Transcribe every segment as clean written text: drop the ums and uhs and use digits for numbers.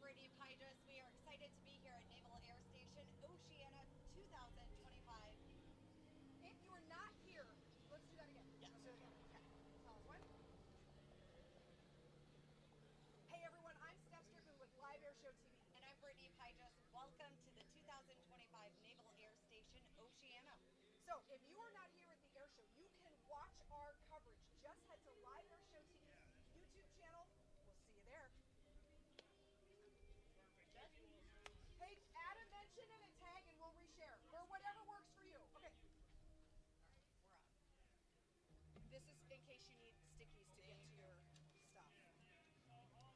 Brittany Pydras. We are excited to be here at Naval Air Station, Oceana 2025. If you are not here, let's do that again. Yeah. Let's do it again. Okay. Tell us when. Hey everyone, I'm Steph Strickland with Live Air Show TV. And I'm Brittany Pydras. Welcome to the 2025 Naval Air Station, Oceana. So if you are not here at the air show, you can watch our coverage. Just head to Live Air Show TV's YouTube channel. We'll see you there. Hey, add a mention and a tag and we'll reshare. Or whatever works for you. Okay. All right, we're on. This is in case you need stickies to get to your stuff. Copy that.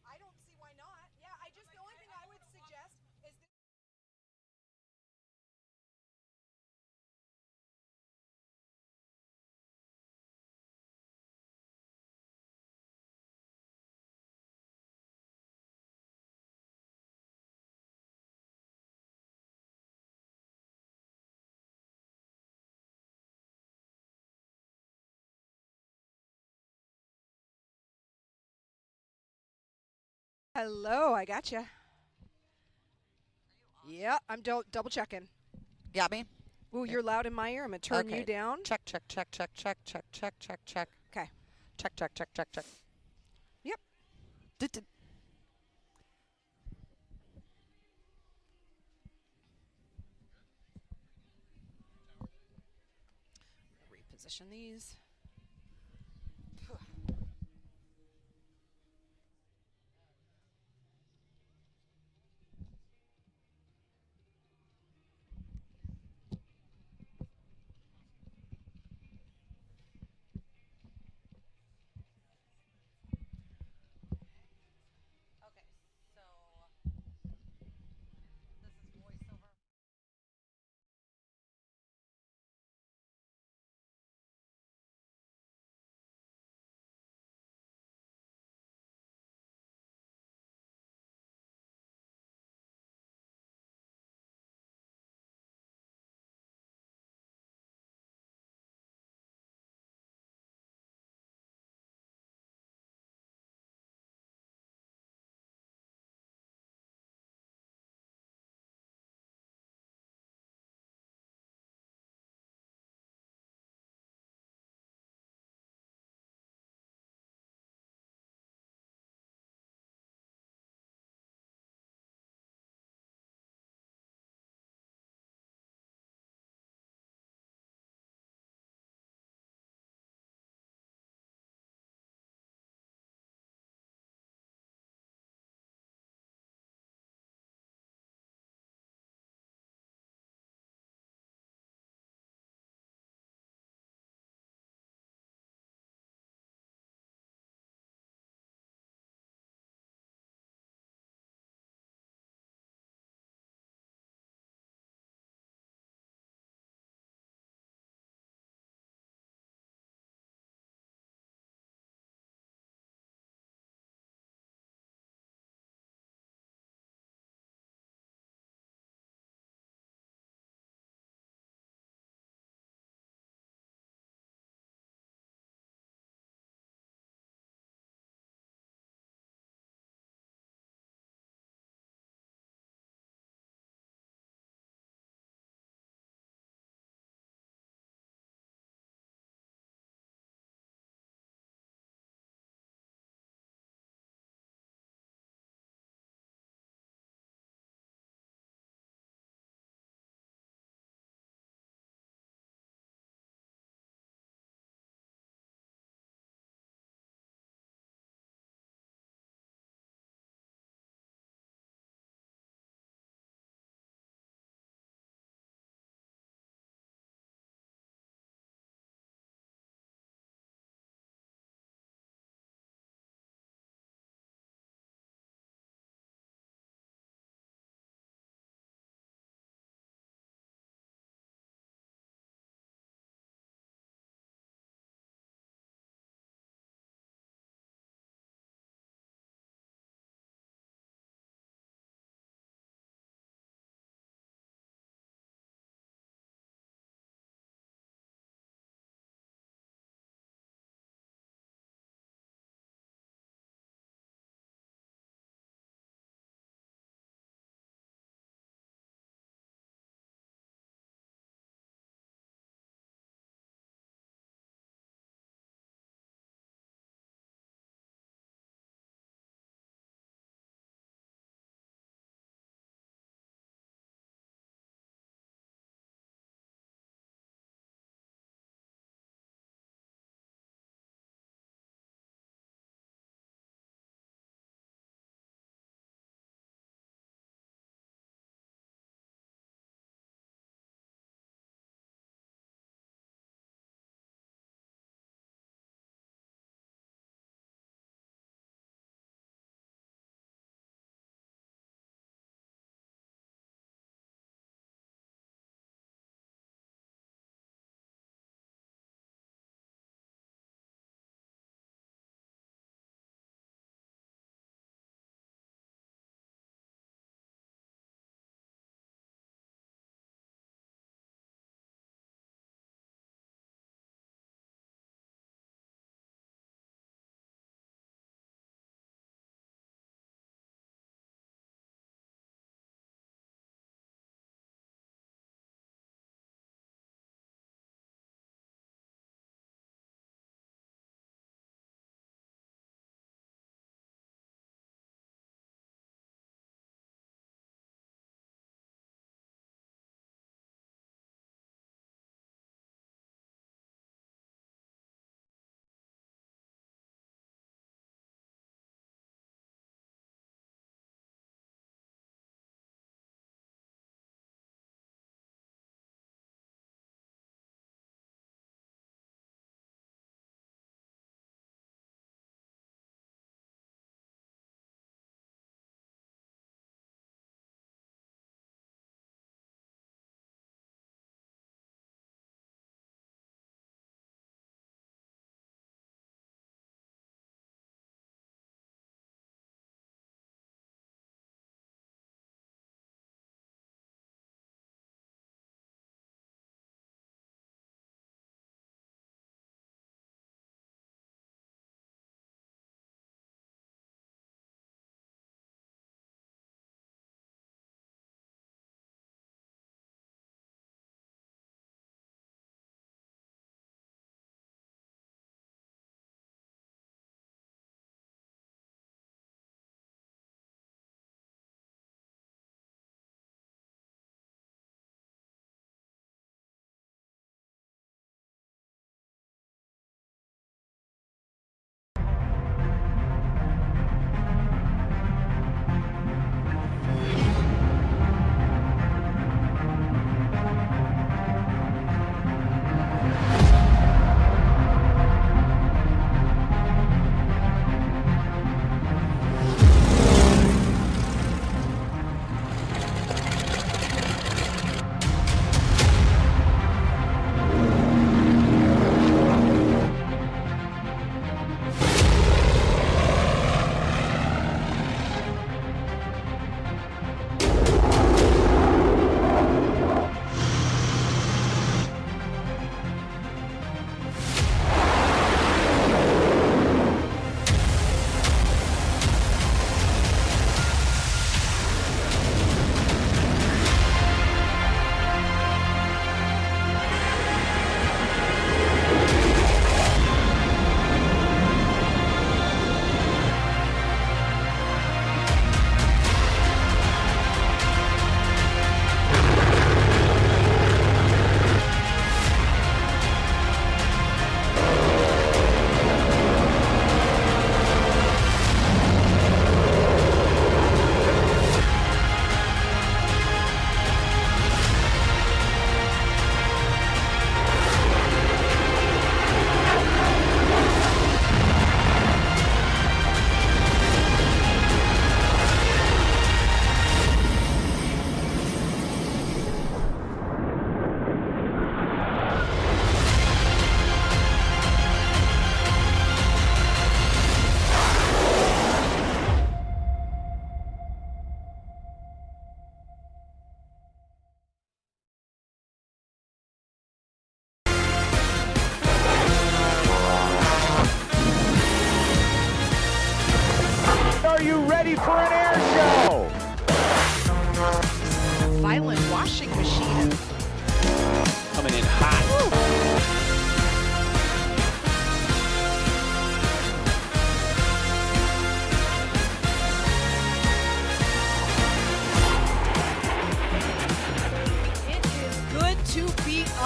I don't see why not. Yeah, the only thing I would suggest is this. Hello, I got you. Yeah, I'm double checking. Got me? Ooh, you're loud in my ear. I'm going to turn Okay. you down. Check, check, check, check, check, check, check, check, check. Okay. Check, check, check, check, check. Yep. Did. Reposition these.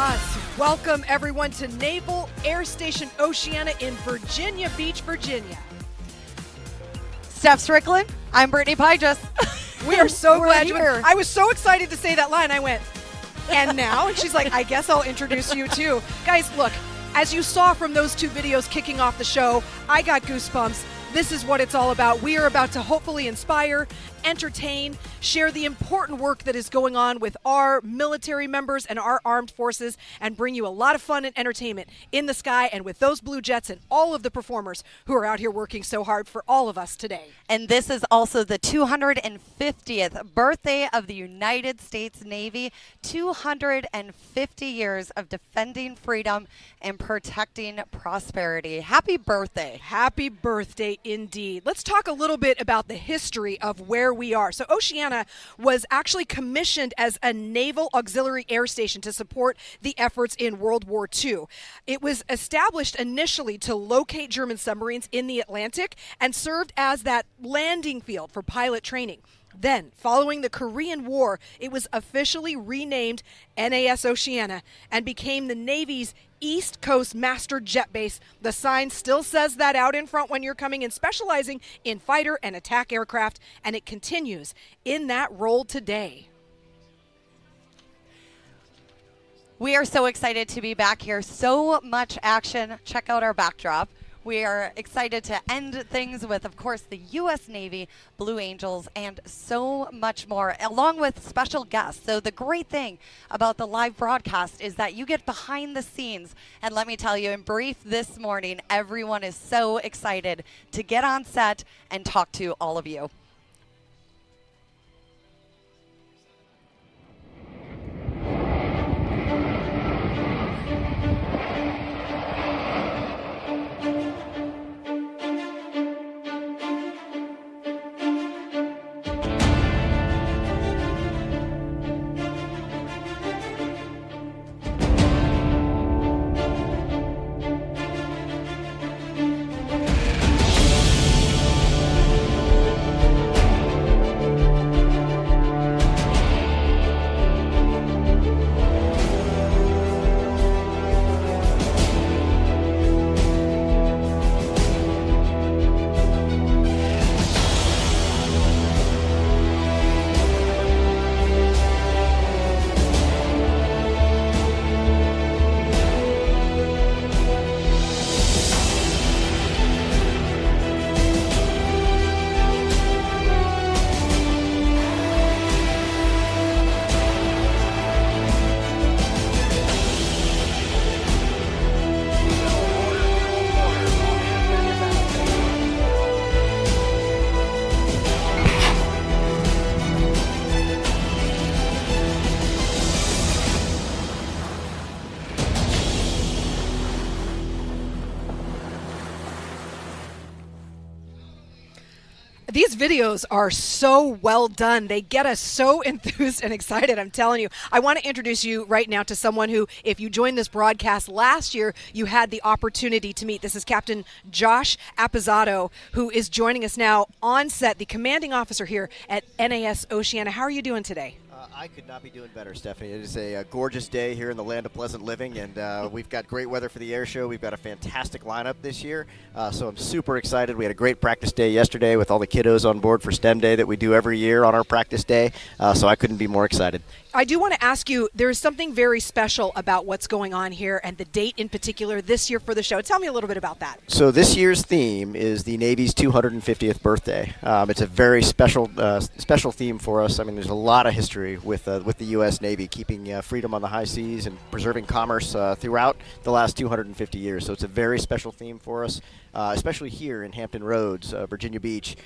Yes. Welcome, everyone, to Naval Air Station Oceana in Virginia Beach, Virginia. Steph Strickland. I'm Brittany Pygess. We are so We're glad here. I was so excited to say that line. I went, and now? And she's like, I guess I'll introduce you too. Guys, look, as you saw from those two videos kicking off the show, I got goosebumps. This is what it's all about. We are about to hopefully inspire, entertain, share the important work that is going on with our military members and our armed forces, and bring you a lot of fun and entertainment in the sky and with those Blue Jets and all of the performers who are out here working so hard for all of us today. And this is also the 250th birthday of the United States Navy. 250 years of defending freedom and protecting prosperity. Happy birthday. Happy birthday indeed. Let's talk a little bit about the history of where we are. So Oceana was actually commissioned as a naval auxiliary air station to support the efforts in World War II. It was established initially to locate German submarines in the Atlantic and served as that landing field for pilot training. Then, following the Korean War, it was officially renamed NAS Oceana and became the Navy's East Coast Master Jet Base. The sign still says that out in front when you're coming in, specializing in fighter and attack aircraft, and it continues in that role today. We are so excited to be back here. So much action. Check out our backdrop. We are excited to end things with, of course, the U.S. Navy, Blue Angels, and so much more, along with special guests. So the great thing about the live broadcast is that you get behind the scenes. And let me tell you, in brief this morning, everyone is so excited to get on set and talk to all of you. These videos are so well done. They get us so enthused and excited, I'm telling you. I want to introduce you right now to someone who, if you joined this broadcast last year, you had the opportunity to meet. This is Captain Josh Appizato, who is joining us now on set, the commanding officer here at NAS Oceana. How are you doing today? I could not be doing better, Stephanie. It is a gorgeous day here in the land of pleasant living, and we've got great weather for the air show. We've got a fantastic lineup this year, so I'm super excited. We had a great practice day yesterday with all the kiddos on board for STEM Day that we do every year on our practice day, so I couldn't be more excited. I do want to ask you, there's something very special about what's going on here and the date in particular this year for the show. Tell me a little bit about that. So this year's theme is the Navy's 250th birthday. It's a very special theme for us. I mean, there's a lot of history with the U.S. Navy keeping freedom on the high seas and preserving commerce throughout the last 250 years. So it's a very special theme for us, especially here in Hampton Roads, Virginia Beach.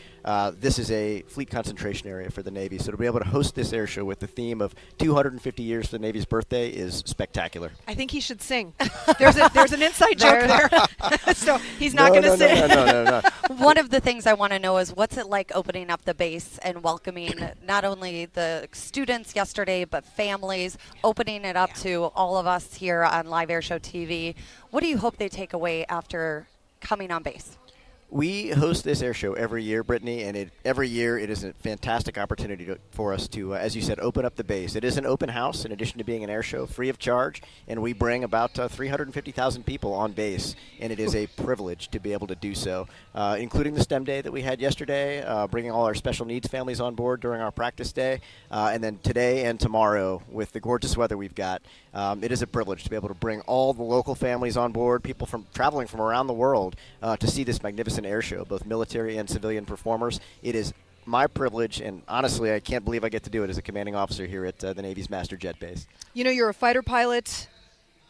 This is a fleet concentration area for the Navy. So to be able to host this air show with the theme of 250 years for the Navy's birthday is spectacular. I think he should sing. There's an inside joke there. So he's not going to sing. No. One of the things I want to know is what's it like opening up the base and welcoming not only the students yesterday, but families, opening it up to all of us here on Live Air Show TV. What do you hope they take away after coming on base? We host this air show every year, Brittany, and every year it is a fantastic opportunity for us to, as you said, open up the base. It is an open house in addition to being an air show, free of charge, and we bring about 350,000 people on base, and it is a privilege to be able to do so, including the STEM day that we had yesterday, bringing all our special needs families on board during our practice day, and then today and tomorrow with the gorgeous weather we've got. It is a privilege to be able to bring all the local families on board, people from traveling from around the world to see this magnificent air show, both military and civilian performers. It is my privilege, and honestly, I can't believe I get to do it as a commanding officer here at the Navy's Master Jet Base. You know, you're a fighter pilot,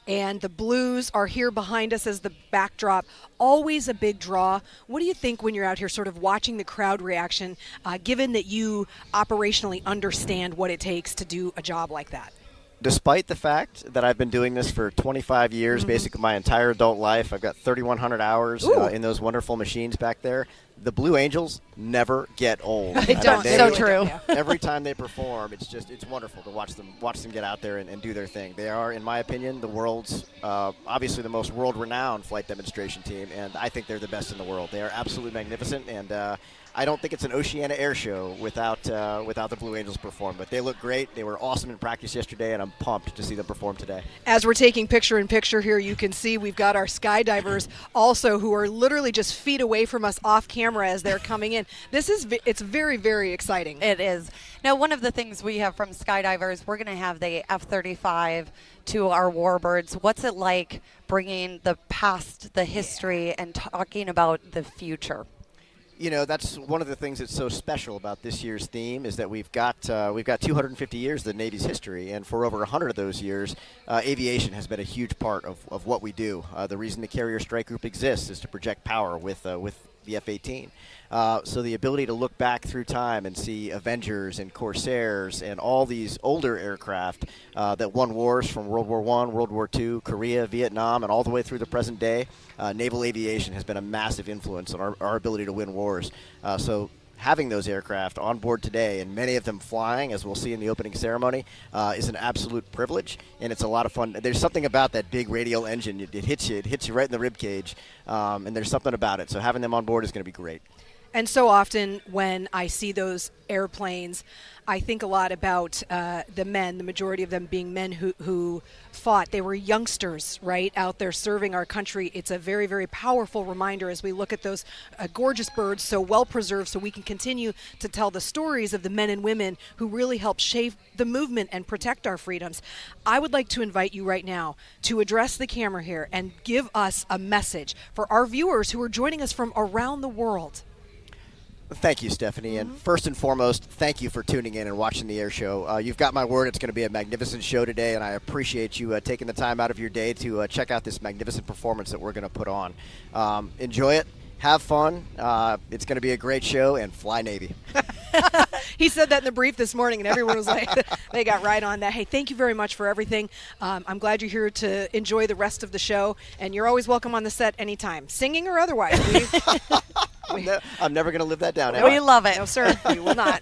and the Blues are here behind us as the backdrop. Always a big draw. What do you think when you're out here sort of watching the crowd reaction, given that you operationally understand what it takes to do a job like that? Despite the fact that I've been doing this for 25 years, basically my entire adult life, I've got 3,100 hours in those wonderful machines back there. The Blue Angels never get old. They don't. So true. Every time they perform, it's wonderful to watch them get out there and do their thing. They are, in my opinion, the world's obviously the most world-renowned flight demonstration team, and I think they're the best in the world. They are absolutely magnificent, and I don't think it's an Oceana air show without the Blue Angels perform. But they look great. They were awesome in practice yesterday, and I'm pumped to see them perform today. As we're taking picture-in-picture here, you can see we've got our skydivers also who are literally just feet away from us off camera as they're coming in. It's very, very exciting. It is. Now, one of the things we have from skydivers, we're going to have the F-35 to our warbirds. What's it like bringing the past, the history, and talking about the future? You know, that's one of the things that's so special about this year's theme is that we've got 250 years of the Navy's history, and for over 100 of those years, aviation has been a huge part of what we do. The reason the Carrier Strike Group exists is to project power with the F-18. So the ability to look back through time and see Avengers and Corsairs and all these older aircraft that won wars from World War I, World War II, Korea, Vietnam, and all the way through the present day, naval aviation has been a massive influence on our ability to win wars. So having those aircraft on board today, and many of them flying, as we'll see in the opening ceremony, is an absolute privilege, and it's a lot of fun. There's something about that big radial engine. It hits you right in the rib cage, and there's something about it. So having them on board is going to be great. And so often when I see those airplanes, I think a lot about the men, the majority of them being men who fought. They were youngsters, right, out there serving our country. It's a very, very powerful reminder as we look at those gorgeous birds so well preserved, so we can continue to tell the stories of the men and women who really helped shape the movement and protect our freedoms. I would like to invite you right now to address the camera here and give us a message for our viewers who are joining us from around the world. Thank you, Stephanie. And first and foremost, thank you for tuning in and watching the air show. You've got my word. It's going to be a magnificent show today, and I appreciate you taking the time out of your day to check out this magnificent performance that we're going to put on. Enjoy it. Have fun. It's going to be a great show, and fly Navy. He said that in the brief this morning, and everyone was like, they got right on that. Hey, thank you very much for everything. I'm glad you're here to enjoy the rest of the show, and you're always welcome on the set anytime, singing or otherwise. I'm never going to live that down. We love it. No, sir, we will not.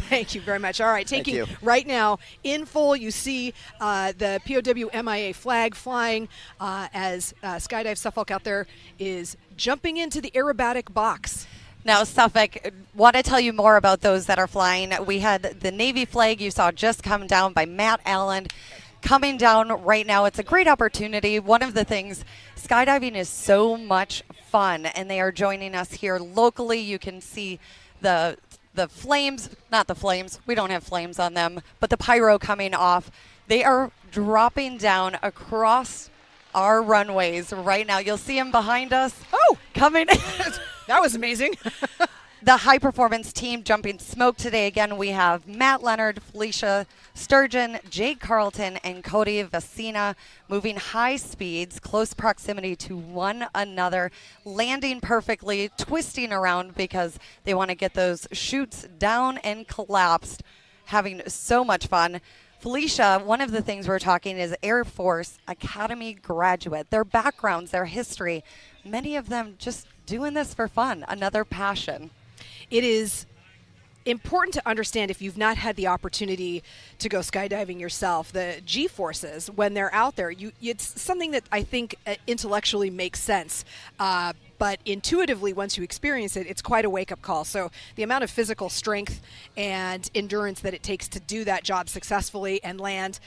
Thank you very much. All right, taking right now in full, you see the POW MIA flag flying as Skydive Suffolk out there is jumping into the aerobatic box. Now, Suffolk, want to tell you more about those that are flying. We had the Navy flag you saw just come down by Matt Allen. Coming down right now, it's a great opportunity. One of the things, skydiving is so much fun, and they are joining us here locally. You can see the flames, not the flames, we don't have flames on them, but the pyro coming off. They are dropping down across our runways right now. You'll see them behind us. Oh, coming. That was amazing. The high performance team jumping smoke today. Again, we have Matt Leonard, Felicia Sturgeon, Jake Carlton, and Cody Vecina moving high speeds, close proximity to one another, landing perfectly, twisting around because they want to get those chutes down and collapsed, having so much fun. Felicia, one of the things we're talking is Air Force Academy graduate, their backgrounds, their history, many of them just doing this for fun, another passion. It is important to understand, if you've not had the opportunity to go skydiving yourself, the G-forces, when they're out there, it's something that I think intellectually makes sense. but intuitively, once you experience it, it's quite a wake-up call. So the amount of physical strength and endurance that it takes to do that job successfully and land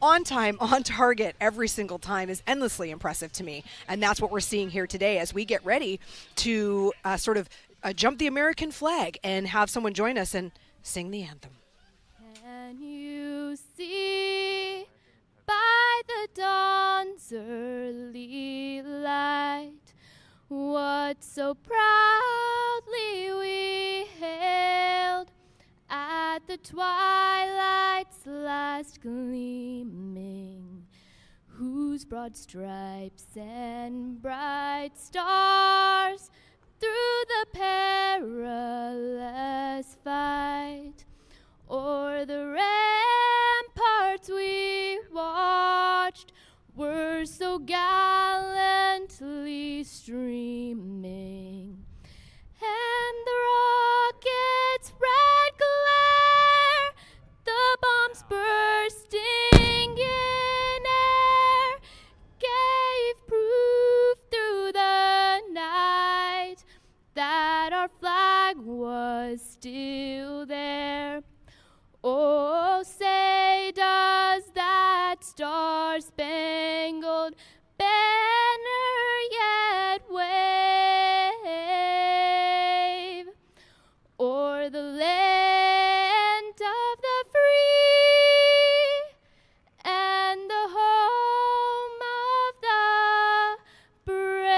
on time, on target every single time is endlessly impressive to me. And that's what we're seeing here today as we get ready to jump the American flag and have someone join us and sing the anthem. Can you see by the dawn's early light what so proudly we hailed at the twilight's last gleaming, whose broad stripes and bright stars through the perilous fight o'er the ramparts we watched were so gallantly streaming, and the rocket's red glare, the bombs bursting in air, gave proof through the night that our flag was still there. Oh, say does that star-spangled banner yet wave o'er the land of the free and the home of the brave?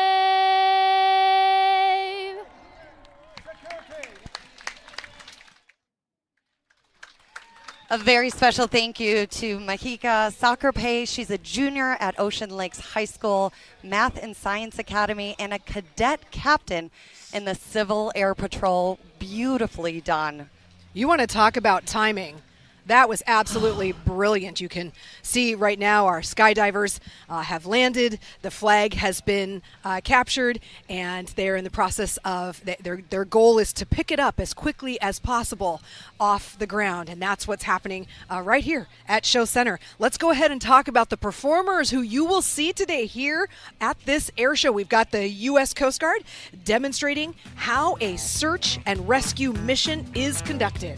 A very special thank you to Mahika Sakarpay. She's a junior at Ocean Lakes High School Math and Science Academy and a cadet captain in the Civil Air Patrol. Beautifully done. You want to talk about timing. That was absolutely brilliant. You can see right now our skydivers have landed. The flag has been captured, and they're in the process of, their goal is to pick it up as quickly as possible off the ground, and that's what's happening right here at Show Center. Let's go ahead and talk about the performers who you will see today here at this air show. We've got the U.S. Coast Guard demonstrating how a search and rescue mission is conducted.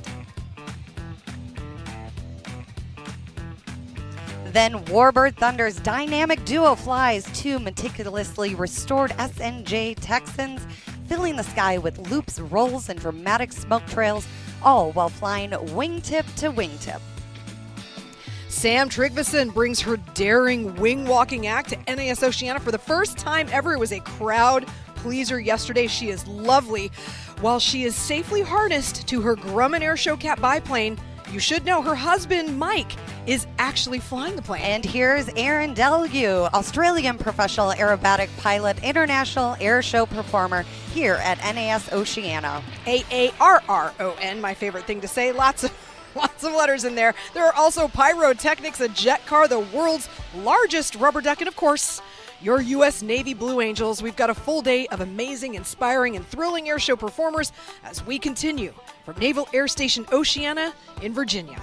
Then Warbird Thunder's dynamic duo flies two meticulously restored SNJ Texans, filling the sky with loops, rolls, and dramatic smoke trails, all while flying wingtip to wingtip. Sam Tryggvason brings her daring wing walking act to NAS Oceana for the first time ever. It was a crowd pleaser yesterday. She is lovely. While she is safely harnessed to her Grumman Airshow Cat biplane, you should know her husband, Mike, is actually flying the plane. And here's Aaron Delgue, Australian professional aerobatic pilot, international air show performer here at NAS Oceana. AARRON, my favorite thing to say. Lots of letters in there. There are also Pyrotechnics, a jet car, the world's largest rubber duck, and of course, your U.S. Navy Blue Angels. We've got a full day of amazing, inspiring, and thrilling airshow performers as we continue from Naval Air Station Oceana in Virginia.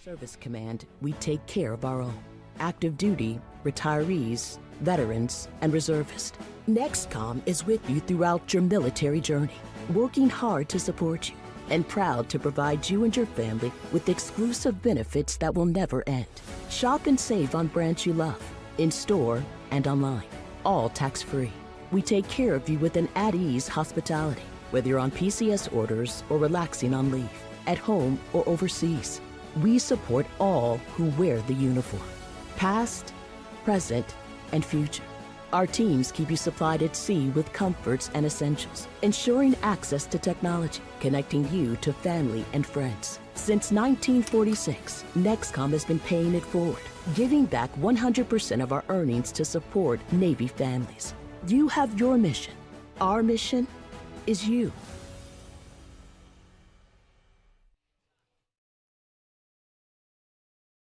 Service Command, we take care of our own. Active duty, retirees, veterans, and reservists. NextCom is with you throughout your military journey, working hard to support you and proud to provide you and your family with exclusive benefits that will never end. Shop and save on brands you love, in store and online, all tax-free. We take care of you with an at-ease hospitality, whether you're on PCS orders or relaxing on leave, at home or overseas. We support all who wear the uniform, past, present, and future. Our teams keep you supplied at sea with comforts and essentials, ensuring access to technology, connecting you to family and friends. Since 1946, Nexcom has been paying it forward, giving back 100% of our earnings to support Navy families. You have your mission. Our mission is you.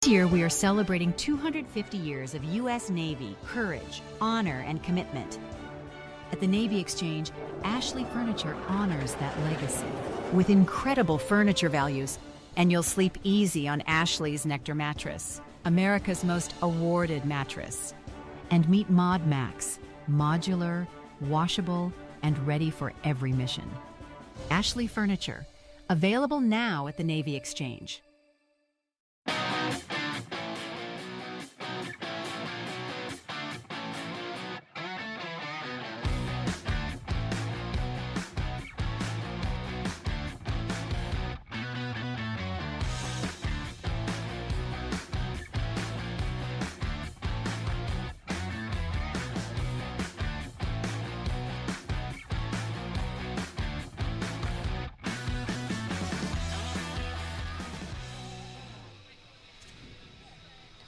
This year, we are celebrating 250 years of U.S. Navy courage, honor, and commitment. At the Navy Exchange, Ashley Furniture honors that legacy with incredible furniture values, and you'll sleep easy on Ashley's Nectar mattress, America's most awarded mattress. And meet ModMax, modular, washable, and ready for every mission. Ashley Furniture, available now at the Navy Exchange.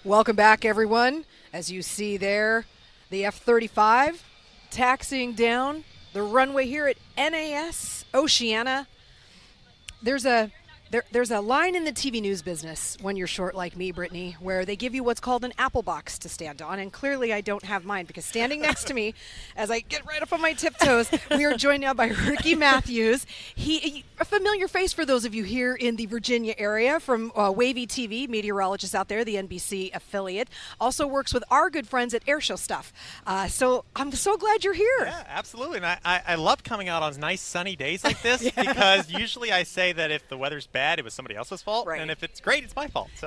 Welcome back, everyone. As you see there, the F-35 taxiing down the runway here at NAS Oceana. There's a line in the TV news business when you're short like me, Brittany, where they give you what's called an apple box to stand on, and clearly I don't have mine because standing next to me, as I get right up on my tiptoes, we are joined now by Ricky Matthews. He a familiar face for those of you here in the Virginia area from Wavy TV, meteorologist out there, the NBC affiliate. Also works with our good friends at Airshow Stuff. So I'm so glad you're here. Yeah, absolutely. And I love coming out on nice sunny days like this because usually I say that if the weather's bad, it was somebody else's fault, right. And if it's great, it's my fault. So.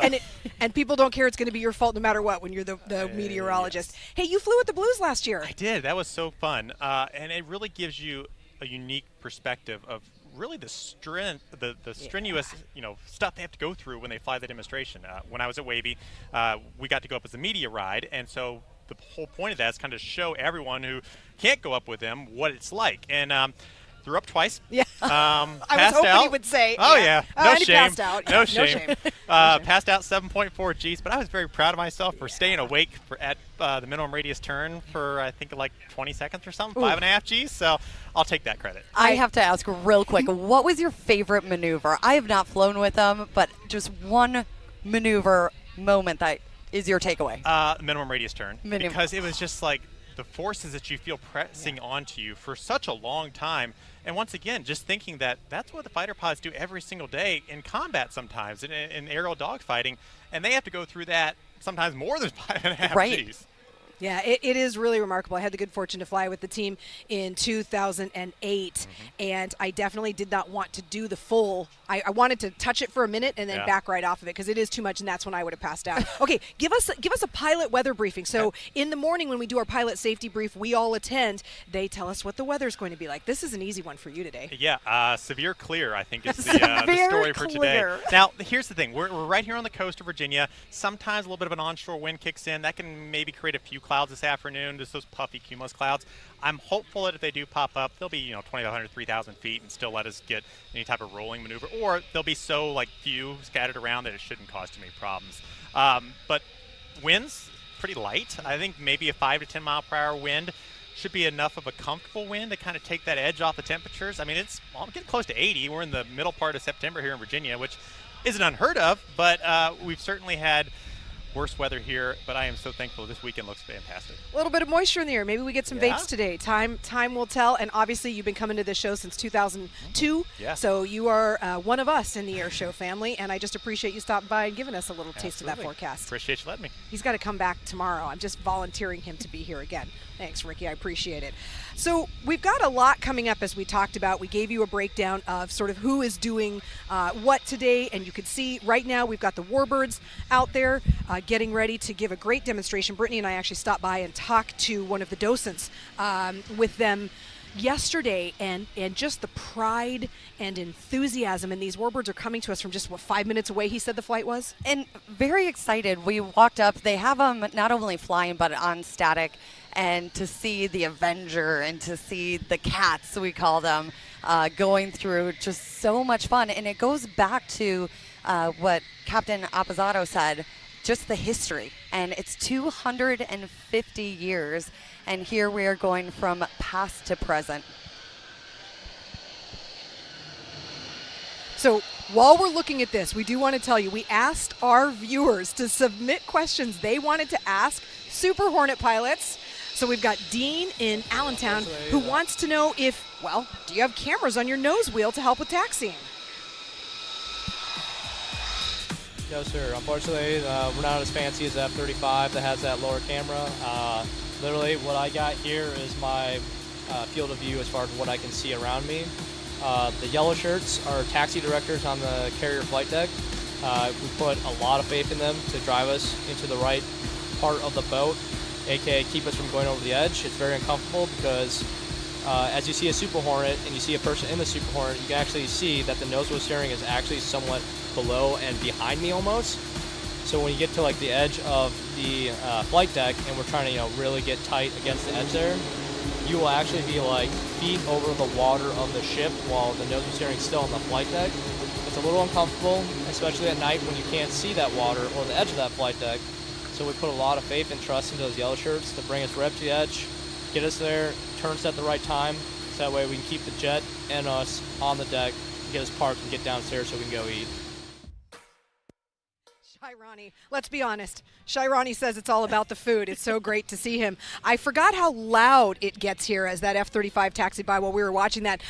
And people don't care; it's going to be your fault no matter what when you're the meteorologist. Yes. Hey, you flew with the Blues last year. I did. That was so fun, and it really gives you a unique perspective of really the strenuous stuff they have to go through when they fly the demonstration. When I was at Wavy, we got to go up as a media ride, and so the whole point of that is kind of show everyone who can't go up with them what it's like. And threw up twice. Yeah. I was hoping he would say. Oh, yeah. No and he shame. passed out. No shame. Passed out 7.4 Gs, but I was very proud of myself for staying awake at the minimum radius turn for, I think, like 20 seconds or something, 5.5 Gs. So I'll take that credit. I have to ask real quick, what was your favorite maneuver? I have not flown with them, but just one maneuver moment that is your takeaway. Minimum radius turn. Because it was just like the forces that you feel pressing onto you for such a long time. And once again, just thinking that that's what the fighter pods do every single day in combat sometimes, in aerial dogfighting, and they have to go through that sometimes more than 5.5 Gs. Yeah, it is really remarkable. I had the good fortune to fly with the team in 2008, and I definitely did not want to do the full. I wanted to touch it for a minute and then back right off of it because it is too much, and that's when I would have passed out. Okay, give us a pilot weather briefing. So in the morning when we do our pilot safety brief, we all attend. They tell us what the weather's going to be like. This is an easy one for you today. Yeah, severe clear, I think, is the story for today. Now, here's the thing. We're right here on the coast of Virginia. Sometimes a little bit of an onshore wind kicks in. That can maybe create a few clouds this afternoon, just those puffy cumulus clouds. I'm hopeful that if they do pop up, they'll be 2,500, 3,000 feet and still let us get any type of rolling maneuver, or they'll be so few scattered around that it shouldn't cause too many problems. But winds pretty light. I think maybe a 5 to 10 mile per hour wind should be enough of a comfortable wind to kind of take that edge off the temperatures. I mean, I'm getting close to 80. We're in the middle part of September here in Virginia, which isn't unheard of, but we've certainly had worse weather here, but I am so thankful this weekend looks fantastic. A little bit of moisture in the air. Maybe we get some vapes today. Time will tell. And obviously, you've been coming to this show since 2002. Yeah. So you are one of us in the Air Show family, and I just appreciate you stopping by and giving us a little taste of that forecast. Appreciate you letting me. He's got to come back tomorrow. I'm just volunteering him to be here again. Thanks, Ricky. I appreciate it. So we've got a lot coming up, as we talked about. We gave you a breakdown of sort of who is doing what today, and you can see right now we've got the Warbirds out there getting ready to give a great demonstration. Brittany and I actually stopped by and talked to one of the docents with them yesterday, and just the pride and enthusiasm, and these Warbirds are coming to us from just 5 minutes away, he said the flight was? And very excited. We walked up. They have them not only flying but on static, and to see the Avenger and to see the cats, we call them, going through just so much fun. And it goes back to what Captain Appisato said, just the history. And it's 250 years. And here we are going from past to present. So while we're looking at this, we do want to tell you, we asked our viewers to submit questions they wanted to ask Super Hornet pilots. So we've got Dean in Allentown who wants to know if, well, do you have cameras on your nose wheel to help with taxiing? No, sir. Unfortunately, we're not as fancy as the F-35 that has that lower camera. Literally, what I got here is my field of view as far as what I can see around me. The yellow shirts are taxi directors on the carrier flight deck. We put a lot of faith in them to drive us into the right part of the boat, aka keep us from going over the edge. It's very uncomfortable because as you see a Super Hornet and you see a person in the Super Hornet, you can actually see that the nose wheel steering is actually somewhat below and behind me almost. So when you get to like the edge of the flight deck and we're trying to really get tight against the edge there, you will actually be like feet over the water of the ship while the nose wheel steering is still on the flight deck. It's a little uncomfortable, especially at night when you can't see that water or the edge of that flight deck. So we put a lot of faith and trust into those yellow shirts to bring us right up to the edge, get us there, turn us at the right time, so that way we can keep the jet and us on the deck, get us parked and get downstairs so we can go eat. Shairani, let's be honest. Shairani says it's all about the food. It's so great to see him. I forgot how loud it gets here as that F-35 taxied by while we were watching that.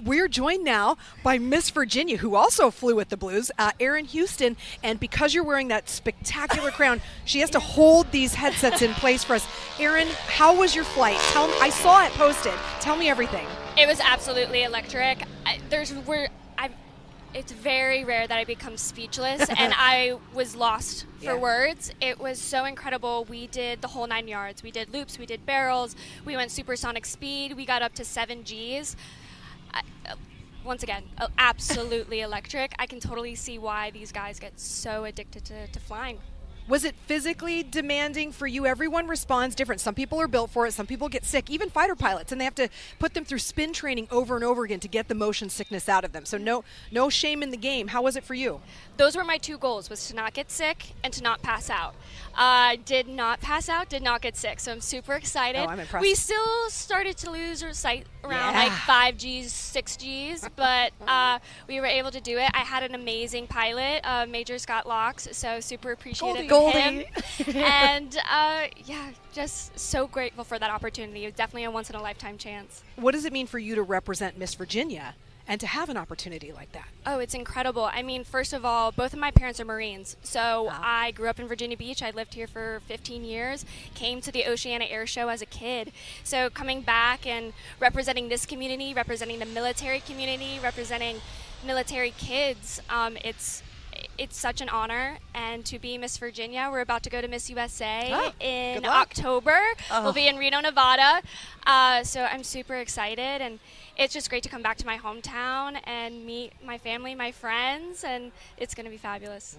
We're joined now by Miss Virginia, who also flew with the Blues, Erin Houston. And because you're wearing that spectacular crown, she has to hold these headsets in place for us. Erin, how was your flight? Tell me, I saw it posted. Tell me everything. It was absolutely electric. It's very rare that I become speechless, and I was lost for words. It was so incredible. We did the whole 9 yards. We did loops, we did barrels, we went supersonic speed, we got up to 7 Gs. Once again, absolutely electric. I can totally see why these guys get so addicted to flying. Was it physically demanding for you? Everyone responds different. Some people are built for it. Some people get sick, even fighter pilots, and they have to put them through spin training over and over again to get the motion sickness out of them. So no shame in the game. How was it for you? Those were my 2 goals, was to not get sick and to not pass out. Did not pass out, did not get sick. So I'm super excited. Oh, I'm impressed. We still started to lose our sight around like 5 Gs, 6 Gs, but we were able to do it. I had an amazing pilot, Major Scott Locks, so super appreciative of him. And just so grateful for that opportunity. It was definitely a once-in-a-lifetime chance. What does it mean for you to represent Miss Virginia and to have an opportunity like that? Oh, it's incredible. I mean, first of all, both of my parents are Marines. So I grew up in Virginia Beach. I lived here for 15 years, came to the Oceana Air Show as a kid. So coming back and representing this community, representing the military community, representing military kids, it's such an honor. And to be Miss Virginia, we're about to go to Miss USA in October. We'll be in Reno, Nevada. So I'm super excited, and it's just great to come back to my hometown and meet my family, my friends, and it's going to be fabulous.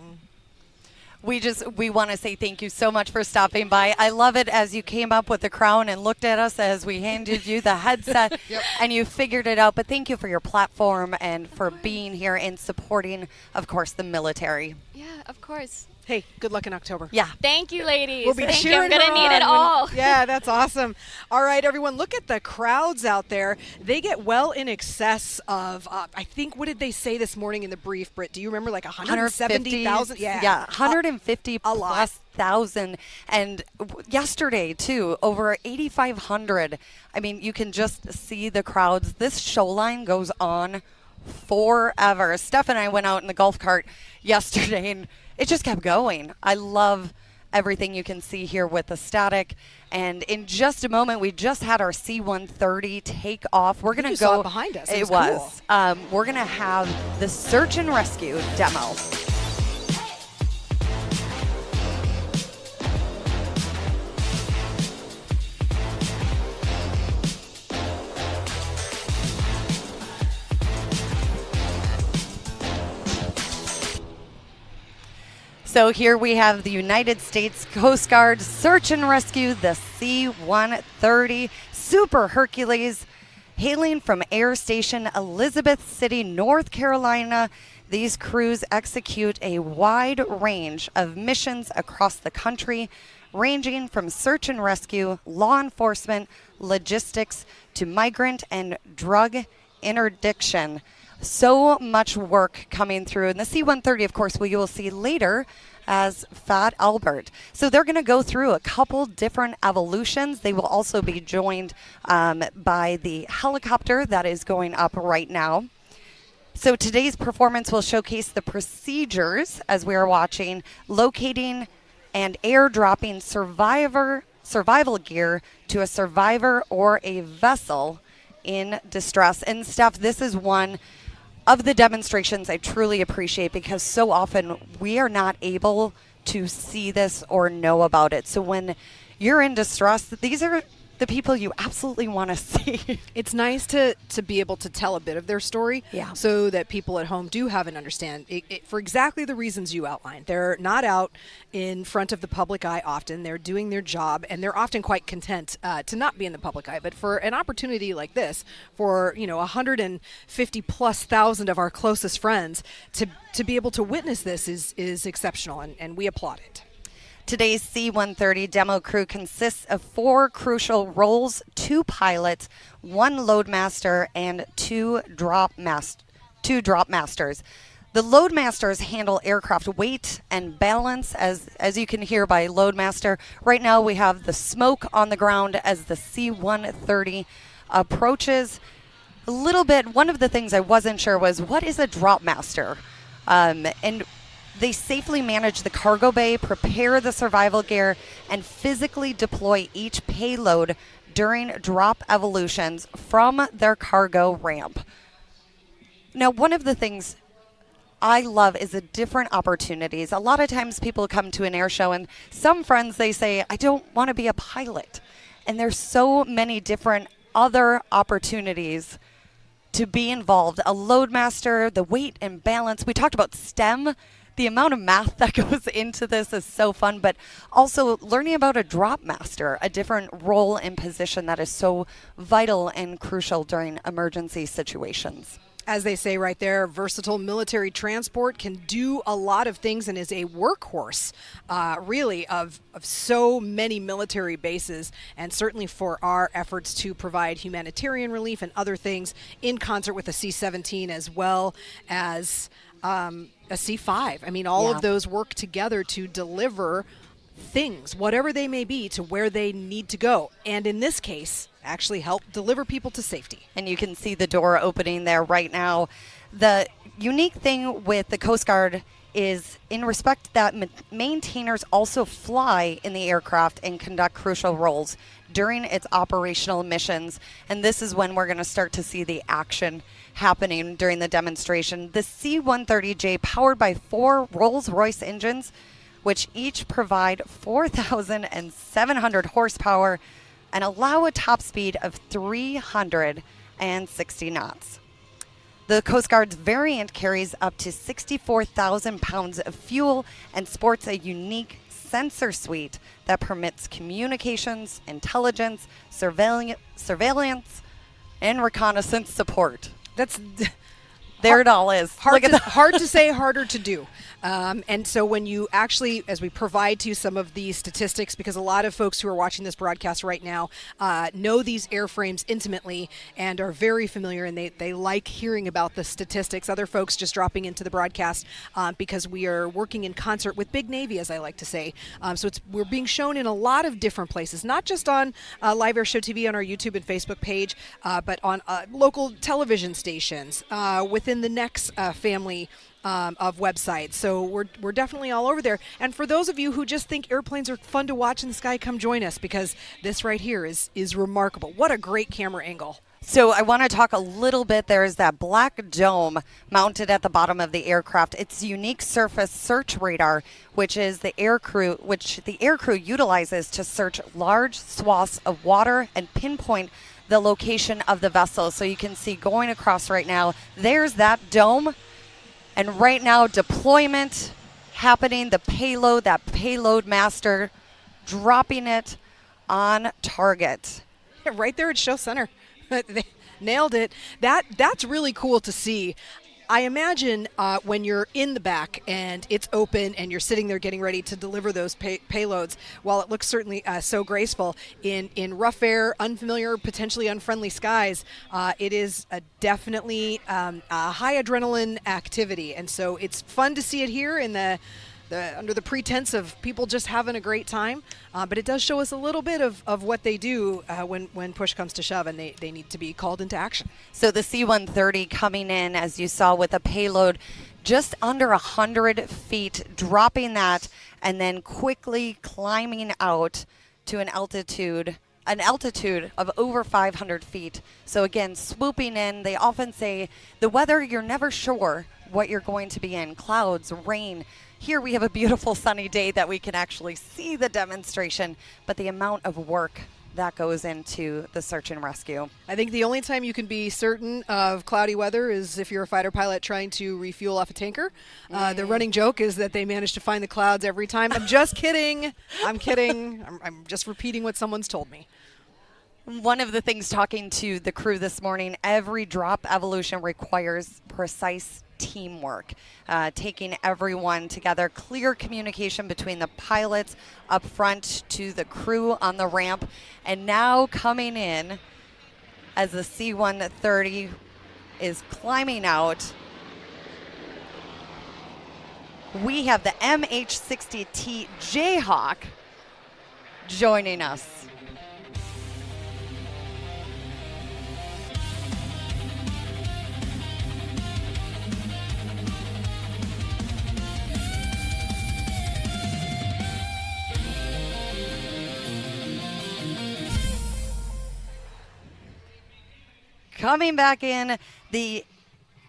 We want to say thank you so much for stopping by. I love it as you came up with the crown and looked at us as we handed you the headset and you figured it out. But thank you for your platform and for being here and supporting, of course, the military. Yeah, of course. Hey, good luck in October. Yeah. Thank you, ladies. We'll be Thank you. cheering I'm going to her need it on. all. Yeah, that's awesome. All right, everyone, look at the crowds out there. They get well in excess of, I think, what did they say this morning in the brief, Britt? Do you remember, like 170,000? Yeah, 150 a lot. plus thousand. And yesterday, too, over 8,500. I mean, you can just see the crowds. This show line goes on forever. Steph and I went out in the golf cart yesterday, and it just kept going. I love everything you can see here with the static. And in just a moment, we just had our C-130 take off. We're going to go behind us. It was. Cool. We're going to have the search and rescue demo. So here we have the United States Coast Guard Search and Rescue, the C-130 Super Hercules, hailing from Air Station Elizabeth City, North Carolina. These crews execute a wide range of missions across the country, ranging from search and rescue, law enforcement, logistics, to migrant and drug interdiction. So much work coming through. And the C-130, of course, you will see later as Fat Albert. So they're going to go through a couple different evolutions. They will also be joined by the helicopter that is going up right now. So today's performance will showcase the procedures, as we are watching, locating and airdropping survival gear to a survivor or a vessel in distress. And Steph, this is one of the demonstrations I truly appreciate, because so often we are not able to see this or know about it. So when you're in distress, these are the people you absolutely want to see. It's nice to be able to tell a bit of their story, so that people at home do have an understanding for exactly the reasons you outlined. They're not out in front of the public eye often. They're doing their job, and they're often quite content to not be in the public eye. But for an opportunity like this, for 150 plus thousand of our closest friends to be able to witness this is exceptional, and we applaud it. Today's C-130 demo crew consists of 4 crucial roles: 2 pilots, 1 loadmaster, and 2 drop masters. The loadmasters handle aircraft weight and balance, as you can hear by loadmaster. Right now we have the smoke on the ground as the C-130 approaches. A little bit, one of the things I wasn't sure was, what is a drop master? And they safely manage the cargo bay, prepare the survival gear, and physically deploy each payload during drop evolutions from their cargo ramp. Now, one of the things I love is the different opportunities. A lot of times people come to an air show, and some friends, they say, I don't want to be a pilot. And there's so many different other opportunities to be involved. A loadmaster, the weight and balance. We talked about STEM. The amount of math that goes into this is so fun, but also learning about a drop master, a different role and position that is so vital and crucial during emergency situations. As they say right there, versatile military transport can do a lot of things and is a workhorse, really, of so many military bases, and certainly for our efforts to provide humanitarian relief and other things in concert with the C-17 as well as a C-5. I mean, all of those work together to deliver things, whatever they may be, to where they need to go. And in this case, actually help deliver people to safety. And you can see the door opening there right now. The unique thing with the Coast Guard is in respect that maintainers also fly in the aircraft and conduct crucial roles during its operational missions. And this is when we're going to start to see the action happening during the demonstration. The C-130J, powered by 4 Rolls-Royce engines, which each provide 4,700 horsepower and allow a top speed of 360 knots. The Coast Guard's variant carries up to 64,000 pounds of fuel and sports a unique sensor suite that permits communications, intelligence, surveillance, and reconnaissance support. There it all is. Hard to say, harder to do. And so when you actually, as we provide to you some of these statistics, because a lot of folks who are watching this broadcast right now know these airframes intimately and are very familiar, and they like hearing about the statistics. Other folks just dropping into the broadcast because we are working in concert with Big Navy, as I like to say. So we're being shown in a lot of different places, not just on Live Air Show TV on our YouTube and Facebook page, but on local television stations, within the NEX family of websites. So we're definitely all over there. And for those of you who just think airplanes are fun to watch in the sky, come join us, because this right here is remarkable. What a great camera angle. So I want to talk a little bit. There is that black dome mounted at the bottom of the aircraft. It's unique surface search radar, which the air crew utilizes to search large swaths of water and pinpoint the location of the vessel. So you can see going across right now, there's that dome. And right now, deployment happening. The payload, that payload master, dropping it on target. Right there at Show Center. They nailed it. That's really cool to see. I imagine when you're in the back and it's open and you're sitting there getting ready to deliver those payloads, while it looks certainly so graceful, in rough air, unfamiliar, potentially unfriendly skies, it is definitely a high adrenaline activity. And so it's fun to see it here in the under the pretense of people just having a great time, but it does show us a little bit of what they do when push comes to shove and they need to be called into action. So the C-130 coming in, as you saw, with a payload just under 100 feet, dropping that and then quickly climbing out to an altitude of over 500 feet. So again, swooping in. They often say the weather, you're never sure what you're going to be in. Clouds, rain. Here we have a beautiful sunny day that we can actually see the demonstration, but the amount of work that goes into the search and rescue. I think the only time you can be certain of cloudy weather is if you're a fighter pilot trying to refuel off a tanker. The running joke is that they manage to find the clouds every time. I'm just kidding. I'm kidding. I'm just repeating what someone's told me. One of the things talking to the crew this morning, every drop evolution requires precise teamwork, taking everyone together, clear communication between the pilots up front to the crew on the ramp, and now coming in as the C-130 is climbing out, we have the MH-60T Jayhawk joining us. Coming back in, the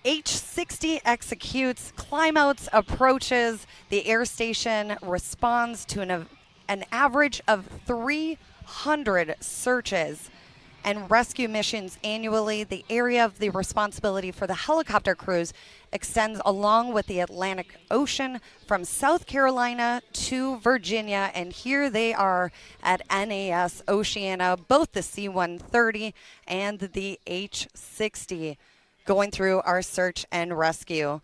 H-60 executes, climbouts, approaches. The air station responds to an average of 300 searches and rescue missions annually. The area of the responsibility for the helicopter crews extends along with the Atlantic Ocean from South Carolina to Virginia, and here they are at NAS Oceana, both the C-130 and the H-60, going through our search and rescue.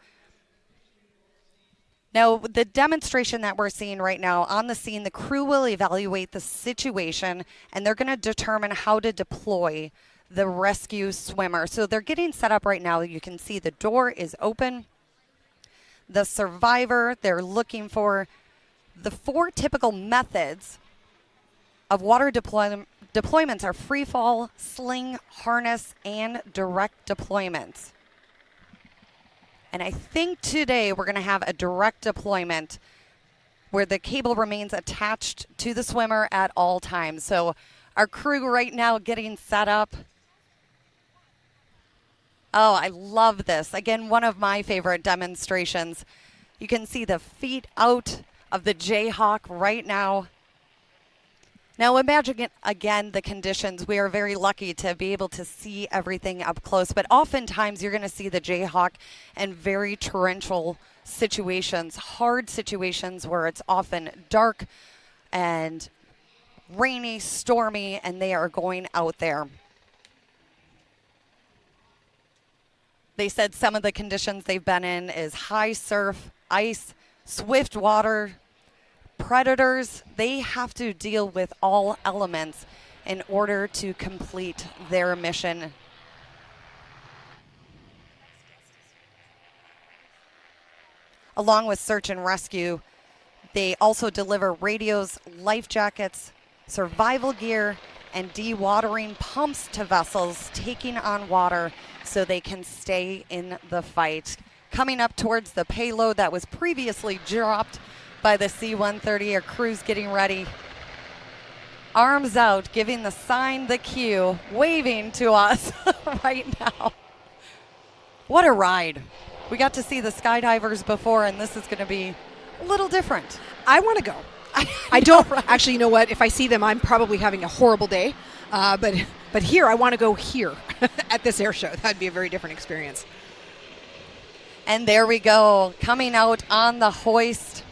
Now, the demonstration that we're seeing right now on the scene, the crew will evaluate the situation, and they're going to determine how to deploy the rescue swimmer. So they're getting set up right now. You can see the door is open. The survivor, they're looking for the 4 typical methods of water deployments are free fall, sling, harness, and direct deployments. And I think today we're going to have a direct deployment where the cable remains attached to the swimmer at all times. So our crew right now getting set up. Oh, I love this. Again, one of my favorite demonstrations. You can see the feet out of the Jayhawk right now. Now imagine again the conditions. We are very lucky to be able to see everything up close, but oftentimes you're going to see the Jayhawk in very torrential situations, hard situations where it's often dark and rainy, stormy, and they are going out there. They said some of the conditions they've been in is high surf, ice, swift water, predators. They have to deal with all elements in order to complete their mission. Along with search and rescue, they also deliver radios, life jackets, survival gear, and dewatering pumps to vessels taking on water so they can stay in the fight. Coming up towards the payload that was previously dropped by the C-130, our crew's getting ready. Arms out, giving the sign, the cue, waving to us right now. What a ride. We got to see the skydivers before, and this is going to be a little different. I want to go. I don't actually. You know what? If I see them, I'm probably having a horrible day. But here, I want to go here at this air show. That'd be a very different experience. And there we go, coming out on the hoist.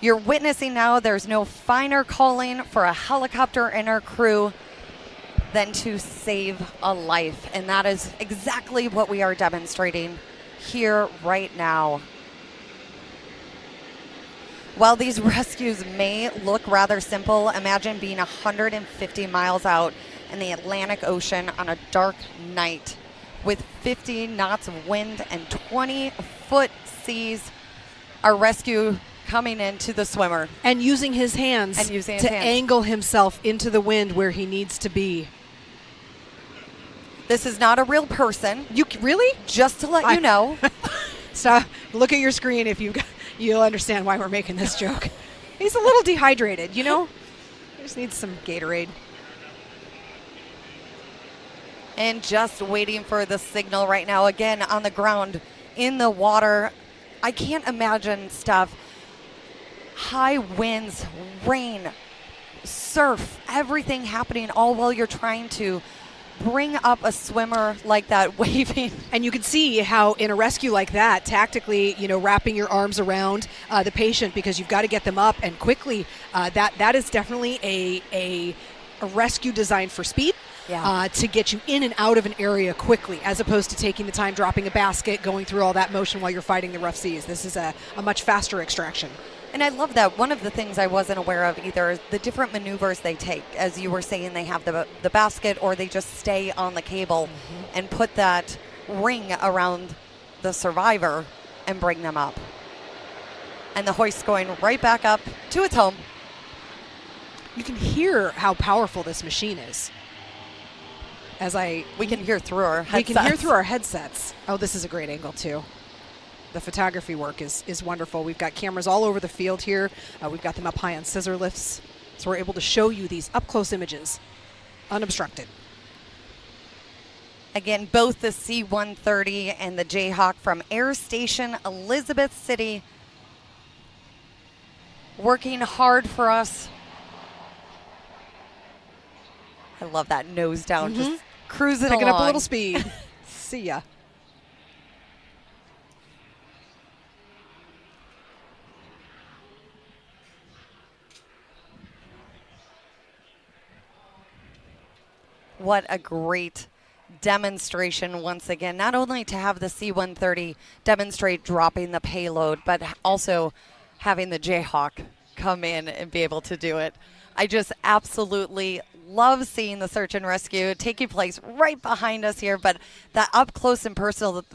you're witnessing now, there's no finer calling for a helicopter and our crew than to save a life. And that is exactly what we are demonstrating here right now. While these rescues may look rather simple, imagine being 150 miles out in the Atlantic Ocean on a dark night with 50 knots of wind and 20-foot seas. Our rescue coming into the swimmer. And using his hands to angle himself into the wind where he needs to be. This is not a real person. You really? Just to let you know. So look at your screen if you'll understand why we're making this joke. He's a little dehydrated, you know? He just needs some Gatorade. And just waiting for the signal right now. Again, on the ground, in the water. I can't imagine stuff. High winds, rain, surf, everything happening all while you're trying to bring up a swimmer like that, waving. And you can see how in a rescue like that, tactically, wrapping your arms around the patient because you've got to get them up and quickly. That is definitely a rescue designed for speed. Yeah. To get you in and out of an area quickly, as opposed to taking the time, dropping a basket, going through all that motion while you're fighting the rough seas. This is a much faster extraction. And I love that. One of the things I wasn't aware of either is the different maneuvers they take. As you were saying, they have the basket, or they just stay on the cable and put that ring around the survivor and bring them up. And the hoist going right back up to its home. You can hear how powerful this machine is. We can hear through our headsets. We can hear through our headsets. Oh, this is a great angle too. The photography work is wonderful. We've got cameras all over the field here. We've got them up high on scissor lifts. So we're able to show you these up-close images, unobstructed. Again, both the C-130 and the Jayhawk from Air Station Elizabeth City working hard for us. I love that nose down, just cruising Picking along. up a little speed. See ya. What a great demonstration once again. Not only to have the C-130 demonstrate dropping the payload, but also having the Jayhawk come in and be able to do it. I just absolutely love seeing the search and rescue taking place right behind us here, but that up close and personal.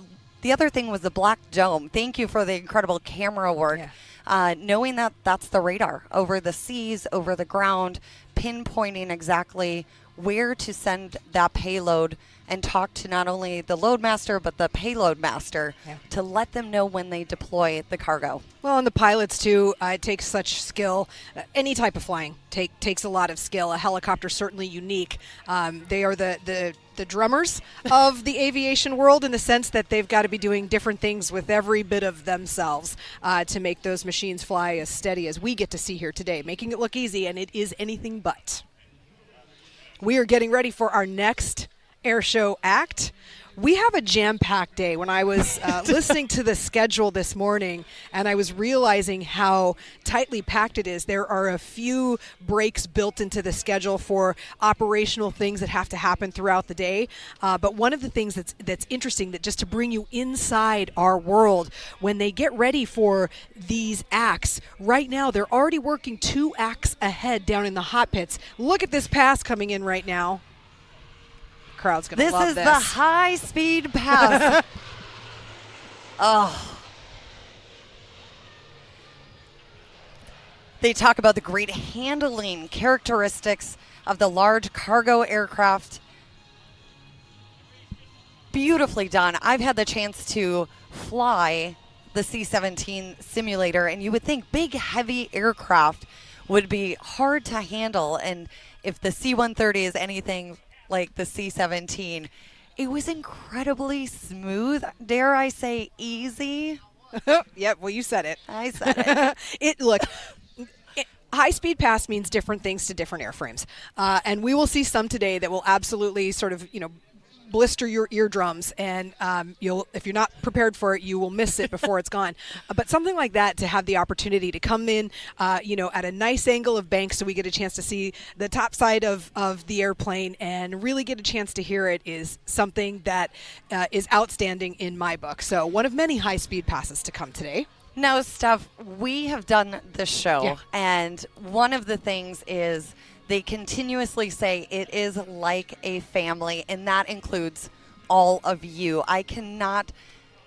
The other thing was the black dome. Thank you for the incredible camera work. Yeah. Knowing that that's the radar over the seas, over the ground, pinpointing exactly where to send that payload, and talk to not only the load master but the payload master to let them know when they deploy the cargo. Well, and the pilots too, it takes such skill. Any type of flying takes a lot of skill. A helicopter certainly unique. They are the drummers of the aviation world in the sense that they've got to be doing different things with every bit of themselves to make those machines fly as steady as we get to see here today, making it look easy, and it is anything but. We are getting ready for our next air show act. We have a jam-packed day. When I was listening to the schedule this morning and I was realizing how tightly packed it is, there are a few breaks built into the schedule for operational things that have to happen throughout the day. But one of the things that's interesting, that just to bring you inside our world, when they get ready for these acts, right now they're already working 2 acts ahead down in the hot pits. Look at this pass coming in right now. Crowd's gonna love this. This is the high-speed pass. Oh. They talk about the great handling characteristics of the large cargo aircraft. Beautifully done. I've had the chance to fly the C-17 simulator, and you would think big, heavy aircraft would be hard to handle. And if the C-130 is anything like the C-17, it was incredibly smooth. Dare I say easy? Yep, well, you said it. I said it. Look, high-speed pass means different things to different airframes. And we will see some today that will absolutely sort of, blister your eardrums, and if you're not prepared for it, you will miss it before it's gone. But something like that, to have the opportunity to come in, at a nice angle of Banks, so we get a chance to see the top side of the airplane and really get a chance to hear it, is something that is outstanding in my book. So one of many high-speed passes to come today. Now, Steph, we have done this show, and one of the things is they continuously say it is like a family, and that includes all of you. I cannot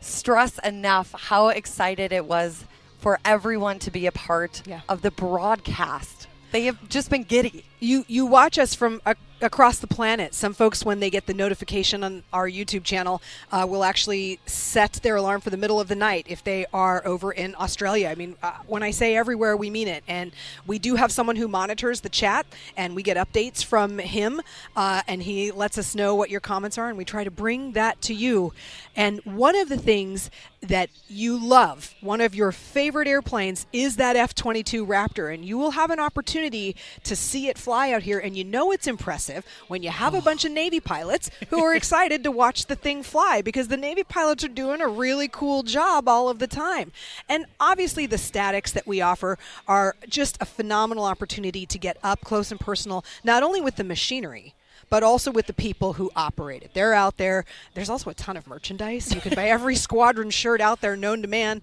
stress enough how excited it was for everyone to be a part of the broadcast. They have just been giddy. You watch us from across the planet. Some folks, when they get the notification on our YouTube channel, will actually set their alarm for the middle of the night if they are over in Australia. I mean, when I say everywhere, we mean it. And we do have someone who monitors the chat, and we get updates from him, and he lets us know what your comments are, and we try to bring that to you. And one of the things that you love, one of your favorite airplanes, is that F-22 Raptor, and you will have an opportunity to see it fly out here, and you know it's impressive when you have a bunch of Navy pilots who are excited to watch the thing fly, because the Navy pilots are doing a really cool job all of the time. And obviously the statics that we offer are just a phenomenal opportunity to get up close and personal, not only with the machinery, but also with the people who operate it. They're out there. There's also a ton of merchandise. You can buy every squadron shirt out there known to man,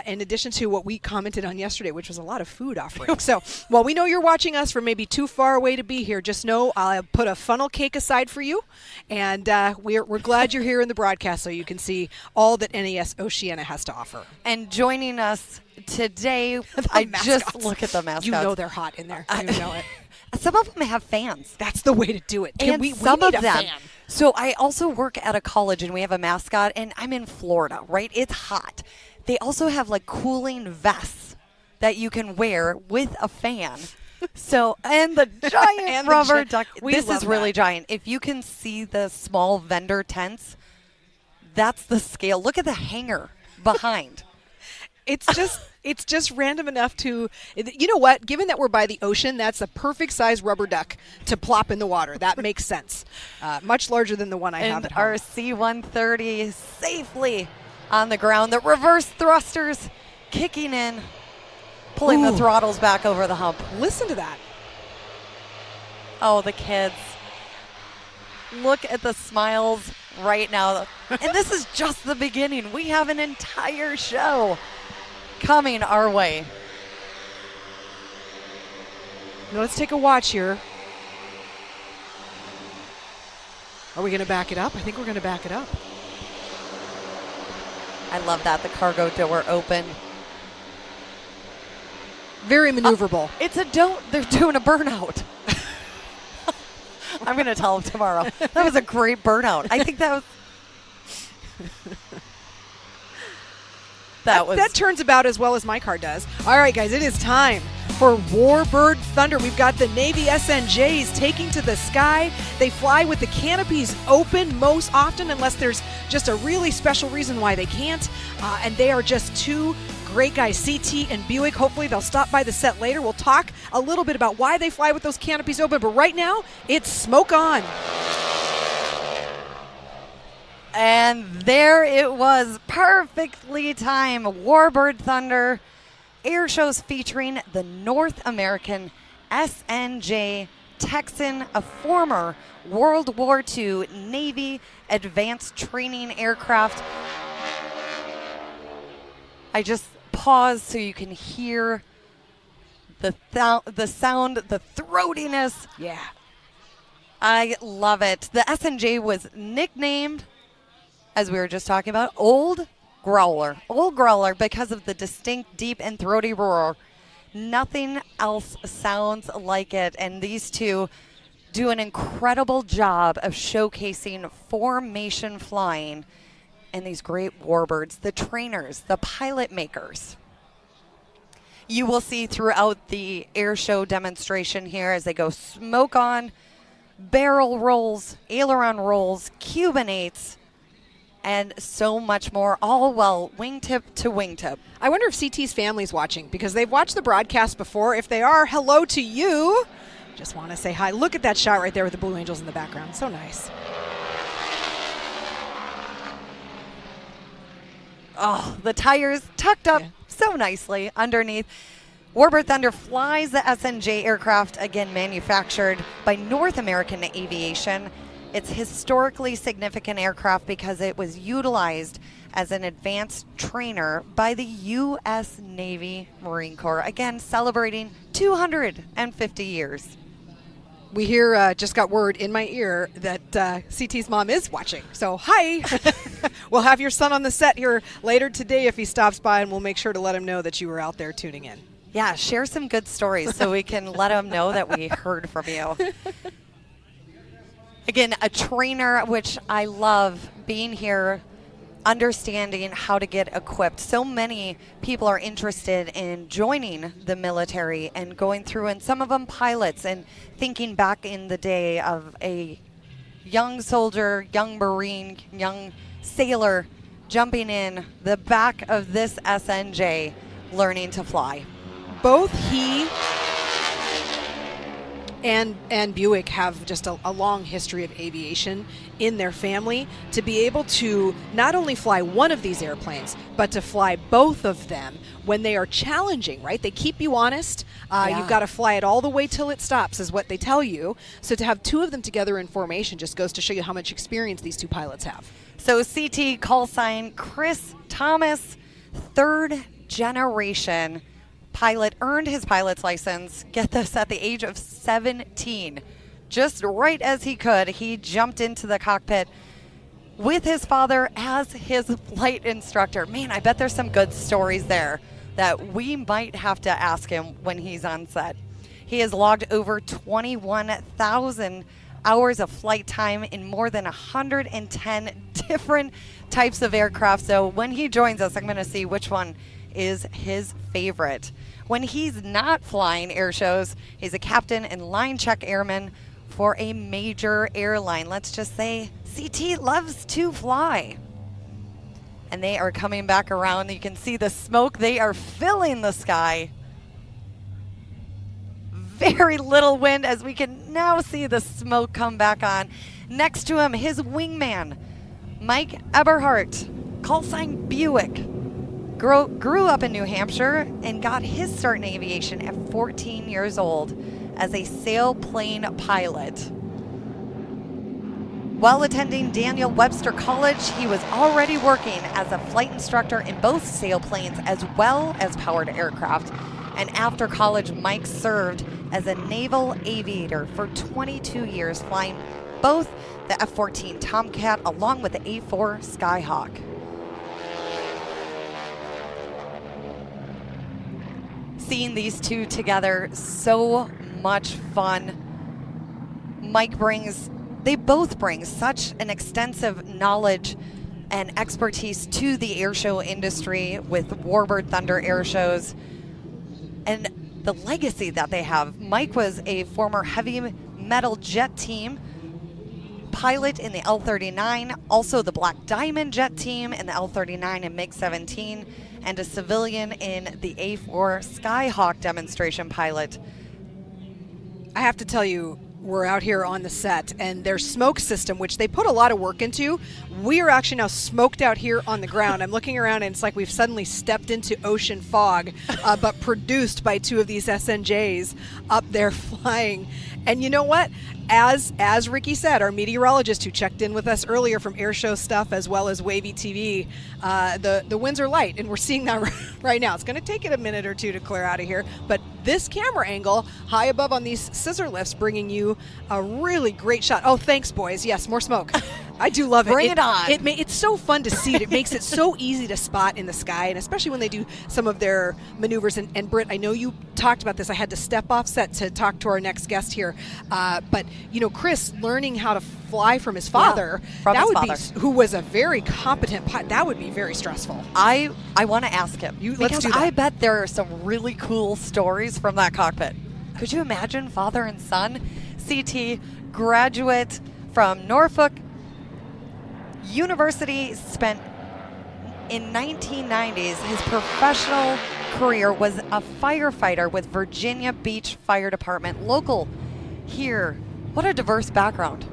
in addition to what we commented on yesterday, which was a lot of food offerings. So while we know you're watching us from maybe too far away to be here, just know I'll put a funnel cake aside for you, and we're glad you're here in the broadcast so you can see all that NAS Oceana has to offer. And joining us today, I just look at the mascots. You know they're hot in there. You know it. Some of them have fans. That's the way to do it. And we some need of a them. fan. So I also work at a college, and we have a mascot, and I'm in Florida, right? It's hot. They also have like cooling vests that you can wear with a fan. So, and the giant And rubber duck. This is really giant. If you can see the small vendor tents, that's the scale. Look at the hanger behind. It's just random enough to, you know what, given that we're by the ocean, that's a perfect size rubber duck to plop in the water. That makes sense. Much larger than the one I have at home. Our C-130 is safely on the ground. The reverse thrusters kicking in, pulling the throttles back over the hump. Listen to that. Oh, the kids. Look at the smiles right now. And this is just the beginning. We have an entire show coming our way. Now let's take a watch here. Are we going to back it up? I think we're going to back it up. I love that. The cargo door open. Very maneuverable. They're doing a burnout. I'm going to tell them tomorrow. That was a great burnout. I think that was... That turns about as well as my car does. All right, guys, it is time for Warbird Thunder. We've got the Navy SNJs taking to the sky. They fly with the canopies open most often, unless there's just a really special reason why they can't. And they are just two great guys, CT and Buick. Hopefully they'll stop by the set later. We'll talk a little bit about why they fly with those canopies open. But right now, it's smoke on. And there it was, perfectly timed. Warbird Thunder air shows featuring the North American SNJ Texan, a former World War II Navy advanced training aircraft. I just pause so you can hear the sound, the throatiness. Yeah. I love it. The SNJ was nicknamed, as we were just talking about, Old Growler. Old Growler because of the distinct, deep, and throaty roar. Nothing else sounds like it. And these two do an incredible job of showcasing formation flying and these great warbirds, the trainers, the pilot makers. You will see throughout the air show demonstration here as they go smoke on, barrel rolls, aileron rolls, Cubanates, and so much more, all while wingtip to wingtip. I wonder if CT's family's watching, because they've watched the broadcast before. If they are, hello to you. Just want to say hi. Look at that shot right there with the Blue Angels in the background. So nice. Oh, the tires tucked up so nicely underneath. Warbird Thunder flies the SNJ aircraft, again manufactured by North American Aviation. It's historically significant aircraft because it was utilized as an advanced trainer by the U.S. Navy Marine Corps. Again, celebrating 250 years. We hear, just got word in my ear that CT's mom is watching. So, hi. We'll have your son on the set here later today if he stops by, and we'll make sure to let him know that you were out there tuning in. Yeah, share some good stories so we can let him know that we heard from you. Again, a trainer, which I love being here, understanding how to get equipped. So many people are interested in joining the military and going through, and some of them pilots, and thinking back in the day of a young soldier, young Marine, young sailor jumping in the back of this SNJ learning to fly. Both he and Buick have just a long history of aviation in their family. To be able to not only fly one of these airplanes, but to fly both of them when they are challenging, right? They keep you honest. You've got to fly it all the way till it stops is what they tell you. So to have two of them together in formation just goes to show you how much experience these two pilots have. So CT call sign Chris Thomas, third generation pilot, earned his pilot's license, get this, at the age of 17. Just right as he could, he jumped into the cockpit with his father as his flight instructor. Man, I bet there's some good stories there that we might have to ask him when he's on set. He has logged over 21,000 hours of flight time in more than 110 different types of aircraft. So when he joins us, I'm going to see which one is his favorite. When he's not flying air shows, he's a captain and line check airman for a major airline. Let's just say CT loves to fly. And they are coming back around. You can see the smoke. They are filling the sky. Very little wind as we can now see the smoke come back on. Next to him, his wingman, Mike Eberhardt, call sign Buick. Grew up in New Hampshire and got his start in aviation at 14 years old as a sailplane pilot. While attending Daniel Webster College, he was already working as a flight instructor in both sailplanes as well as powered aircraft. And after college, Mike served as a naval aviator for 22 years, flying both the F-14 Tomcat along with the A-4 Skyhawk. Seeing these two together, so much fun. They both bring such an extensive knowledge and expertise to the airshow industry with Warbird Thunder air shows and the legacy that they have. Mike was a former heavy metal jet team pilot in the L-39, also the Black Diamond jet team in the L-39 and MiG-17, and a civilian in the A-4 Skyhawk demonstration pilot. I have to tell you, we're out here on the set, and their smoke system, which they put a lot of work into, we are actually now smoked out here on the ground. I'm looking around, and it's like we've suddenly stepped into ocean fog, but produced by two of these SNJs up there flying. And you know what? As Ricky said, our meteorologist who checked in with us earlier from Airshow Stuff as well as Wavy TV, the winds are light, and we're seeing that right now. It's going to take it a minute or two to clear out of here, but this camera angle high above on these scissor lifts bringing you a really great shot. Oh, thanks, boys. Yes, more smoke. I do love it. Bring it on. It's so fun to see it. It makes it so easy to spot in the sky, and especially when they do some of their maneuvers. And Britt, I know you talked about this. I had to step off set to talk to our next guest here. But, you know, Chris learning how to fly from his father, who was a very competent pilot, that would be very stressful. I want to ask him. Let's do that. I bet there are some really cool stories from that cockpit. Could you imagine father and son? CT, graduate from Norfolk University, spent in 1990s. His professional career was a firefighter with Virginia Beach Fire Department, local here. What a diverse background.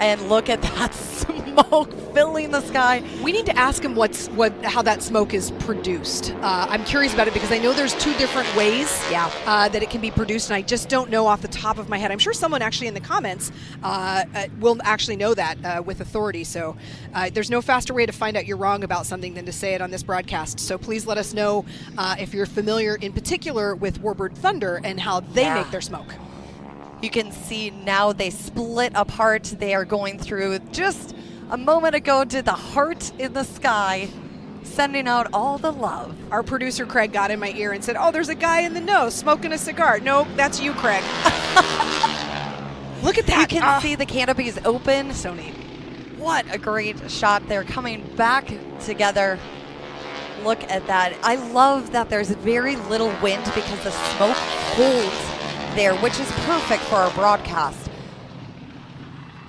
And look at that smoke filling the sky. We need to ask him how that smoke is produced. I'm curious about it because I know there's two different ways that it can be produced, and I just don't know off the top of my head. I'm sure someone actually in the comments will actually know that with authority. So there's no faster way to find out you're wrong about something than to say it on this broadcast. So please let us know if you're familiar in particular with Warbird Thunder and how they make their smoke. You can see now they split apart. They are going through, just a moment ago, did the heart in the sky, sending out all the love. Our producer Craig got in my ear and said, "Oh, there's a guy in the nose smoking a cigar." No, that's you, Craig. Look at that. You can see the canopies open. So neat. What a great shot. They're coming back together. Look at that. I love that there's very little wind because the smoke holds there, which is perfect for our broadcast.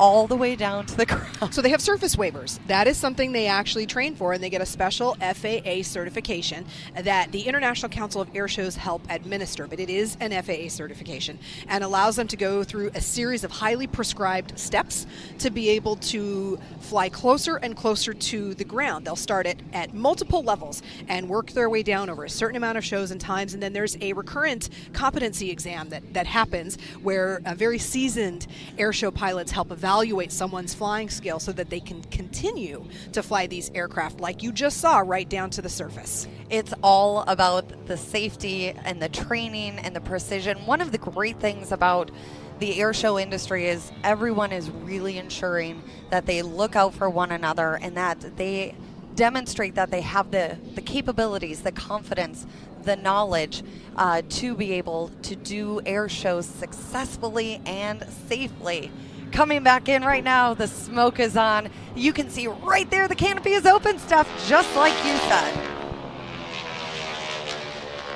All the way down to the ground. So they have surface waivers. That is something they actually train for, and they get a special FAA certification that the International Council of Air Shows help administer, but it is an FAA certification and allows them to go through a series of highly prescribed steps to be able to fly closer and closer to the ground. They'll start at multiple levels and work their way down over a certain amount of shows and times, and then there's a recurrent competency exam that happens where very seasoned airshow pilots help evaluate someone's flying skill so that they can continue to fly these aircraft like you just saw right down to the surface. It's all about the safety and the training and the precision. One of the great things about the airshow industry is everyone is really ensuring that they look out for one another and that they demonstrate that they have the capabilities, the confidence, the knowledge to be able to do air shows successfully and safely. Coming back in right now, the smoke is on. You can see right there the canopy is open, Steph, just like you said.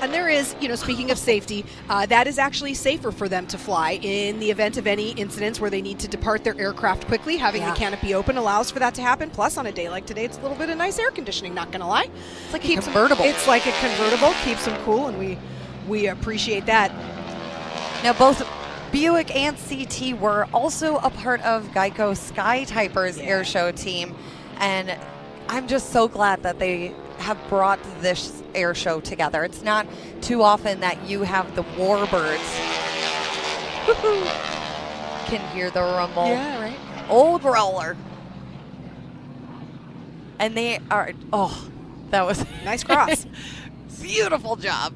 And there is, speaking of safety, that is actually safer for them to fly in the event of any incidents where they need to depart their aircraft quickly. Having the canopy open allows for that to happen. Plus, on a day like today, it's a little bit of nice air conditioning, not going to lie. It's like a convertible. It's like a convertible, keeps them cool, and we appreciate that. Now, both Buick and CT were also a part of Geico Skytyper's air show team, and I'm just so glad that they have brought this air show together. It's not too often that you have the Warbirds. Can hear the rumble. Yeah, right. Old roller. And they are, that was nice cross. Beautiful job.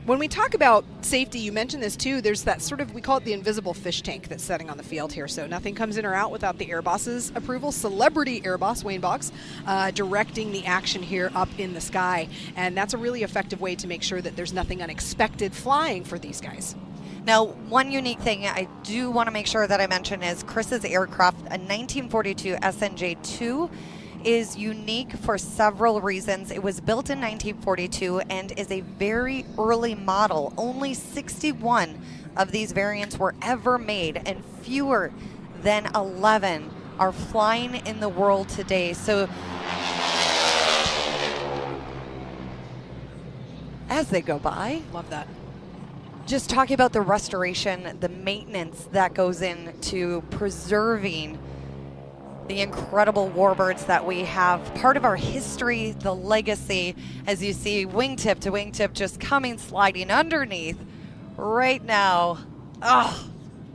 When we talk about safety, you mentioned this too, there's that we call it the invisible fish tank that's setting on the field here. So nothing comes in or out without the Air Boss's approval. Celebrity Air Boss, Wayne Boggs, directing the action here up in the sky. And that's a really effective way to make sure that there's nothing unexpected flying for these guys. Now, one unique thing I do want to make sure that I mention is Chris's aircraft, a 1942 SNJ-2, is unique for several reasons. It was built in 1942 and is a very early model. Only 61 of these variants were ever made, and fewer than 11 are flying in the world today. So as they go by, love that. Just talking about the restoration, the maintenance that goes into preserving the incredible Warbirds that we have, part of our history, the legacy, as you see wingtip to wingtip just sliding underneath right now. Oh,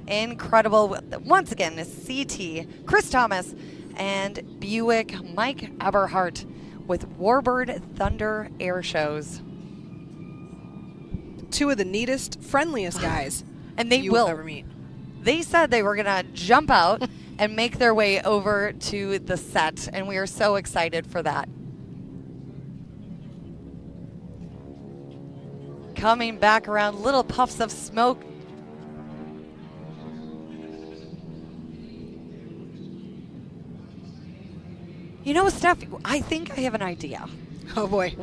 incredible. Once again, CT, Chris Thomas, and Buick, Mike Eberhardt with Warbird Thunder Air Shows. Two of the neatest, friendliest guys and they you will ever meet. They said they were going to jump out and make their way over to the set, and we are so excited for that. Coming back around, little puffs of smoke. You know, Steph, I think I have an idea. Oh boy.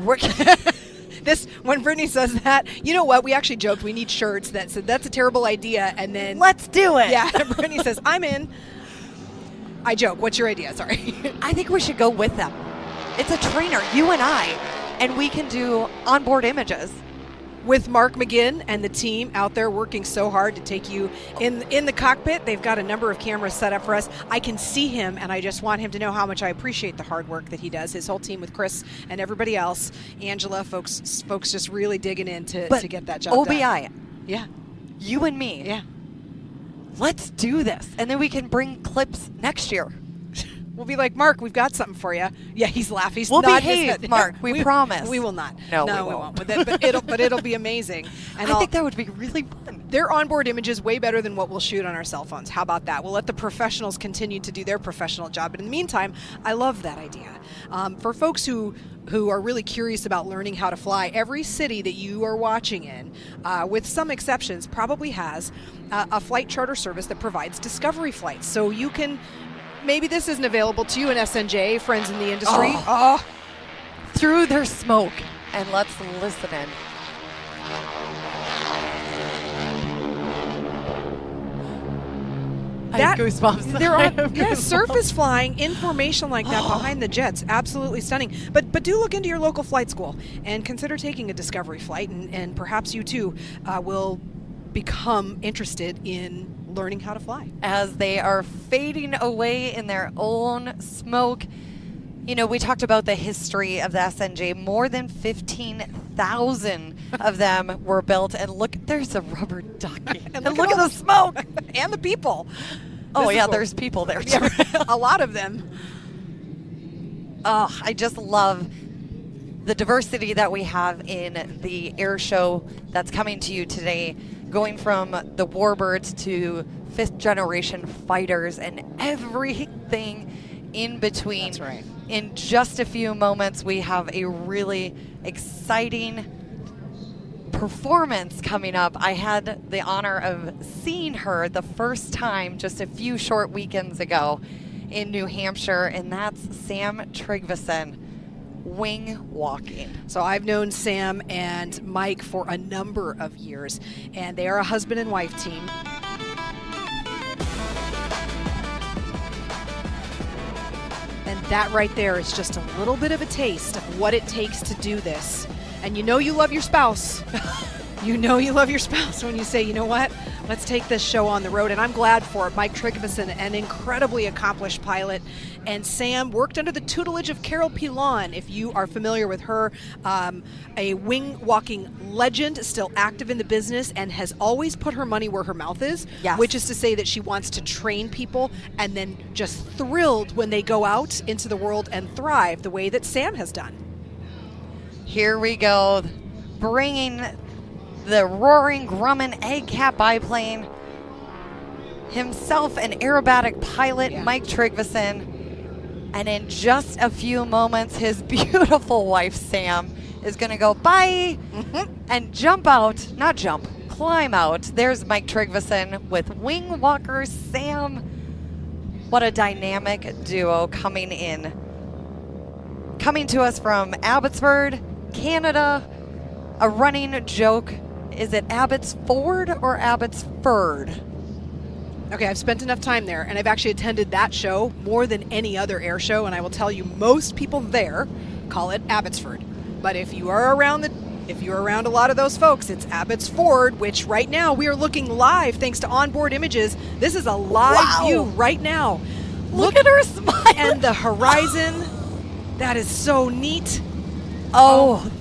When Brittany says that, you know what? We actually joked we need shirts that said that's a terrible idea, and then let's do it. Yeah, Brittany says I'm in. I joke. What's your idea? Sorry. I think we should go with them. It's a trainer, you and I, and we can do onboard images. with Mark McGinn and the team out there working so hard to take you in the cockpit. They've got a number of cameras set up for us. I can see him, and I just want him to know how much I appreciate the hard work that he does. His whole team with Chris and everybody else. Angela, folks just really digging in to get that job OBI, done. Yeah. You and me. Yeah. Let's do this. And then we can bring clips next year. We'll be like, Mark, we've got something for you. Yeah, he's laughing. He's We'll nodding his behave, head. Mark. We promise. We will not. No, we won't. But it'll be amazing. And I think that would be really fun. Their onboard images way better than what we'll shoot on our cell phones. How about that? We'll let the professionals continue to do their professional job. But in the meantime, I love that idea. For folks who are really curious about learning how to fly, every city that you are watching in, with some exceptions, probably has a flight charter service that provides discovery flights. So you can, maybe this isn't available to you in SNJ, friends in the industry. Through their smoke. And let's listen in. I have goosebumps. There are surface flying in formation like that behind the jets. Absolutely stunning. But do look into your local flight school and consider taking a discovery flight, and perhaps you too will become interested in learning how to fly. As they are fading away in their own smoke. You know, we talked about the history of the SNJ. More than 15,000 of them were built. And look, there's a rubber ducky. and look at the smoke. And the people. Oh, yeah, Visible. there's people there, too. Yeah, a lot of them. Oh, I just love the diversity that we have in the air show that's coming to you today, going from the Warbirds to 5th generation fighters and everything in between. That's right. In just a few moments, we have a really exciting performance coming up. I had the honor of seeing her the first time just a few short weekends ago in New Hampshire, and that's Sam Tryggvason, wing walking. So I've known Sam and Mike for a number of years, and they are a husband and wife team. And that right there is just a little bit of a taste of what it takes to do this. And you know you love your spouse. You know you love your spouse when you say, you know what, let's take this show on the road. And I'm glad for it. Mike Tryggvason, an incredibly accomplished pilot. And Sam worked under the tutelage of Carol Pilon, if you are familiar with her, a wing walking legend, still active in the business, and has always put her money where her mouth is, yes. Which is to say that she wants to train people and then just thrilled when they go out into the world and thrive the way that Sam has done. Here we go, bringing the roaring Grumman egg cap biplane, himself an aerobatic pilot, Yeah. Mike Tryggvason, and in just a few moments, his beautiful wife, Sam, is going to go bye and jump out, climb out. There's Mike Tryggvason with wing walker Sam. What a dynamic duo coming in. Coming to us from Abbotsford, Canada, a running joke. Is it Abbotsford or Abbotsford? Okay, I've spent enough time there, and I've actually attended that show more than any other air show, and I will tell you, most people there call it Abbotsford. But if you are around a lot of those folks, it's Abbotsford, which right now we are looking live thanks to onboard images. This is a live view right now. Look at her smile. And the horizon. That is so neat. Oh,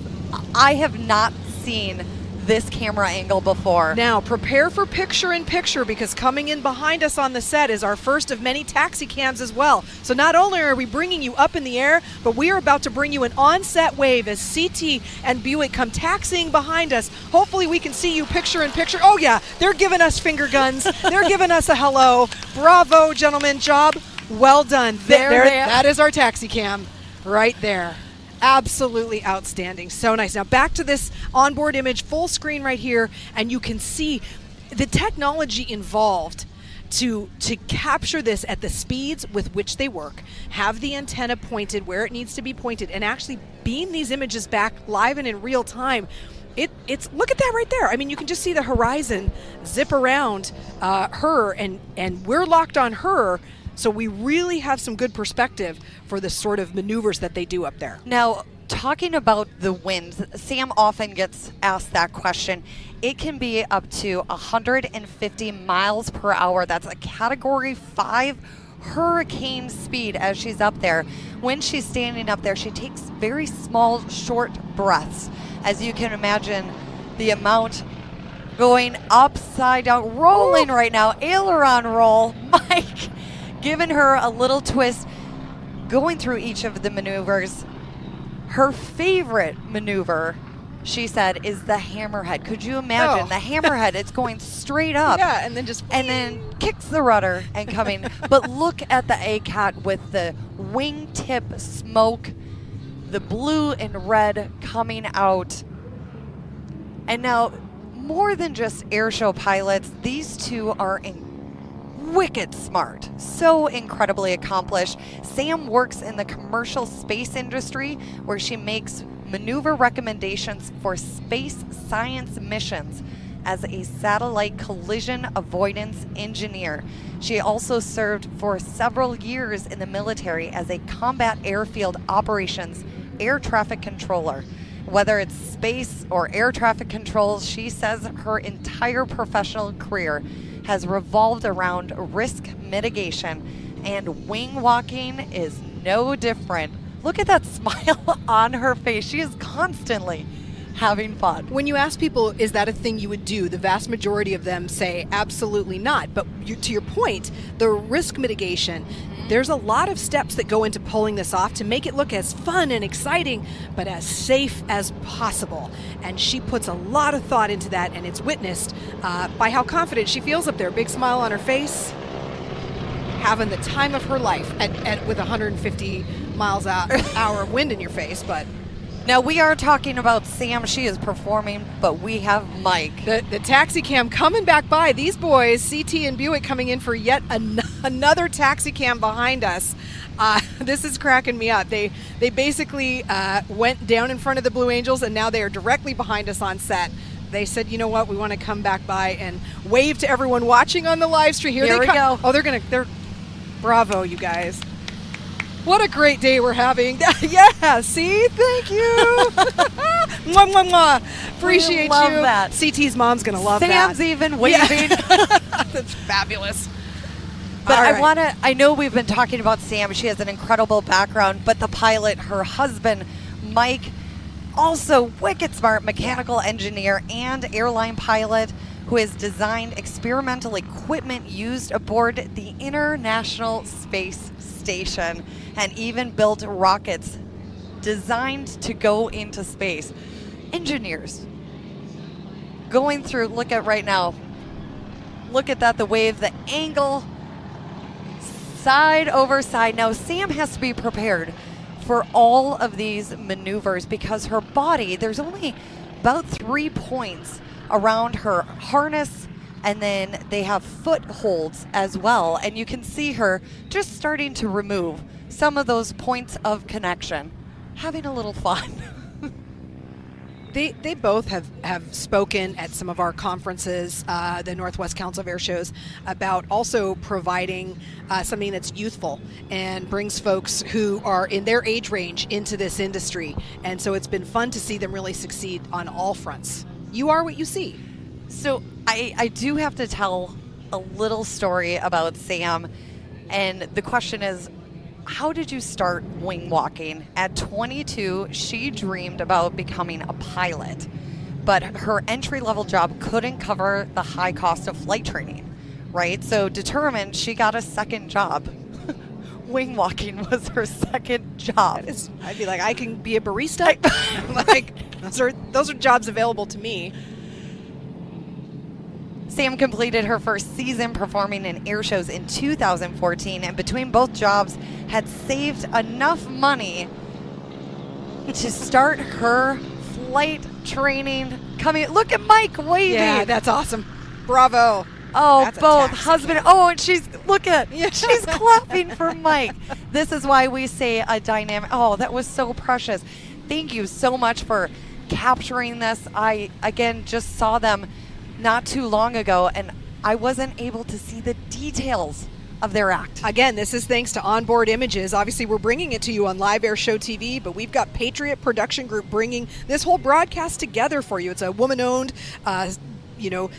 I have not seen this camera angle before. Now, prepare for picture-in-picture, because coming in behind us on the set is our first of many taxi cams as well. So not only are we bringing you up in the air, but we are about to bring you an on-set wave as CT and Buick come taxiing behind us. Hopefully we can see you picture-in-picture. Oh yeah, they're giving us finger guns. They're giving us a hello. Bravo, gentlemen. Job well done. There, that is our taxi cam right there. Absolutely outstanding. So nice. Now back to this onboard image, full screen right here, and you can see the technology involved to capture this at the speeds with which they work, have the antenna pointed where it needs to be pointed, and actually beam these images back live and in real time. It's look at that right there. I mean, you can just see the horizon zip around her, and we're locked on her. So we really have some good perspective for the sort of maneuvers that they do up there. Now, talking about the winds, Sam often gets asked that question. It can be up to 150 miles per hour. That's a Category 5 hurricane speed as she's up there. When she's standing up there, she takes very small, short breaths. As you can imagine, the amount going upside down, rolling right now, aileron roll. Mike giving her a little twist, going through each of the maneuvers. Her favorite maneuver, she said, is the hammerhead. Could you imagine the hammerhead? It's going straight up. Yeah, and then kicks the rudder and coming. But look at the ACAT with the wingtip smoke, the blue and red coming out. And now, more than just airshow pilots, these two are wicked smart, so incredibly accomplished. Sam works in the commercial space industry where she makes maneuver recommendations for space science missions as a satellite collision avoidance engineer. She also served for several years in the military as a combat airfield operations air traffic controller. Whether it's space or air traffic controls, she says her entire professional career has revolved around risk mitigation, and wing walking is no different. Look at that smile on her face. She is constantly having fun. When you ask people, is that a thing you would do? The vast majority of them say absolutely not. But to your point, the risk mitigation, there's a lot of steps that go into pulling this off to make it look as fun and exciting, but as safe as possible. And she puts a lot of thought into that, and it's witnessed by how confident she feels up there. Big smile on her face, having the time of her life with 150 miles hour wind in your face. But now we are talking about Sam. She is performing, but we have Mike. The taxi cam coming back by. These boys, CT and Buick, coming in for yet another taxi cam behind us. This is cracking me up. They basically went down in front of the Blue Angels, and now they are directly behind us on set. They said, you know what, we want to come back by and wave to everyone watching on the live stream. Here we go. Oh, they're bravo, you guys. What a great day we're having. Yeah, see? Thank you. Mwah, mwah, mwah. Appreciate love you. that. CT's mom's going to love Sam's that. even waving. Yeah. That's fabulous. But All right. I know we've been talking about Sam. She has an incredible background, but the pilot, her husband, Mike, also wicked smart mechanical engineer and airline pilot who has designed experimental equipment used aboard the International Space Station and even built rockets designed to go into space. Engineers going through, look at right now. Look at that, the wave, the angle, side over side. Now, Sam has to be prepared for all of these maneuvers because her body, there's only about 3 points around her harness, and then they have footholds as well. And you can see her just starting to remove some of those points of connection, having a little fun. They both have spoken at some of our conferences, the Northwest Council of Air Shows, about also providing something that's youthful and brings folks who are in their age range into this industry. And so it's been fun to see them really succeed on all fronts. You are what you see. So I do have to tell a little story about Sam. And the question is, how did you start wing walking? At 22, she dreamed about becoming a pilot, but her entry-level job couldn't cover the high cost of flight training, right? So determined, she got a second job. Wing walking was her second job. I'd be like, I can be a barista. Like, those are jobs available to me. Sam completed her first season performing in air shows in 2014, and between both jobs had saved enough money to start her flight training. Look at Mike waving. Yeah, that's awesome. Bravo. Oh, That's both husband. Oh, and she's she's clapping for Mike. This is why we say a dynamic. Oh, that was so precious. Thank you so much for capturing this. I again just saw them not too long ago, and I wasn't able to see the details of their act. Again, this is thanks to Onboard Images. Obviously, we're bringing it to you on Live Air Show TV, but we've got Patriot Production Group bringing this whole broadcast together for you. It's a woman-owned,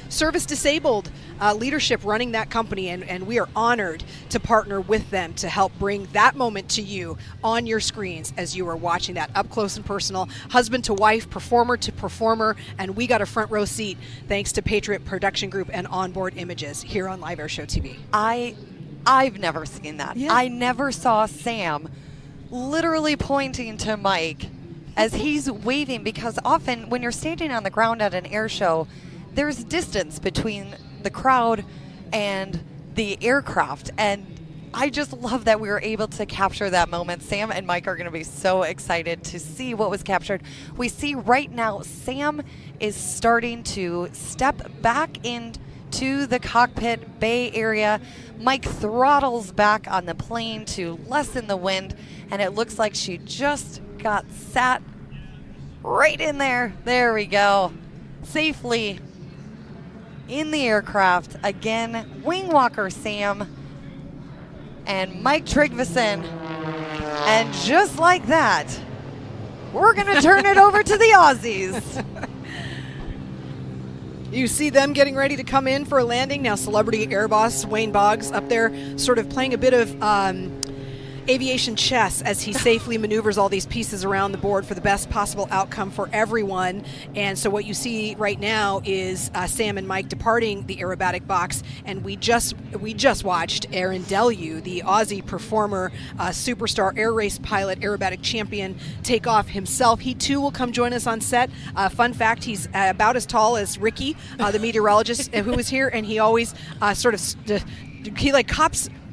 service-disabled leadership running that company, and we are honored to partner with them to help bring that moment to you on your screens as you are watching that up close and personal, husband to wife, performer to performer, and we got a front row seat thanks to Patriot Production Group and Onboard Images here on Live Air Show TV. I've never seen that. Yeah. I never saw Sam literally pointing to Mike as he's waving, because often when you're standing on the ground at an air show, there's distance between the crowd and the aircraft. And I just love that we were able to capture that moment. Sam and Mike are going to be so excited to see what was captured. We see right now Sam is starting to step back into the cockpit bay area. Mike throttles back on the plane to lessen the wind, and it looks like she just got sat right in there. There we go. Safely in the aircraft. Again, wing walker Sam and Mike Tryggvason. And just like that, we're going to turn it over to the Aussies. You see them getting ready to come in for a landing. Now celebrity air boss Wayne Boggs up there sort of playing a bit of aviation chess as he safely maneuvers all these pieces around the board for the best possible outcome for everyone. And so what you see right now is Sam and Mike departing the aerobatic box, and we just watched Aaron Deleu, the Aussie performer, superstar air race pilot, aerobatic champion, take off himself. He too will come join us on set. Fun fact, he's about as tall as Ricky, the meteorologist who was here, and he always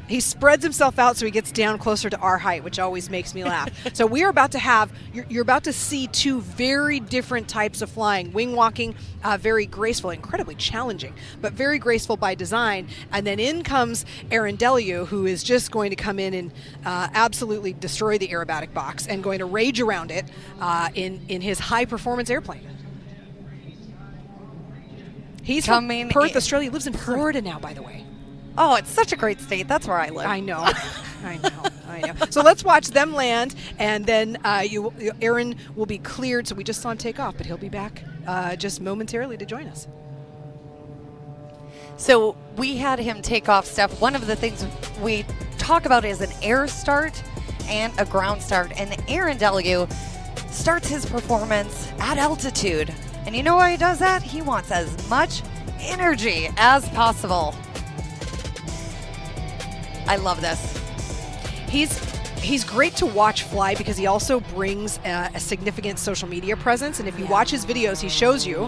he spreads himself out so he gets down closer to our height, which always makes me laugh. So we are about to have, you're about to see two very different types of flying. Wing walking, very graceful, incredibly challenging, but very graceful by design. And then in comes Aaron Deleu, who is just going to come in and absolutely destroy the aerobatic box and going to rage around it in his high-performance airplane. He's from Perth, Australia. He lives in Florida now, by the way. Oh, it's such a great state. That's where I live. I know. I know. So let's watch them land, and then Aaron will be cleared. So we just saw him take off, but he'll be back just momentarily to join us. So we had him take off, Steph. One of the things we talk about is an air start and a ground start. And Aaron Deleu starts his performance at altitude. And you know why he does that? He wants as much energy as possible. I love this. He's great to watch fly because he also brings a significant social media presence. And if you watch his videos, he shows you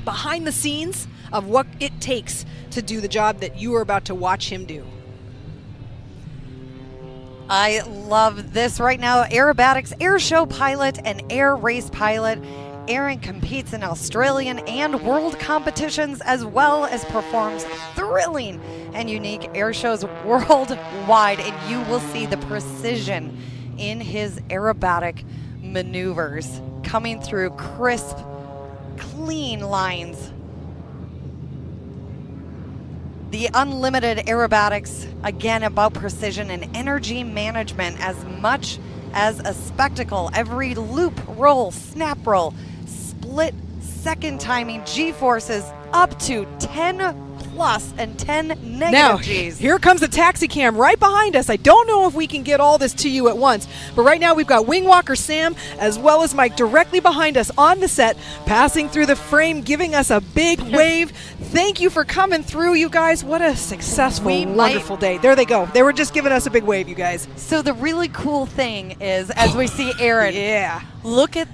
behind the scenes of what it takes to do the job that you are about to watch him do. I love this right now. Aerobatics air show pilot and air race pilot. Aaron competes in Australian and world competitions, as well as performs thrilling and unique air shows worldwide, and you will see the precision in his aerobatic maneuvers coming through crisp, clean lines. The unlimited aerobatics, again, about precision and energy management as much as a spectacle. Every loop, roll, snap roll, split second timing, G-forces up to 10 plus and 10 negative now, Gs. Here comes the taxi cam right behind us. I don't know if we can get all this to you at once, but right now we've got wing walker Sam as well as Mike directly behind us on the set, passing through the frame, giving us a big wave. Thank you for coming through, you guys. What a successful, wonderful day. There they go. They were just giving us a big wave, you guys. So the really cool thing is, as we see Aaron, look at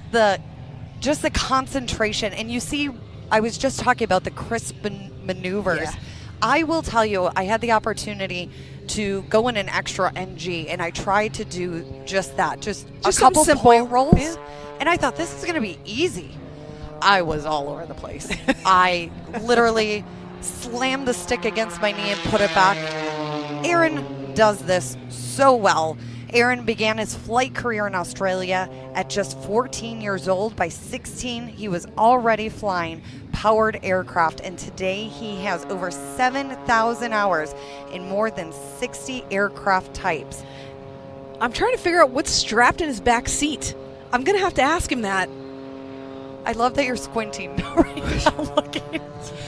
just the concentration, and you see, I was just talking about the crisp maneuvers. Yeah. I will tell you, I had the opportunity to go in an extra NG, and I tried to do just that, just a couple point rolls, and I thought this is going to be easy. I was all over the place. I literally slammed the stick against my knee and put it back. Aaron does this so well. Aaron began his flight career in Australia at just 14 years old. By 16, he was already flying powered aircraft, and today he has over 7,000 hours in more than 60 aircraft types. I'm trying to figure out what's strapped in his back seat. I'm going to have to ask him that. I love that you're squinting right now looking.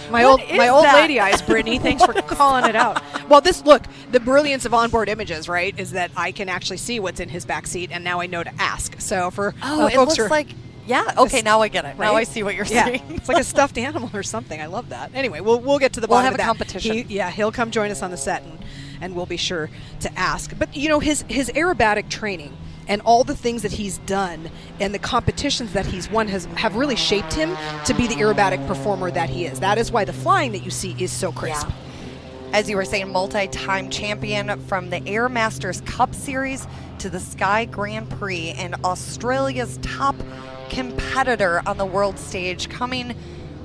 My old lady eyes, Brittany. Thanks for calling it out. Well, the brilliance of onboard images, right, is that I can actually see what's in his back seat, and now I know to ask. So for it folks looks like, yeah, okay, now I get it. Right? Now I see what you're saying. It's like a stuffed animal or something. I love that. Anyway, we'll get to the bottom of that. We'll have a competition. He'll come join us on the set, and we'll be sure to ask. But, you know, his aerobatic training and all the things that he's done and the competitions that he's won have really shaped him to be the aerobatic performer that he is. That is why the flying that you see is so crisp. Yeah. As you were saying, multi-time champion from the Air Masters Cup Series to the Sky Grand Prix, and Australia's top competitor on the world stage, coming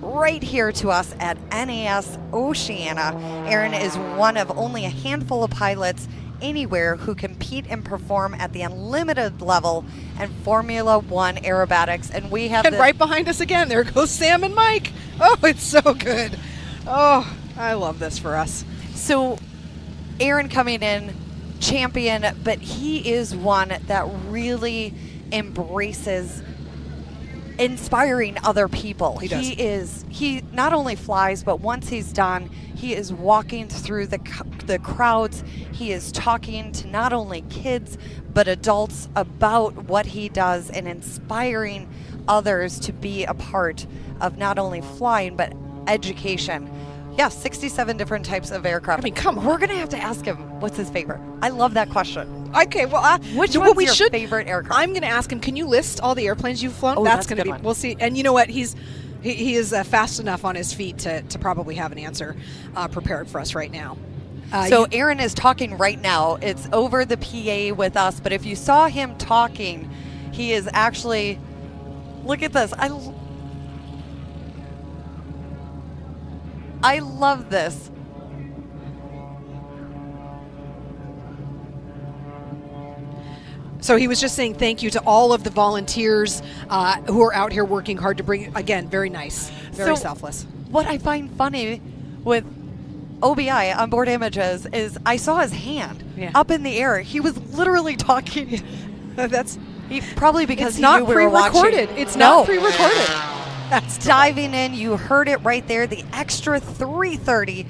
right here to us at NAS Oceana. Aaron is one of only a handful of pilots anywhere who compete and perform at the unlimited level and Formula One aerobatics. And we have right behind us again, there goes Sam and Mike. Oh, it's so good. Oh, I love this for us. So Aaron coming in, champion, but he is one that really embraces inspiring other people. He does. He not only flies, but once he's done, he is walking through the crowds. He is talking to not only kids, but adults about what he does and inspiring others to be a part of not only flying, but education. Yeah, 67 different types of aircraft. I mean, come on. We're going to have to ask him what's his favorite. I love that question. Okay, well, Which one's your favorite aircraft? I'm going to ask him, can you list all the airplanes you've flown? Oh, that's a going to good be, one. we'll see. And you know what? He is fast enough on his feet to probably have an answer prepared for us right now. So Aaron is talking right now. It's over the PA with us, but if you saw him talking, he is actually, look at this. I love this. So he was just saying thank you to all of the volunteers who are out here working hard to bring, again, very nice, very selfless. What I find funny with OBI, onboard images, is I saw his hand up in the air. He was literally talking. That's probably because it's not pre-recorded. It's not pre-recorded. That's diving in. You heard it right there. The Extra 330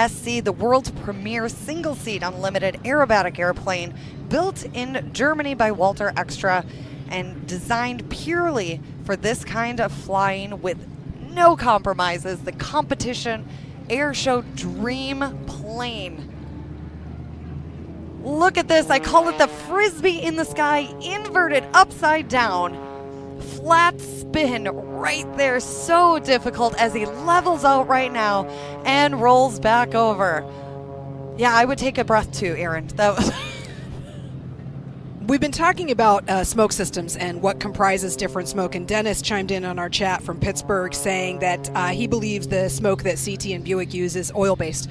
SC, the world's premier single-seat unlimited aerobatic airplane, built in Germany by Walter Extra and designed purely for this kind of flying with no compromises. The competition air show dream plane. Look at this. I call it the Frisbee in the sky, inverted upside down. Flat spin right there. So difficult as he levels out right now and rolls back over. Yeah, I would take a breath too, Aaron. That was We've been talking about smoke systems and what comprises different smoke, and Dennis chimed in on our chat from Pittsburgh saying that he believes the smoke that CT and Buick use is oil-based,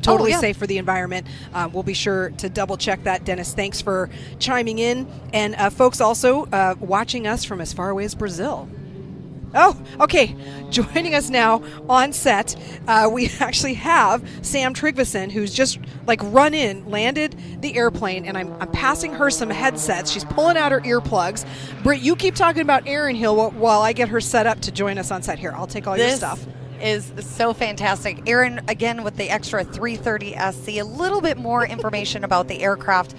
totally safe for the environment. We'll be sure to double-check that. Dennis, thanks for chiming in. And folks also watching us from as far away as Brazil. Oh, okay. Joining us now on set, we actually have Sam Tryggvason, who's just landed the airplane, and I'm passing her some headsets. She's pulling out her earplugs. Britt, you keep talking about Aaron Hill while I get her set up to join us on set here. I'll take all your stuff. Is so fantastic. Aaron, again, with the Extra 330 SC, a little bit more information about the aircraft.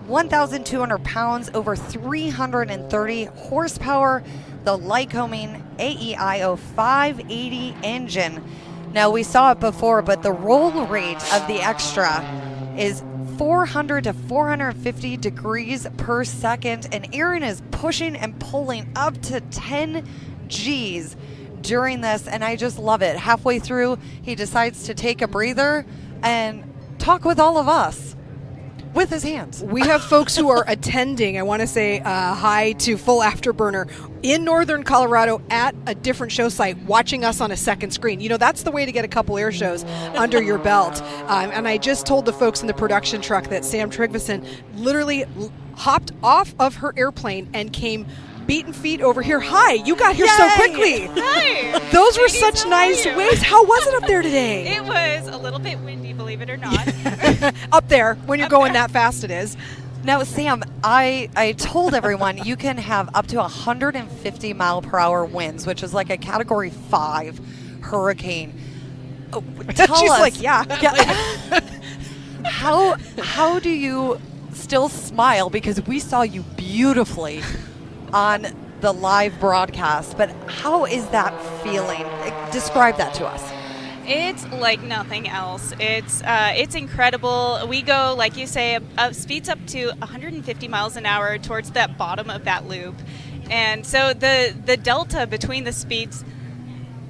1,200 pounds, over 330 horsepower, the Lycoming AEIO 580 engine. Now, we saw it before, but the roll rate of the Extra is 400 to 450 degrees per second, and Aaron is pushing and pulling up to 10 Gs during this, and I just love it. Halfway through, he decides to take a breather and talk with all of us with his hands. We have folks who are attending. I want to say hi to Full Afterburner in northern Colorado at a different show site, watching us on a second screen. You know, that's the way to get a couple air shows under your belt. And I just told the folks in the production truck that Sam Tryggvason literally hopped off of her airplane and came beaten feet over here. Hi, you got here so quickly. Hi. Those were Ladies, such how nice are you? waves. How was it up there today? It was a little bit windy, believe it or not. Up there, when you're going that fast, it is. Now, Sam, I told everyone you can have up to 150 mile per hour winds, which is like a Category 5 hurricane. Oh, tell She's us, like, yeah. How do you still smile? Because we saw you beautifully on the live broadcast, but how is that feeling? Describe that to us. It's like nothing else. It's incredible. We go, like you say, speeds up to 150 miles an hour towards that bottom of that loop, and so the delta between the speeds.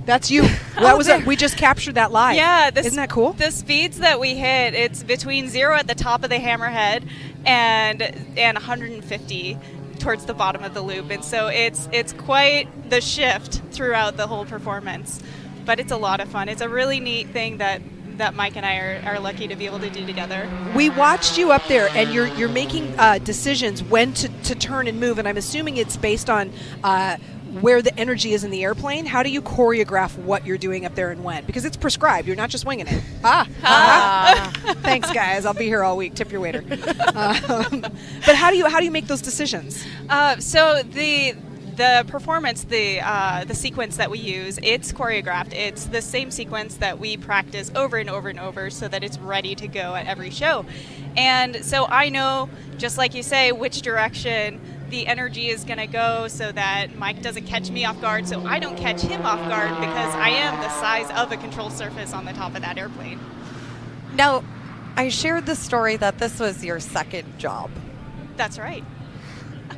That's you. That was we just captured that live. Yeah, isn't that cool? The speeds that we hit, it's between 0 at the top of the hammerhead and 150 towards the bottom of the loop, and so it's quite the shift throughout the whole performance. But it's a lot of fun. It's a really neat thing that Mike and I are lucky to be able to do together. We watched you up there, and you're making decisions when to turn and move, and I'm assuming it's based on where the energy is in the airplane. How do you choreograph what you're doing up there and when? Because it's prescribed. You're not just winging it. Thanks, guys. I'll be here all week. Tip your waiter. But how do you make those decisions? So the performance, the sequence that we use, it's choreographed. It's the same sequence that we practice over and over and over so that it's ready to go at every show. And so I know, just like you say, which direction the energy is going to go so that Mike doesn't catch me off guard, so I don't catch him off guard, because I am the size of a control surface on the top of that airplane. Now, I shared the story that this was your second job. That's right.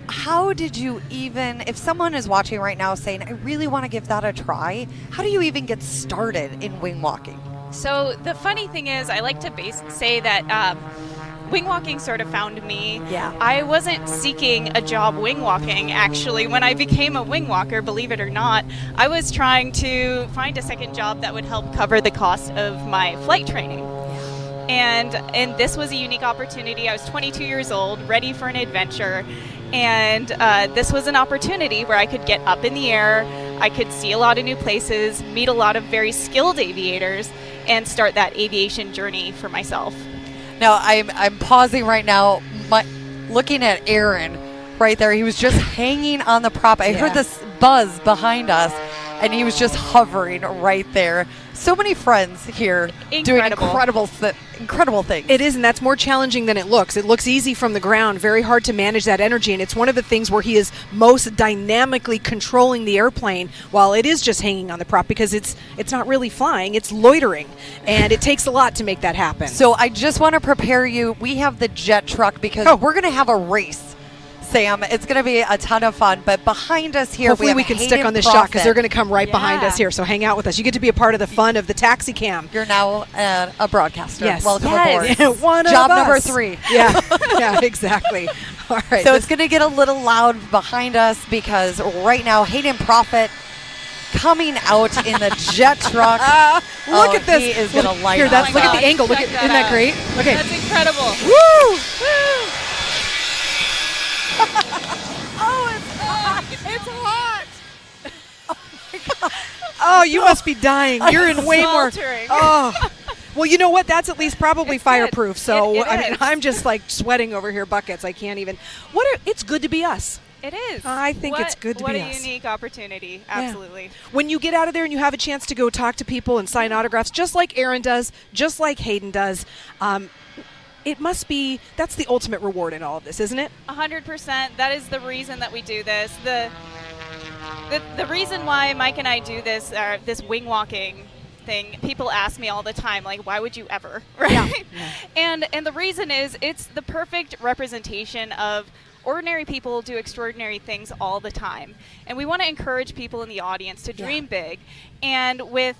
How did you even, if someone is watching right now saying, I really want to give that a try, how do you even get started in wing walking? So the funny thing is, I like to say that wing walking sort of found me. Yeah. I wasn't seeking a job wing walking, actually. When I became a wing walker, believe it or not, I was trying to find a second job that would help cover the cost of my flight training. And this was a unique opportunity. I was 22 years old, ready for an adventure. And this was an opportunity where I could get up in the air, I could see a lot of new places, meet a lot of very skilled aviators, and start that aviation journey for myself. Now, I'm pausing right now, looking at Aaron right there. He was just hanging on the prop. I heard this buzz behind us, and he was just hovering right there. So many friends here doing incredible things. It is, and that's more challenging than it looks. It looks easy from the ground, very hard to manage that energy, and it's one of the things where he is most dynamically controlling the airplane while it is just hanging on the prop, because it's not really flying, it's loitering, and it takes a lot to make that happen. So I just want to prepare you. We have the jet truck, because we're going to have a race. Sam, it's going to be a ton of fun, but behind us here, hopefully we can Hayden stick on this Prophet. shot, because they're going to come right behind us here, so hang out with us. You get to be a part of the fun of the taxi cam. You're now a broadcaster. Yes. Welcome aboard. One Job of number us. 3. Yeah, exactly. All right. So it's going to get a little loud behind us, because right now Hayden Prophet coming out in the jet truck. Look at this. He is going to light here, up. look at the angle. Look at, isn't that great? Okay. That's incredible. Woo! It's hot. Oh, you must be dying. You're in way more. Sweltering. Oh. Well, you know what? That's at least probably fireproof. So It I mean, is. I'm just like sweating over here buckets. I can't even. It's good to be us. It is. I think it's good to be What us. a unique opportunity. Absolutely. When you get out of there and you have a chance to go talk to people and sign autographs, just like Aaron does, just like Hayden does, it must be, that's the ultimate reward in all of this, isn't it? 100%. That is the reason that we do this. The reason why Mike and I do this wing walking thing, people ask me all the time, like, why would you ever? Right? Yeah. And the reason is, it's the perfect representation of ordinary people do extraordinary things all the time. And we want to encourage people in the audience to dream big. And with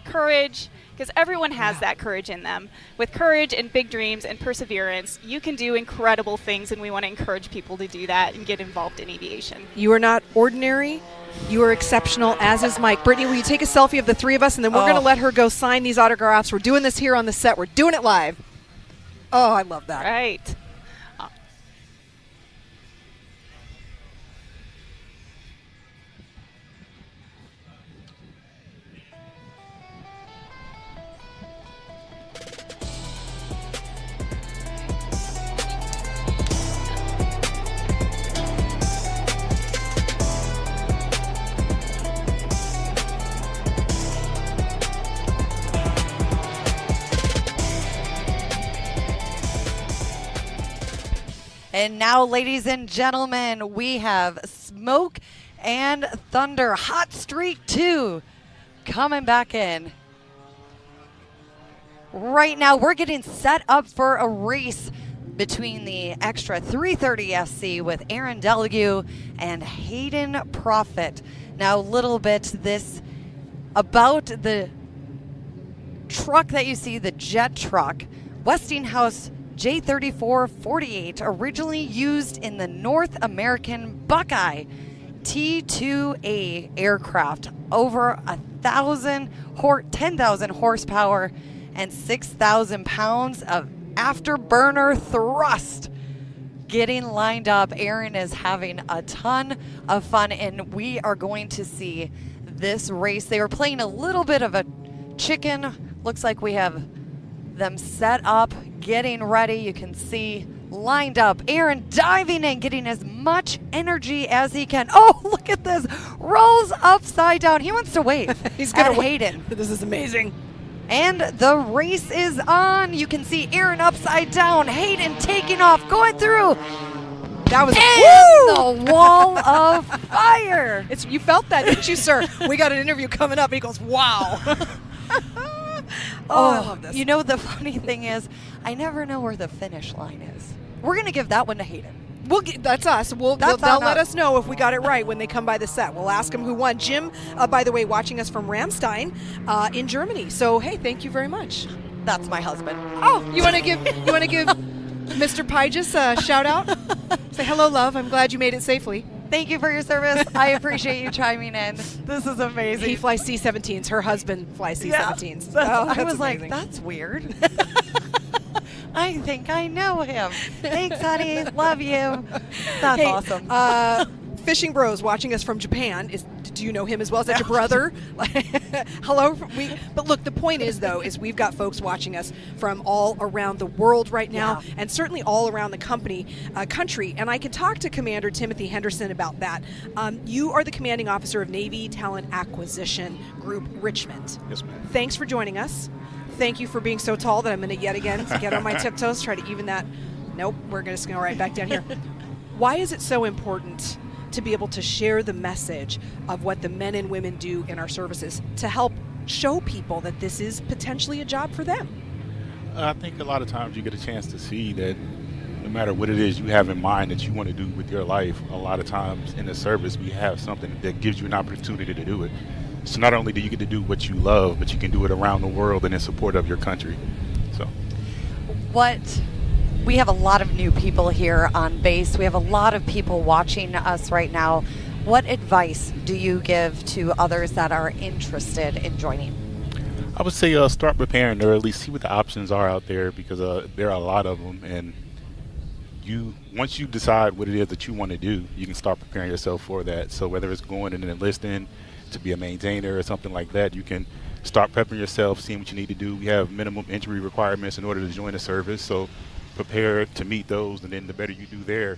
courage, because everyone has that courage in them. With courage and big dreams and perseverance, you can do incredible things, and we want to encourage people to do that and get involved in aviation. You are not ordinary. You are exceptional, as is Mike. Brittany, will you take a selfie of the three of us, and then we're going to let her go sign these autographs. We're doing this here on the set. We're doing it live. Oh, I love that. Right. And now, ladies and gentlemen, we have Smoke and Thunder Hot Streak 2 coming back in. Right now, we're getting set up for a race between the Extra 330 SC with Aaron Delgu and Hayden Profit. Now, a little bit about the truck that you see, the jet truck, Westinghouse J3448, originally used in the North American Buckeye T2A aircraft, over 10,000 horsepower and 6,000 pounds of afterburner thrust. Getting lined up. Aaron is having a ton of fun, and we are going to see this race. They were playing a little bit of a chicken. Looks like we have them set up, getting ready. You can see lined up. Aaron diving in, getting as much energy as he can. Oh, look at this. Rolls upside down. He wants to wave. He's going to Hayden. This is amazing. And the race is on. You can see Aaron upside down. Hayden taking off, going through. That was the wall of fire. You felt that, didn't you, sir? We got an interview coming up. He goes, wow. I love this. You know, the funny thing is, I never know where the finish line is. We're going to give that one to Hayden. That's us. They'll let us know if we got it right when they come by the set. We'll ask them who won. Jim, by the way, watching us from Ramstein in Germany. So, hey, thank you very much. That's my husband. Oh, you want to give Mr. Pygis a shout out? Say hello, love. I'm glad you made it safely. Thank you for your service. I appreciate you chiming in. This is amazing. He flies C-17s. Her husband flies C-17s. Yeah, I was amazing. like, that's weird. I think I know him. Thanks, honey. Love you. That's awesome. Fishing Bros watching us from Japan. Do you know him as well? Is that your brother? Hello. But look, the point is, though, is we've got folks watching us from all around the world right now, and certainly all around the country. And I can talk to Commander Timothy Henderson about that. You are the commanding officer of Navy Talent Acquisition Group Richmond. Yes, ma'am. Thanks for joining us. Thank you for being so tall that I'm going to yet again get on my tiptoes, try to even that. Nope, we're just going to go right back down here. Why is it so important to be able to share the message of what the men and women do in our services to help show people that this is potentially a job for them? I think a lot of times you get a chance to see that no matter what it is you have in mind that you want to do with your life, a lot of times in the service we have something that gives you an opportunity to do it. So not only do you get to do what you love, but you can do it around the world and in support of your country. So, we have a lot of new people here on base. We have a lot of people watching us right now. What advice do you give to others that are interested in joining? I would say start preparing, or at least see what the options are out there, because there are a lot of them. And once you decide what it is that you want to do, you can start preparing yourself for that. So whether it's going in and enlisting to be a maintainer or something like that, you can start prepping yourself, seeing what you need to do. We have minimum entry requirements in order to join the service, so prepare to meet those, and then the better you do there,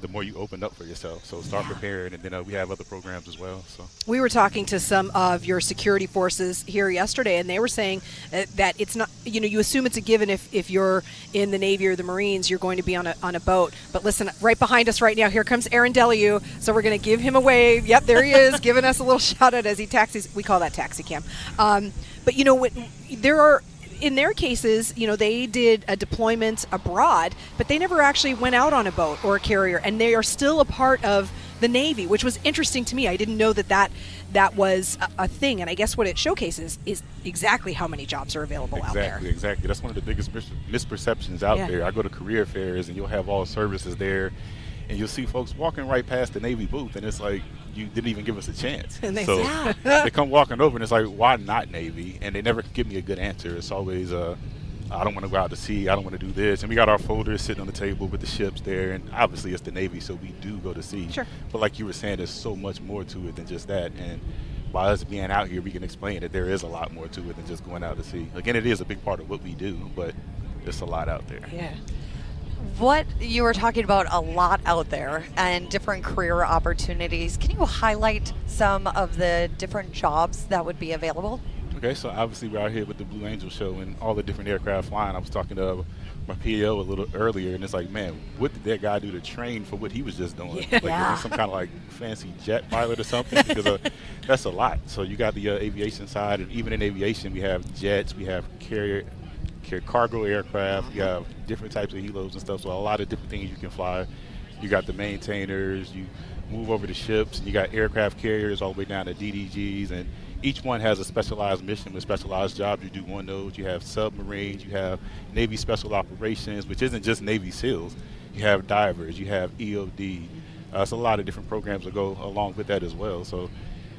the more you open up for yourself. So start preparing, and then we have other programs as well. So we were talking to some of your security forces here yesterday, and they were saying that it's not, you assume it's a given if you're in the Navy or the Marines, you're going to be on a boat. But listen, right behind us right now, here comes Aaron Deleu. So we're going to give him a wave. Yep, there he is, giving us a little shout out as he taxis. We call that taxi cam. But there are, in their cases, they did a deployment abroad, but they never actually went out on a boat or a carrier, and they are still a part of the Navy, which was interesting to me. I didn't know that was a thing, and I guess what it showcases is exactly how many jobs are available out there. Exactly. That's one of the biggest misperceptions out there. I go to career fairs, and you'll have all services there, and you'll see folks walking right past the Navy booth, and it's like, you didn't even give us a chance. And they they come walking over, and it's like, why not Navy? And they never give me a good answer. It's always, I don't want to go out to sea. I don't want to do this. And we got our folders sitting on the table with the ships there, and obviously it's the Navy, so we do go to sea. Sure. But like you were saying, there's so much more to it than just that. And by us being out here, we can explain that there is a lot more to it than just going out to sea. Again, it is a big part of what we do, but there's a lot out there. Yeah. What you were talking about, a lot out there and different career opportunities. Can you highlight some of the different jobs that would be available? Okay, so obviously we're out here with the Blue Angel show and all the different aircraft flying. I was talking to my PO a little earlier, and it's like, man, what did that guy do to train for what he was just doing? Yeah. Like, Yeah. was he some kind of like fancy jet pilot or something? Because that's a lot. So you got the aviation side, and even in aviation, we have jets, we have cargo aircraft, you have different types of helos and stuff. So a lot of different things you can fly. You got the maintainers, you move over to ships, and you got aircraft carriers all the way down to DDGs, and each one has a specialized mission with specialized jobs you do on those. You have submarines, you have Navy Special Operations, which isn't just Navy SEALs. You have divers, you have EOD. It's a lot of different programs that go along with that as well. So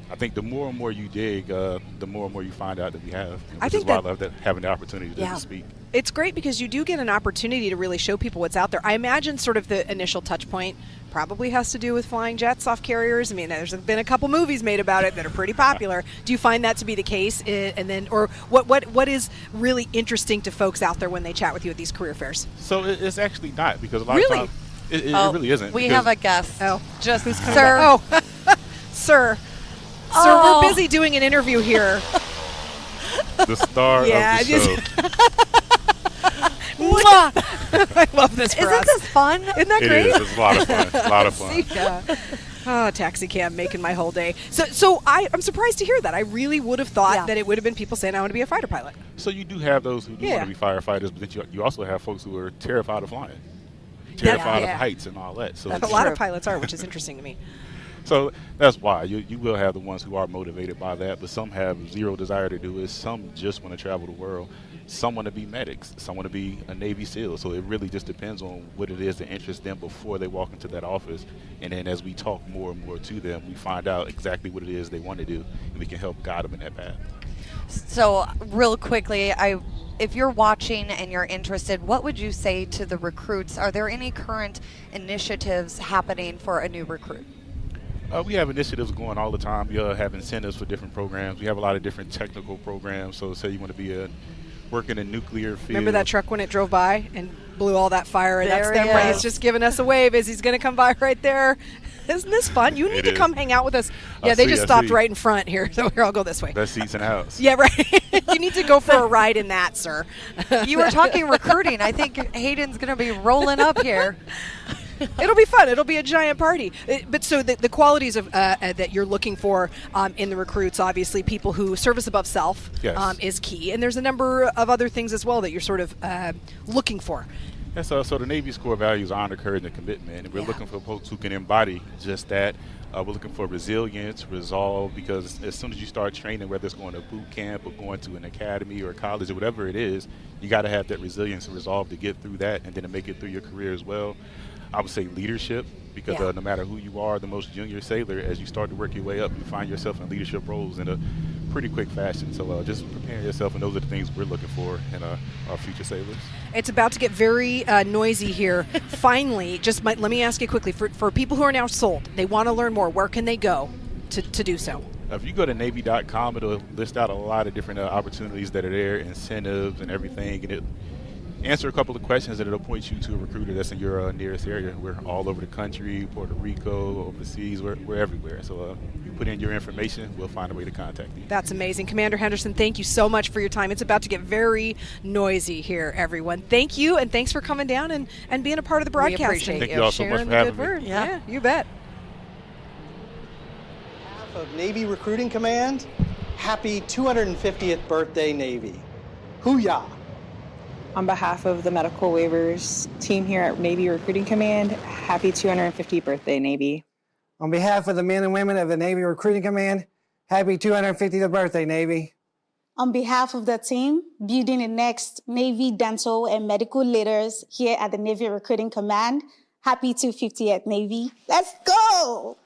I think the more and more you dig, the more and more you find out that we have. Which is why I love having the opportunity to speak. It's great because you do get an opportunity to really show people what's out there. I imagine sort of the initial touch point probably has to do with flying jets off carriers. I mean, there's been a couple movies made about it that are pretty popular. Do you find that to be the case? And then, or what is really interesting to folks out there when they chat with you at these career fairs? So it's actually not, because a lot Really? of times it really isn't. We have a guest. Oh, Just who's coming sir. back? Oh, sir. Oh. Sir, we're busy doing an interview here. the star Yeah, of the show. Mwah! I love this for Isn't us. this fun? Isn't that It great? is. It's a lot of fun. A lot of fun. See, oh, taxi cab making my whole day. So I'm surprised to hear that. I really would have thought that it would have been people saying I want to be a fighter pilot. So you do have those who do want to be firefighters, but then you also have folks who are terrified of flying, terrified of heights and all that. So A lot of pilots are, which is interesting to me. So that's why you will have the ones who are motivated by that, but some have zero desire to do it. Some just want to travel the world. Some want to be medics. Some want to be a Navy SEAL. So it really just depends on what it is that interests them before they walk into that office. And then as we talk more and more to them, we find out exactly what it is they want to do, and we can help guide them in that path. So real quickly, if you're watching and you're interested, what would you say to the recruits? Are there any current initiatives happening for a new recruit? We have initiatives going all the time. We have incentives for different programs. We have a lot of different technical programs. So say you want to be working in nuclear field. Remember that truck when it drove by and blew all that fire? And that's There them. he Right? is. He's just giving us a wave as he's going to come by right there. Isn't this fun? You need It to is. come hang out with us. Yeah, I they see, just I stopped see. right in front here. So here, I'll go this way. That seat's in the house. Yeah, right. You need to go for a ride in that, sir. You were talking recruiting. I think Hayden's going to be rolling up here. It'll be fun. It'll be a giant party. But so the qualities of that you're looking for in the recruits, obviously, people who service above self is key. And there's a number of other things as well that you're sort of looking for. Yeah, so the Navy's core values are honor, courage, and commitment. And we're looking for folks who can embody just that. We're looking for resilience, resolve, because as soon as you start training, whether it's going to boot camp or going to an academy or college or whatever it is, you got to have that resilience and resolve to get through that and then to make it through your career as well. I would say leadership, because no matter who you are, the most junior sailor, as you start to work your way up, you find yourself in leadership roles in a pretty quick fashion. So just preparing yourself, and those are the things we're looking for in our future sailors. It's about to get very noisy here. Finally, let me ask you quickly, for people who are now sold, they want to learn more, where can they go to do so? If you go to Navy.com, it'll list out a lot of different opportunities that are there, incentives and everything, and it answer a couple of questions, and it'll point you to a recruiter that's in your nearest area. We're all over the country, Puerto Rico, overseas, we're everywhere. So you put in your information, we'll find a way to contact you. That's amazing. Commander Henderson, thank you so much for your time. It's about to get very noisy here, everyone. Thank you, and thanks for coming down and being a part of the broadcast. We appreciate Thank you all so much for having me. Word. Yeah, you bet. On behalf of Navy Recruiting Command, happy 250th birthday, Navy. Hoo-yah! On behalf of the medical waivers team here at Navy Recruiting Command, happy 250th birthday, Navy. On behalf of the men and women of the Navy Recruiting Command, happy 250th birthday, Navy. On behalf of the team, building the next Navy dental and medical leaders here at the Navy Recruiting Command, happy 250th, Navy. Let's go!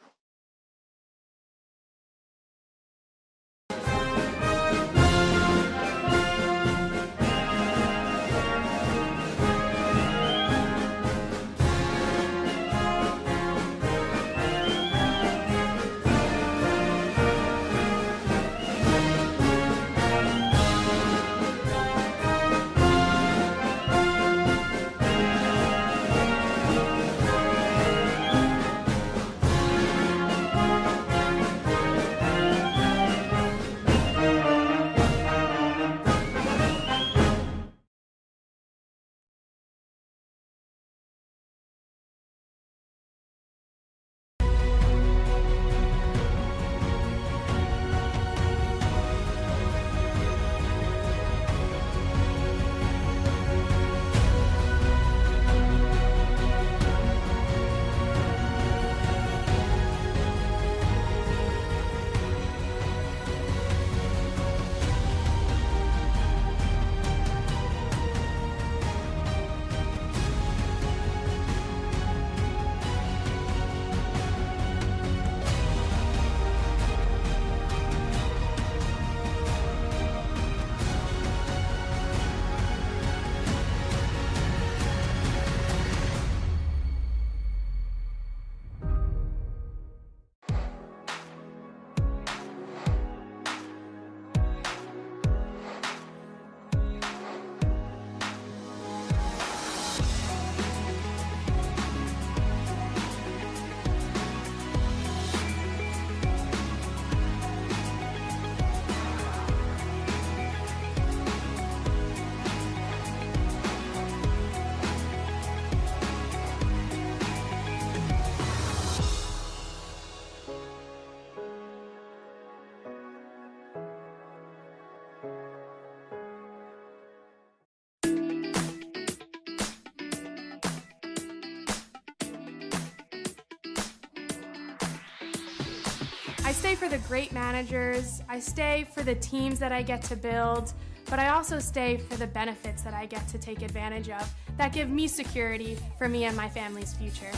I stay for the great managers, I stay for the teams that I get to build, but I also stay for the benefits that I get to take advantage of that give me security for me and my family's future.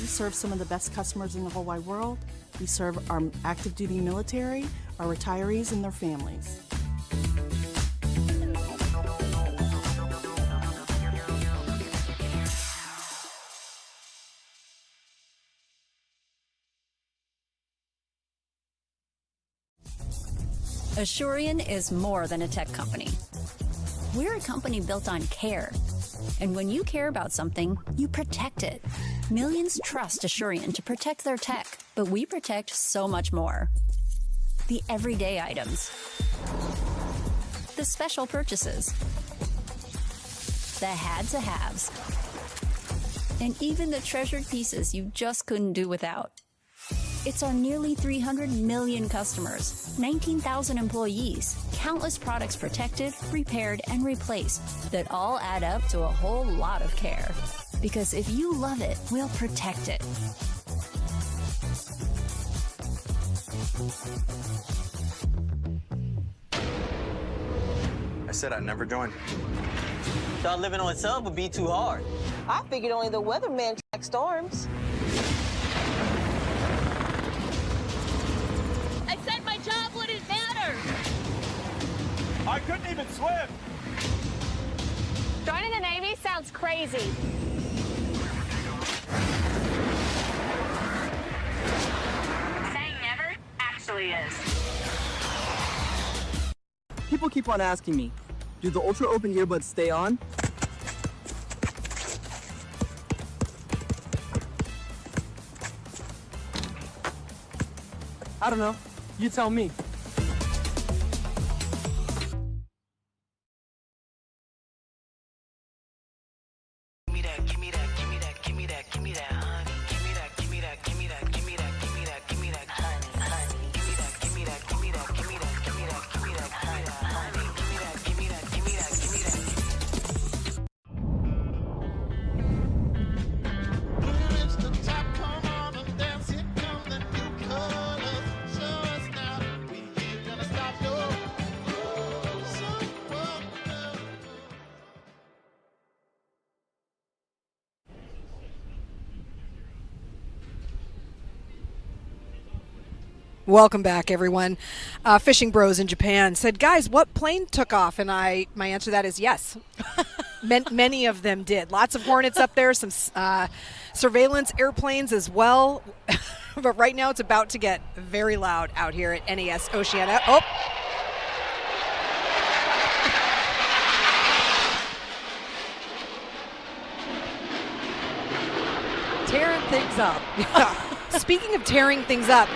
We serve some of the best customers in the whole wide world. We serve our active duty military, our retirees, and their families. Asurion is more than a tech company. We're a company built on care. And when you care about something, you protect it. Millions trust Asurion to protect their tech, but we protect so much more. The everyday items. The special purchases. The had-to-haves. And even the treasured pieces you just couldn't do without. It's our nearly 300 million customers, 19,000 employees, countless products protected, repaired, and replaced that all add up to a whole lot of care. Because if you love it, we'll protect it. I said I'd never join. Thought living on sub would be too hard. I figured only the weatherman track storms. I said my job wouldn't matter. I couldn't even swim. Joining the Navy sounds crazy. Saying never actually is. People keep on asking me, do the Ultra Open earbuds stay on? I don't know. You tell me. Welcome back, everyone. Fishing Bros in Japan said, guys, what plane took off? And my answer to that is yes. Many of them did. Lots of Hornets up there, some surveillance airplanes as well. But right now it's about to get very loud out here at NAS Oceana. Oh. Tearing things up. Speaking of tearing things up,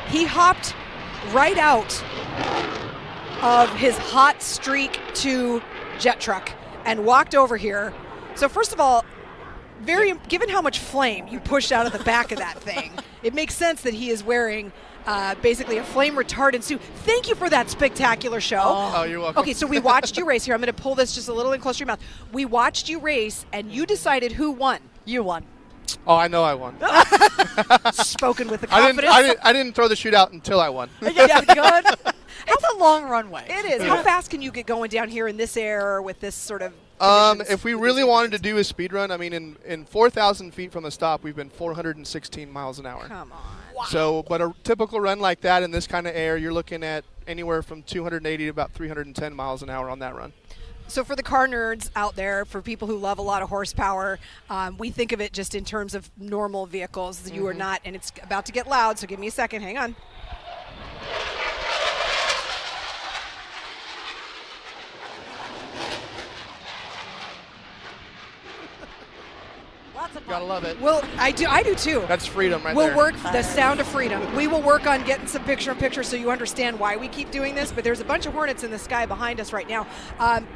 he hopped right out of his hot streak to jet truck and walked over here. So first of all, given how much flame you pushed out of the back of that thing, it makes sense that he is wearing basically a flame retardant suit. Thank you for that spectacular show. Oh, you're welcome. Okay, so we watched you race here. I'm going to pull this just a little in closer to your mouth. We watched you race, and you decided who won. You won. Oh, I know I won. Spoken with the confidence. I didn't throw the shootout until I won. Yeah, good. It's a long runway. It is. How fast can you get going down here in this air with this sort of if we really wanted to do a speed run, I mean, in 4,000 feet from the stop, we've been 416 miles an hour. Come on. Wow. So, but a typical run like that in this kind of air, you're looking at anywhere from 280 to about 310 miles an hour on that run. So for the car nerds out there, for people who love a lot of horsepower, we think of it just in terms of normal vehicles. Mm-hmm. You are not, and it's about to get loud, so give me a second. Hang on. Gotta love it. Well, I do too. That's freedom right there. We'll work the sound of freedom. We will work on getting some picture-in-picture so you understand why we keep doing this, but there's a bunch of Hornets in the sky behind us right now.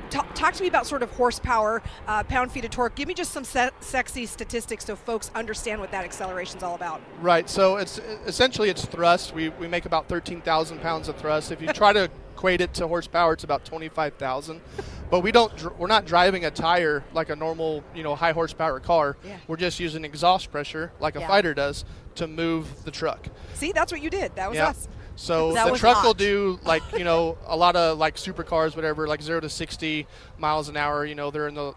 Talk to me about sort of horsepower, pound-feet of torque. Give me just some sexy statistics so folks understand what that acceleration's all about. Right, so it's essentially it's thrust. We make about 13,000 pounds of thrust. If you try to equate it to horsepower, it's about 25,000. but we're not driving a tire like a normal, high horsepower car. Yeah. We're just using exhaust pressure like a fighter does to move the truck. See, that's what you did. That was Yeah. us. So That the was truck will Notch. do like, a lot of like supercars, whatever, like 0 to 60 miles an hour. They're in the,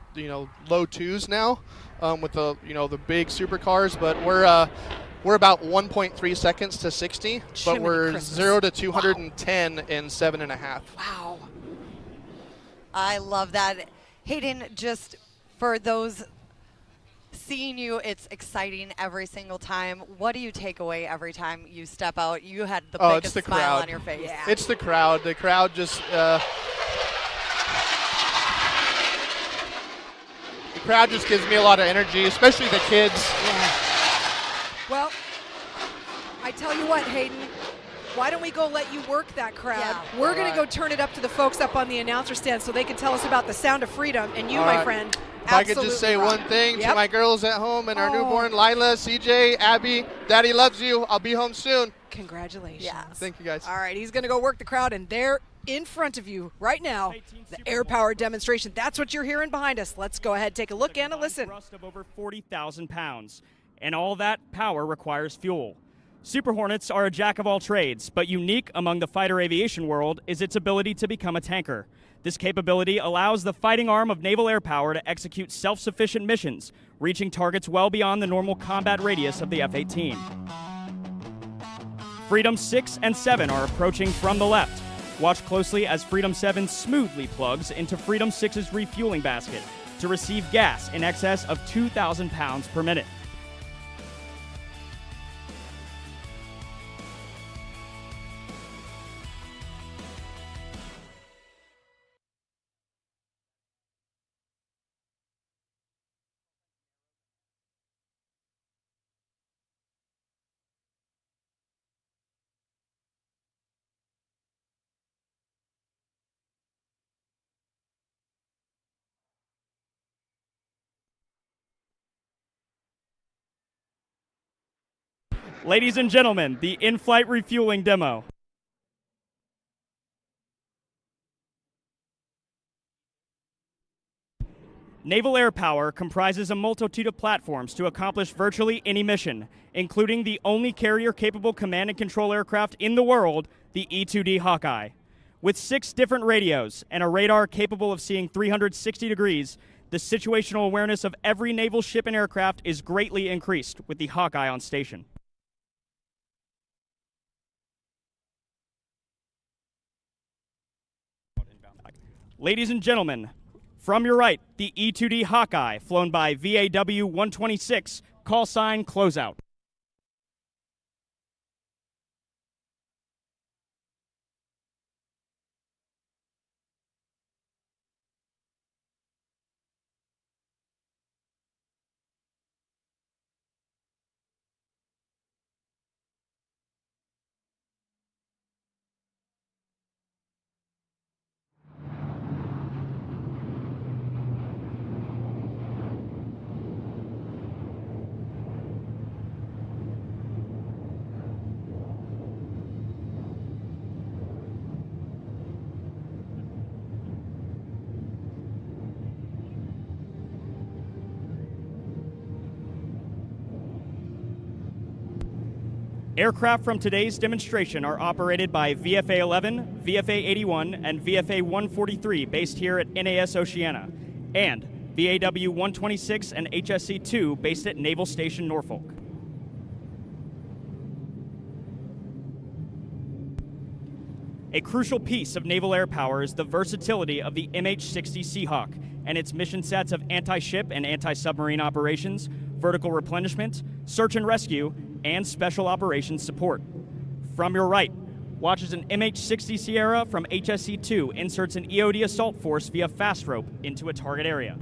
low twos now with the, the big supercars, but we're about 1.3 seconds to 60, but Jiminy we're Christmas. 0 to 210 in 7.5. Wow. I love that. Hayden, just for those seeing you, it's exciting every single time. What do you take away every time you step out? You had the It's biggest the smile crowd. on your face. It's the crowd. The crowd just gives me a lot of energy, especially the kids. Well, I tell you what, Hayden, why don't we go let you work that crowd? Yeah. We're going All to go right. turn it up to the folks up on the announcer stand so they can tell us about the sound of freedom. And you, All my right. friend, If I could just say absolutely one rock. thing to Yep. my girls at home and our Oh. newborn, Lila, CJ, Abby, Daddy loves you. I'll be home soon. Congratulations. Thank you, guys. All right, he's going to go work the crowd, and there in front of you right now, the Air Power demonstration. That's what you're hearing behind us. Let's go ahead, take a look and a listen. Thrust of over 40,000 pounds, and all that power requires fuel. Super Hornets are a jack of all trades, but unique among the fighter aviation world is its ability to become a tanker. This capability allows the fighting arm of naval air power to execute self-sufficient missions, reaching targets well beyond the normal combat radius of the F-18. Freedom 6 and 7 are approaching from the left. Watch closely as Freedom 7 smoothly plugs into Freedom 6's refueling basket to receive gas in excess of 2,000 pounds per minute. Ladies and gentlemen, the in-flight refueling demo. Naval Air Power comprises a multitude of platforms to accomplish virtually any mission, including the only carrier-capable command and control aircraft in the world, the E-2D Hawkeye. With 6 different radios and a radar capable of seeing 360 degrees, the situational awareness of every naval ship and aircraft is greatly increased with the Hawkeye on station. Ladies and gentlemen, from your right, the E-2D Hawkeye, flown by VAW 126, call sign closeout. Aircraft from today's demonstration are operated by VFA 11, VFA 81, and VFA 143 based here at NAS Oceana, and VAW 126 and HSC 2 based at Naval Station Norfolk. A crucial piece of naval air power is the versatility of the MH-60 Seahawk and its mission sets of anti-ship and anti-submarine operations, vertical replenishment, search and rescue, and special operations support. From your right, watch as an MH-60 Sierra from HSC-2 inserts an EOD assault force via fast rope into a target area.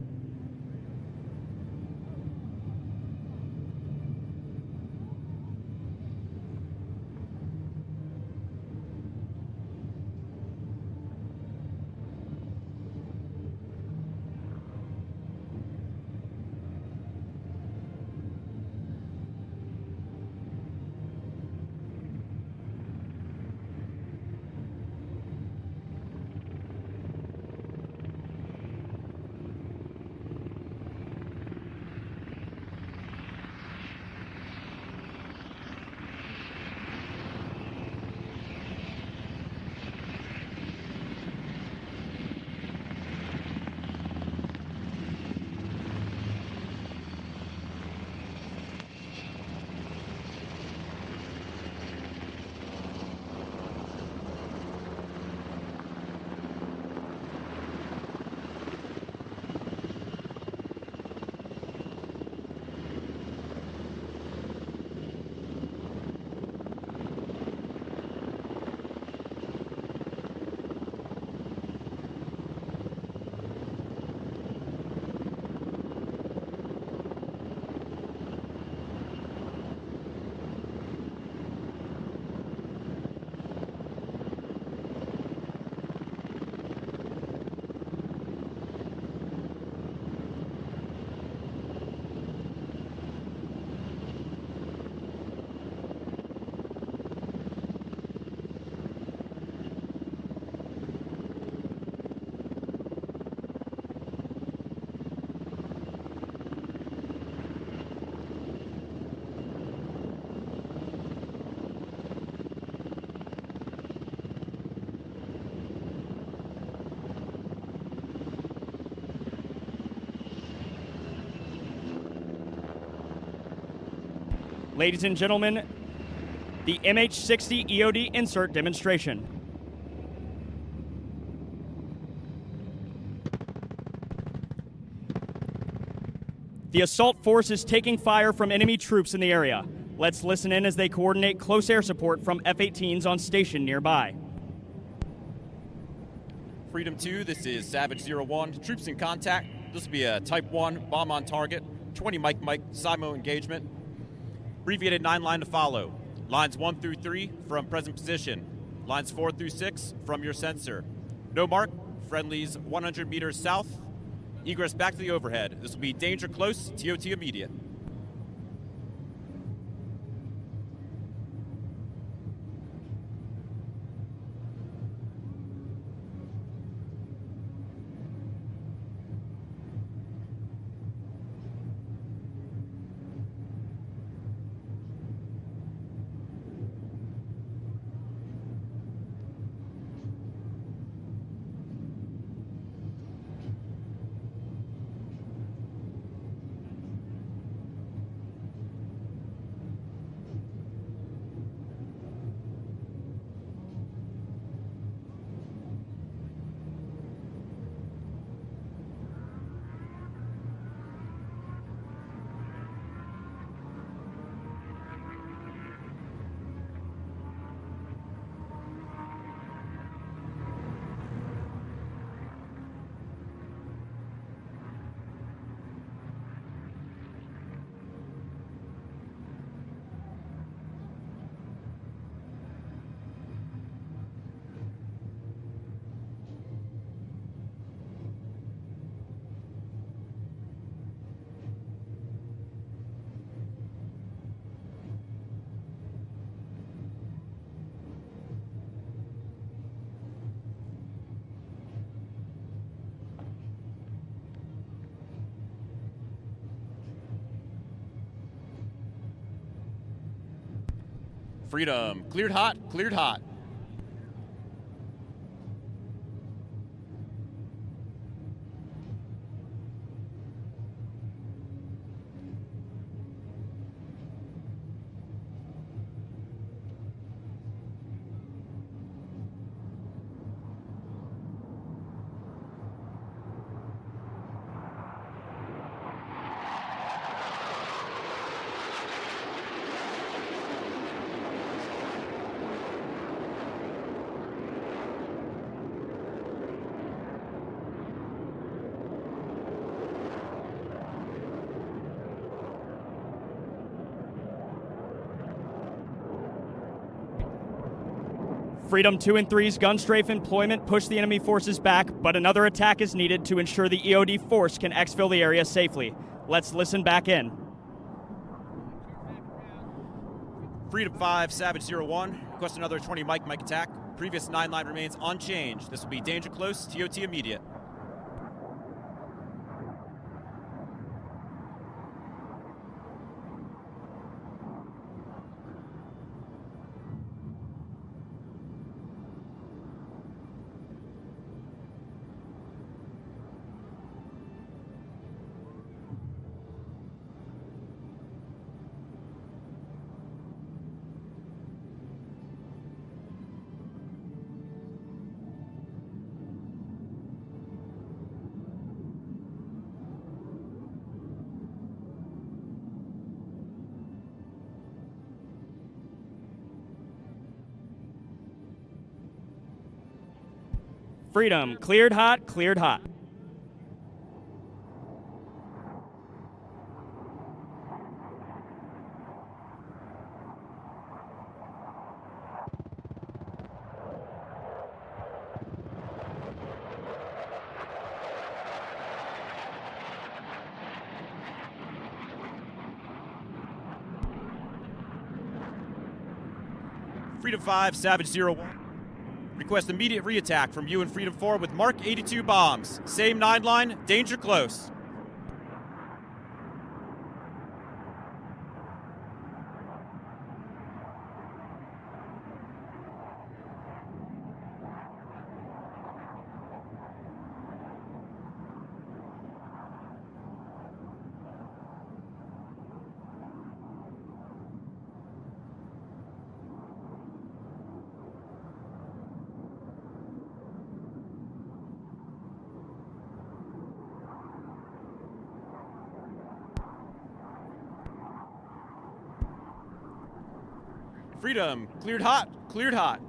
Ladies and gentlemen, the MH-60 EOD insert demonstration. The assault force is taking fire from enemy troops in the area. Let's listen in as they coordinate close air support from F-18s on station nearby. Freedom 2, this is Savage 01. Troops in contact. This will be a Type 1 bomb on target. 20 Mike SIMO engagement. Abbreviated 9-line to follow. Lines 1 through 3 from present position. Lines 4 through 6 from your sensor. No mark. Friendlies 100 meters south. Egress back to the overhead. This will be danger close, TOT immediate. Freedom, cleared hot, cleared hot. Freedom 2 and 3's gun strafe employment pushed the enemy forces back, but another attack is needed to ensure the EOD force can exfil the area safely. Let's listen back in. Freedom 5, Savage 01. Request another 20 Mike attack. Previous 9-line remains unchanged. This will be danger close, TOT immediate. Freedom, cleared hot, cleared hot. Freedom 5, Savage 01. Request immediate reattack from you and Freedom 4 with Mark 82 bombs. Same 9-line, danger close. Freedom, cleared hot, cleared hot.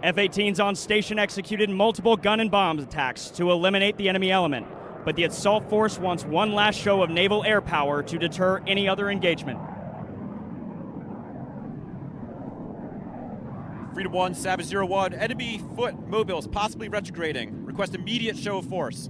F-18s on station executed multiple gun and bomb attacks to eliminate the enemy element, but the assault force wants one last show of naval air power to deter any other engagement. Freedom 1, Savage 01, enemy foot mobiles possibly retrograding. Request immediate show of force.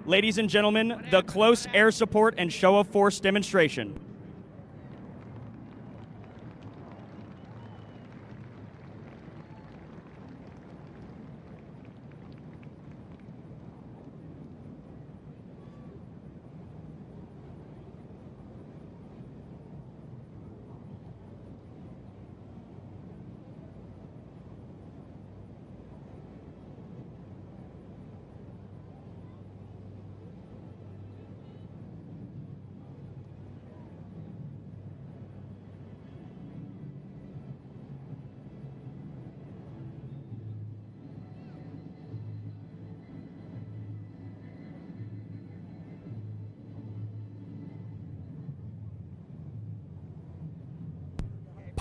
Ladies and gentlemen, the close air support and show of force demonstration.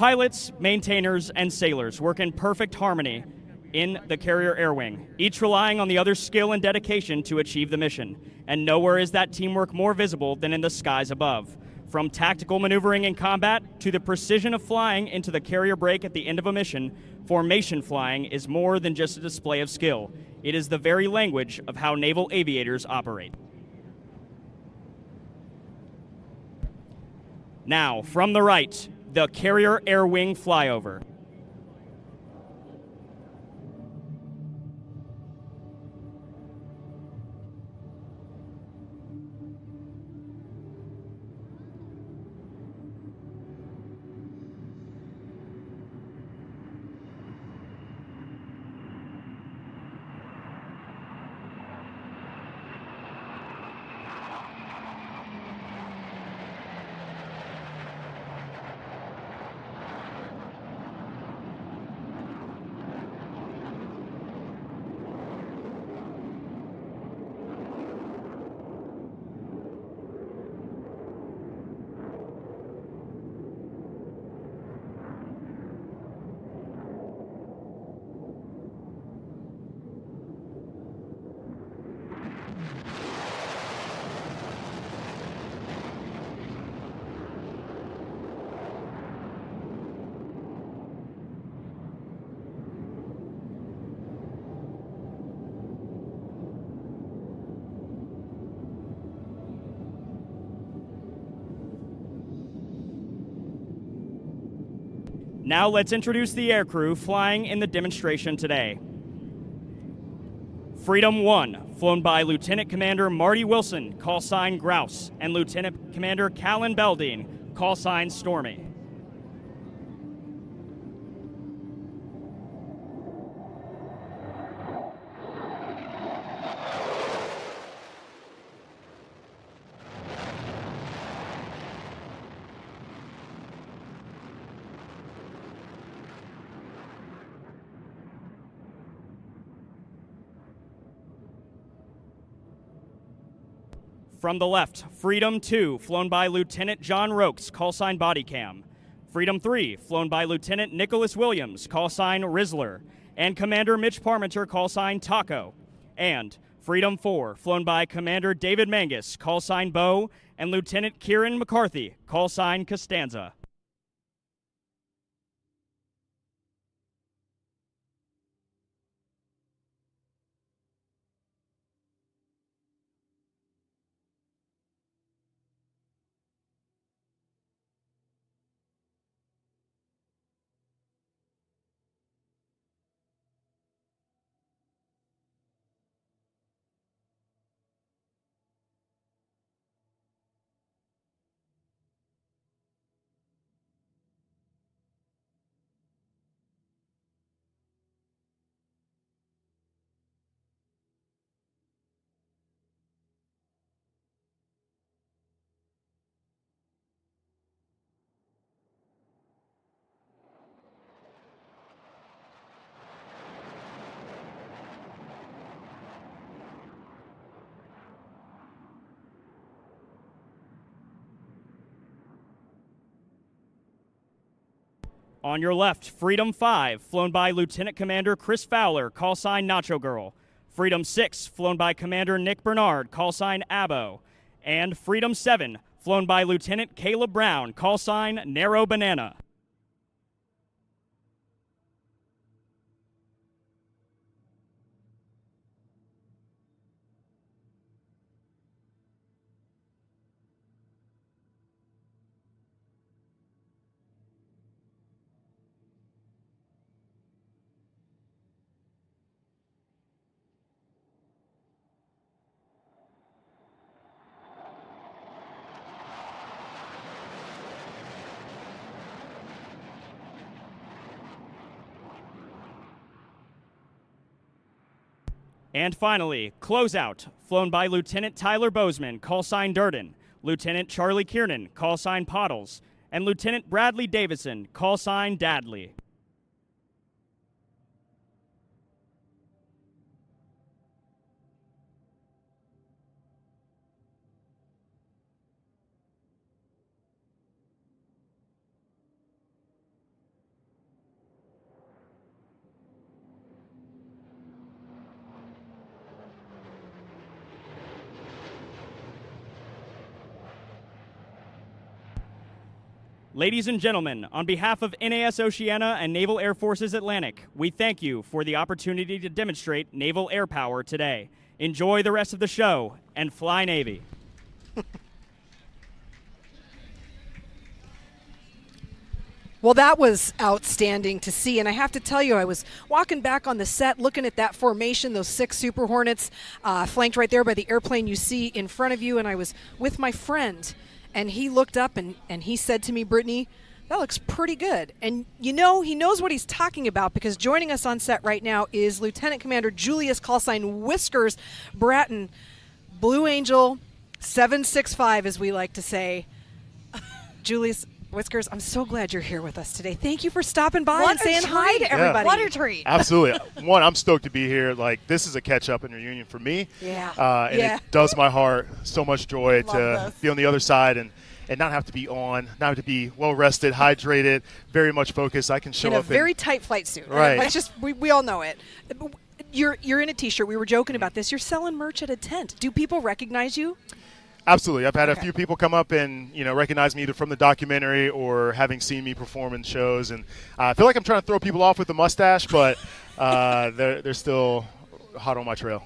Pilots, maintainers, and sailors work in perfect harmony in the carrier air wing, each relying on the other's skill and dedication to achieve the mission. And nowhere is that teamwork more visible than in the skies above. From tactical maneuvering in combat to the precision of flying into the carrier break at the end of a mission, formation flying is more than just a display of skill. It is the very language of how naval aviators operate. Now, from the right, the carrier air wing flyover. Now let's introduce the aircrew flying in the demonstration today. Freedom 1, flown by Lieutenant Commander Marty Wilson, call sign Grouse, and Lieutenant Commander Callan Beldine, call sign Stormy. From the left, Freedom 2, flown by Lieutenant John Rokes, call sign Bodycam. Freedom 3, flown by Lieutenant Nicholas Williams, call sign Rizzler, and Commander Mitch Parmenter, call sign Taco. And Freedom 4, flown by Commander David Mangus, call sign Bo, and Lieutenant Kieran McCarthy, call sign Costanza. On your left, Freedom 5, flown by Lieutenant Commander Chris Fowler, call sign Nacho Girl. Freedom 6, flown by Commander Nick Bernard, call sign Abo. And Freedom 7, flown by Lieutenant Caleb Brown, call sign Narrow Banana. And finally, Closeout, flown by Lieutenant Tyler Bozeman, call sign Durden, Lieutenant Charlie Kiernan, call sign Pottles, and Lieutenant Bradley Davison, call sign Dadley. Ladies and gentlemen, on behalf of NAS Oceana and Naval Air Forces Atlantic, we thank you for the opportunity to demonstrate naval air power today. Enjoy the rest of the show, and fly Navy. Well, that was outstanding to see, and I have to tell you, I was walking back on the set looking at that formation, those 6 Super Hornets flanked right there by the airplane you see in front of you, and I was with my friend, and he looked up and he said to me, Brittany, that looks pretty good. And you know, he knows what he's talking about, because joining us on set right now is Lieutenant Commander Julius Callsign Whiskers Bratton, Blue Angel 765, as we like to say. Julius Whiskers, I'm so glad you're here with us today. Thank you for stopping by and saying hi to everybody. What a treat. Absolutely. One, I'm stoked to be here. Like, this is a catch-up and reunion for me. Yeah. And it does my heart so much joy to be on the other side and not have to be on, not have to be well-rested, hydrated, very much focused. I can show up in a very tight flight suit. Right. It's just, we all know it. You're in a T-shirt. We were joking about this. You're selling merch at a tent. Do people recognize you? Absolutely. I've had a few people come up and, recognize me either from the documentary or having seen me perform in shows. And I feel like I'm trying to throw people off with the mustache, but they're still hot on my trail.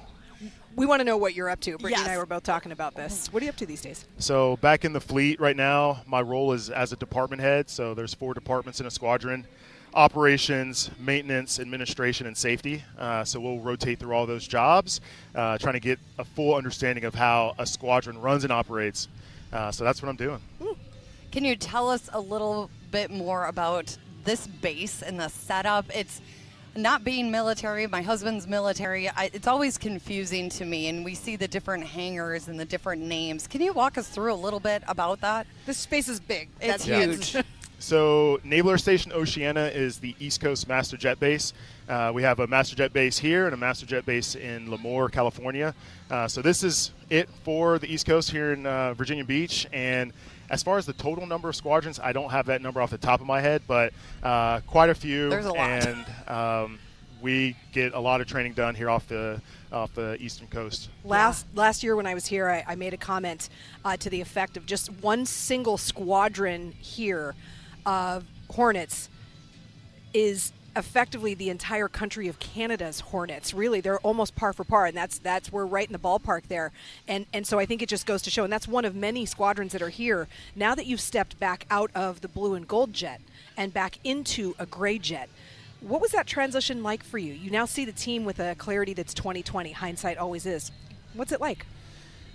We want to know what you're up to. Brittany and I were both talking about this. What are you up to these days? So back in the fleet right now, my role is as a department head. So there's 4 departments in a squadron: operations, maintenance, administration, and safety. So we'll rotate through all those jobs, trying to get a full understanding of how a squadron runs and operates. So that's what I'm doing. Can you tell us a little bit more about this base and the setup? It's not being military. My husband's military. It's always confusing to me, and we see the different hangars and the different names. Can you walk us through a little bit about that? This space is big. It's huge. So Naval Air Station Oceana is the East Coast Master Jet Base. We have a Master Jet Base here and a Master Jet Base in Lemoore, California. So this is it for the East Coast here in Virginia Beach. And As far as the total number of squadrons, I don't have that number off the top of my head, but quite a few. There's a lot. And we get a lot of training done here off the eastern coast. Last year when I was here, I made a comment to the effect of just one single squadron here of Hornets is effectively the entire country of Canada's Hornets. Really, they're almost par for par, and that's we're right in the ballpark there. And so I think it just goes to show, and that's one of many squadrons that are here. Now that you've stepped back out of the blue and gold jet and back into a gray jet, what was that transition like for you? You now see the team with a clarity that's 20/20. Hindsight always is. What's it like?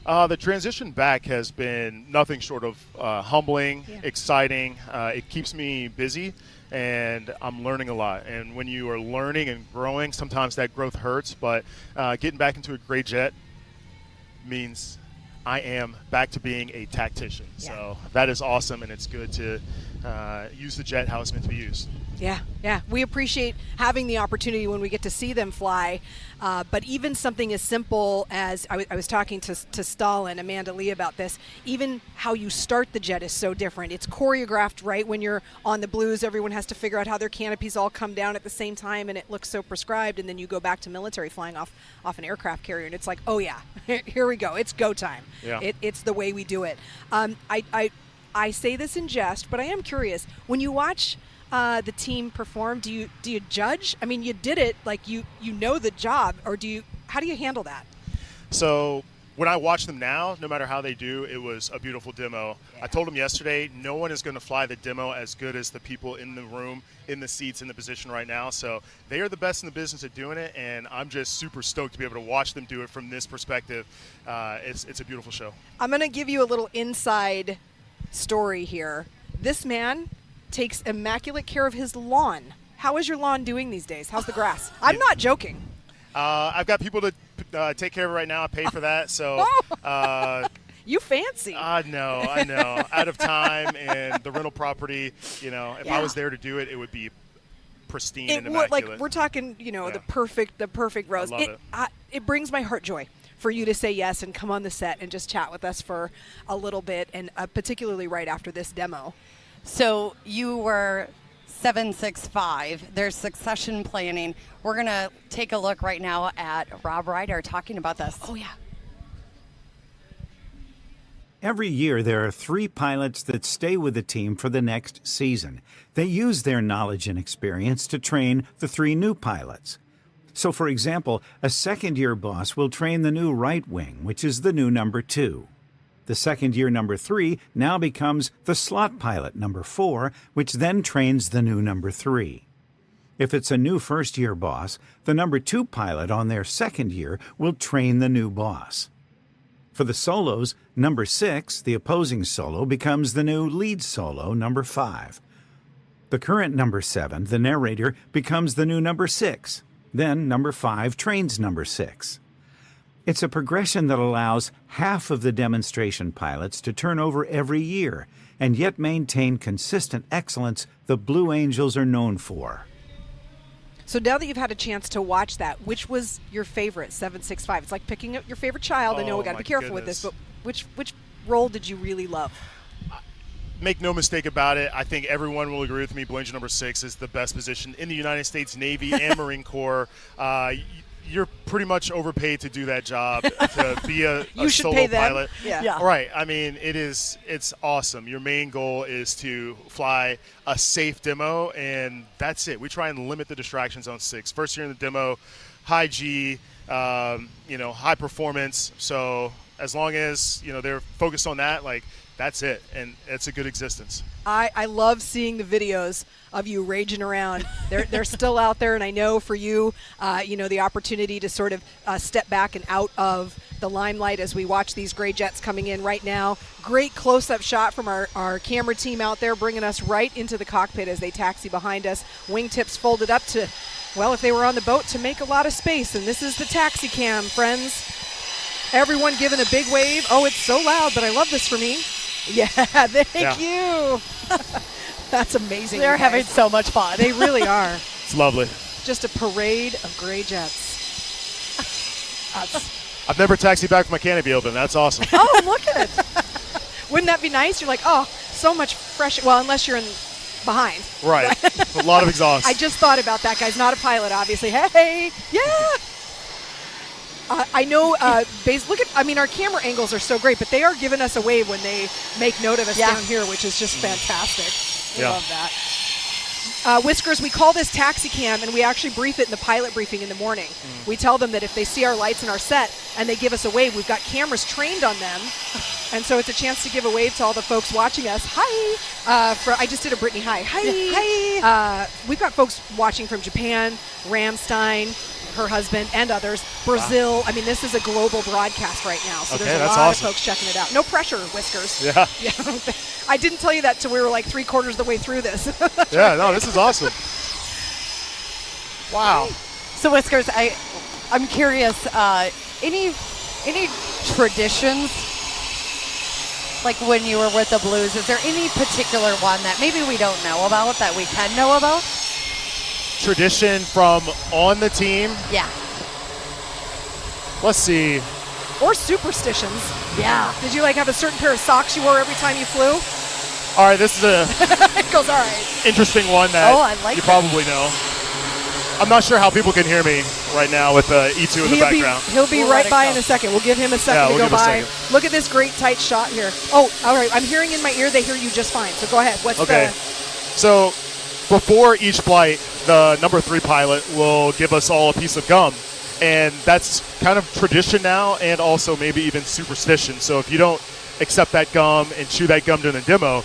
The transition back has been nothing short of humbling, exciting. It keeps me busy, and I'm learning a lot. And when you are learning and growing, sometimes that growth hurts, but getting back into a gray jet means I am back to being a tactician. So that is awesome, and it's good to use the jet how it's meant to be used. Yeah. We appreciate having the opportunity when we get to see them fly. But even something as simple as I was talking to Stalin, Amanda Lee, about this, even how you start the jet is so different. It's choreographed, right? When you're on the Blues, everyone has to figure out how their canopies all come down at the same time, and it looks so prescribed. And then you go back to military flying off an aircraft carrier, and it's like, oh yeah, here we go. It's go time. Yeah. It's the way we do it. I say this in jest, but I am curious. When you watch the team perform, do you judge? I mean, you did it, like you know the job, or how do you handle that? So when I watch them now, no matter how they do, it was a beautiful demo. I told them yesterday, no one is going to fly the demo as good as the people in the room, in the seats, in the position right now. So they are the best in the business at doing it, and I'm just super stoked to be able to watch them do it from this perspective. It's a beautiful show. I'm going to give you a little inside story here. This man takes immaculate care of his lawn. How is your lawn doing these days? How's the grass? I'm not joking. I've got people to take care of it right now. I pay for that. So you fancy. I know. Out of time, and the rental property, if I was there to do it, it would be pristine and immaculate. Like we're talking, the perfect rose. I love it. It brings my heart joy for you to say yes and come on the set and just chat with us for a little bit, and particularly right after this demo. So you were 765. There's succession planning. We're going to take a look right now at Rob Ryder talking about this. Oh, yeah. Every year, there are 3 pilots that stay with the team for the next season. They use their knowledge and experience to train the 3 new pilots. So, for example, a second-year boss will train the new right wing, which is the new number 2. The second-year number 3 now becomes the slot pilot number 4, which then trains the new number 3. If it's a new first-year boss, the number 2 pilot on their second year will train the new boss. For the solos, number 6, the opposing solo, becomes the new lead solo number 5. The current number 7, the narrator, becomes the new number 6. Then number 5 trains number 6. It's a progression that allows half of the demonstration pilots to turn over every year and yet maintain consistent excellence the Blue Angels are known for. So now that you've had a chance to watch that, which was your favorite 765? It's like picking up your favorite child. I know we got to be careful with this, but which role did you really love? Make no mistake about it, I think everyone will agree with me. Blue Angel number 6 is the best position in the United States Navy and Marine Corps. You're pretty much overpaid to do that job, to be a solo pilot. Yeah. Right. I mean, it's awesome. Your main goal is to fly a safe demo, and that's it. We try and limit the distractions on 6. First year in the demo, high G, high performance. So as long as, they're focused on that, that's it, and it's a good existence. I love seeing the videos of you raging around. They're still out there, and I know for you, the opportunity to sort of step back and out of the limelight as we watch these gray jets coming in right now. Great close-up shot from our camera team out there, bringing us right into the cockpit as they taxi behind us. Wingtips folded up to, well, if they were on the boat, to make a lot of space, and this is the taxi cam, friends. Everyone giving a big wave. Oh, it's so loud, but I love this for me. Yeah, thank you. That's amazing. They're having so much fun. They really are. It's lovely. Just a parade of gray jets. I've never taxied back with my canopy open. That's awesome. Oh, look at it. Wouldn't that be nice? You're like, oh, so much fresh. Well, unless you're in behind. Right. A lot of exhaust. I just thought about that. Guy's not a pilot, obviously. Hey, yeah. I know. Our camera angles are so great, but they are giving us a wave when they make note of us down here, which is just fantastic. I love that. Whiskers, we call this taxi cam, and we actually brief it in the pilot briefing in the morning. We tell them that if they see our lights in our set and they give us a wave, we've got cameras trained on them, and so it's a chance to give a wave to all the folks watching us. Hi! I just did a Brittany hi. Hi! We've got folks watching from Japan, Ramstein, her husband, and others. Brazil. Wow. I mean, this is a global broadcast right now, so there's a lot of folks checking it out. No pressure, Whiskers. Yeah. I didn't tell you that till we were like 3/4 of the way through this. Yeah, no, this is awesome. Wow. So Whiskers, I'm curious, any traditions, like when you were with the Blues, is there any particular one that maybe we don't know about that we can know about? Tradition from on the team? Yeah. Let's see. Or superstitions. Yeah. Did you have a certain pair of socks you wore every time you flew? All right, this is a it goes all right. Interesting one that you probably know. I'm not sure how people can hear me right now with E2 in the background. He'll be right by in a second. We'll give him a second to go by. Look at this great tight shot here. Oh, all right. I'm hearing in my ear. They hear you just fine. So go ahead. So before each flight, the number 3 pilot will give us all a piece of gum. And that's kind of tradition now, and also maybe even superstition. So if you don't accept that gum and chew that gum during the demo,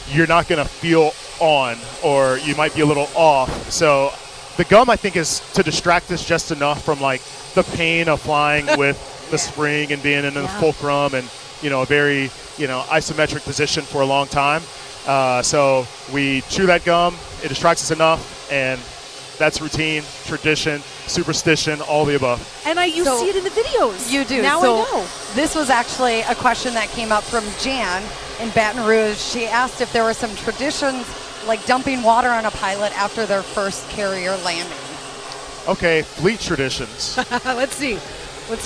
you're not going to feel on, or you might be a little off. So the gum, I think, is to distract us just enough from the pain of flying with the spring and being in the fulcrum and a very isometric position for a long time. So we chew that gum, it distracts us enough, and that's routine, tradition, superstition, all the above. And you see it in the videos. You do. Now I know. This was actually a question that came up from Jan in Baton Rouge. She asked if there were some traditions like dumping water on a pilot after their first carrier landing. Okay, fleet traditions. Let's see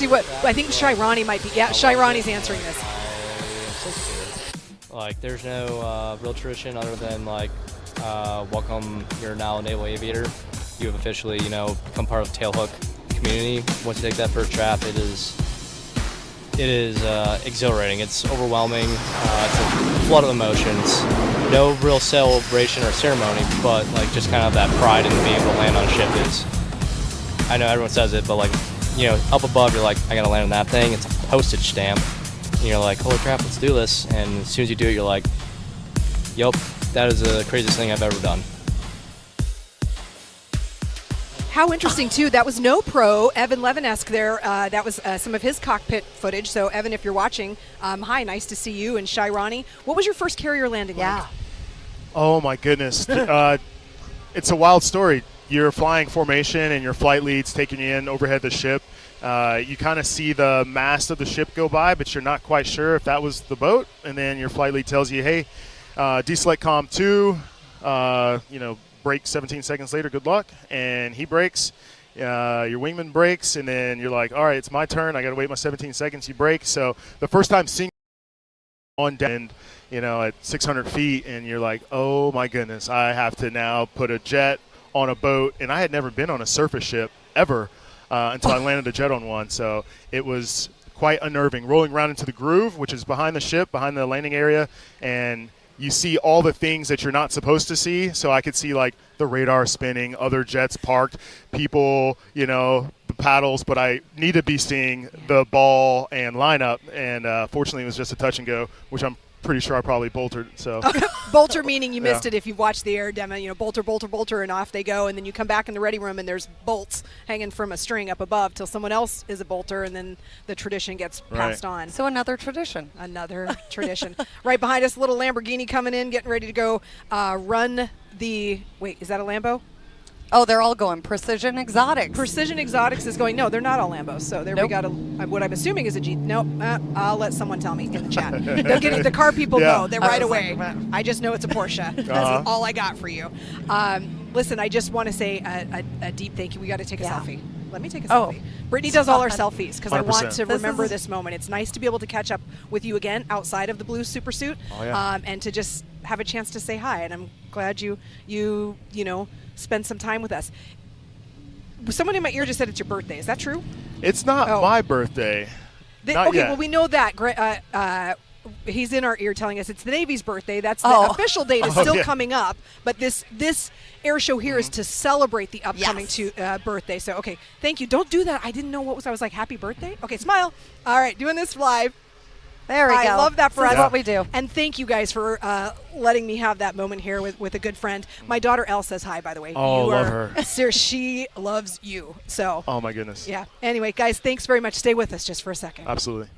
what, I think Shirani might be. Yeah, Shirani's answering this. There's no real tradition other than welcome, you're now a naval aviator. You have officially, become part of the tailhook community. Once you take that first draft, it is exhilarating. It's overwhelming. It's a flood of emotions. No real celebration or ceremony, but just kind of that pride in being able to land on a ship is. I know everyone says it, but up above, you're like, I gotta land on that thing. It's a postage stamp. And you're like, holy crap, let's do this. And as soon as you do it, you're like, yup, that is the craziest thing I've ever done. How interesting, too. That was no pro. Evan Levinesque there. That was some of his cockpit footage. So, Evan, if you're watching, hi, nice to see you. And Shirani, what was your first carrier landing like? Oh, my goodness. It's a wild story. You're flying formation, and your flight lead's taking you in overhead the ship. You kind of see the mast of the ship go by, but you're not quite sure if that was the boat. And then your flight lead tells you, hey, deselect comm 2, brake 17 seconds later, good luck. And he brakes, your wingman brakes, and then you're like, all right, it's my turn. I got to wait my 17 seconds. You brake. So the first time seeing on deck, at 600 feet, and you're like, oh, my goodness, I have to now put a jet on a boat. And I had never been on a surface ship ever until I landed a jet on one. So it was quite unnerving, rolling around into the groove, which is behind the ship, behind the landing area, and you see all the things that you're not supposed to see. So I could see the radar spinning, other jets parked, people, the paddles, but I need to be seeing the ball and lineup. And fortunately, it was just a touch and go, which I'm pretty sure I probably boltered. So bolter meaning you missed it if you've watched the air demo, bolter, and off they go. And then you come back in the ready room and there's bolts hanging from a string up above till someone else is a bolter, and then the tradition gets passed on. So another tradition. Right behind us, a little Lamborghini coming in, getting ready to go run the, wait, is that a Lambo? Oh, they're all going Precision Exotics. Precision Exotics is going, no, they're not all Lambos. So there we got what I'm assuming is a Jeep. Nope, I'll let someone tell me in the chat. They're getting, the car people know. They're right away. I just know it's a Porsche. That's all I got for you. Listen, I just want to say a deep thank you. We got to take a selfie. Let me take a selfie. Brittany does all our selfies because I want 100%. to remember this moment. It's nice to be able to catch up with you again outside of the blue super suit, Oh, yeah. and to just have a chance to say hi. And I'm glad you spend some time with us. Someone in my ear just said it's your birthday. Is that true? It's not my birthday. Not okay, yet. well, we know that. He's in our ear telling us it's the Navy's birthday. That's the official date is still coming up, but this air show here is to celebrate the upcoming birthday. So, okay, thank you. Don't do that. I didn't know what was. I was like, happy birthday? Okay, smile. All right, doing this live. There we go. I love that for This us. is what we do. And thank you guys for letting me have that moment here with a good friend. My daughter Elle says hi, by the way. Oh, you love are, her. Seriously, she loves you. So. Oh, my goodness. Yeah. Anyway, guys, thanks very much. Stay with us just for a second. Absolutely.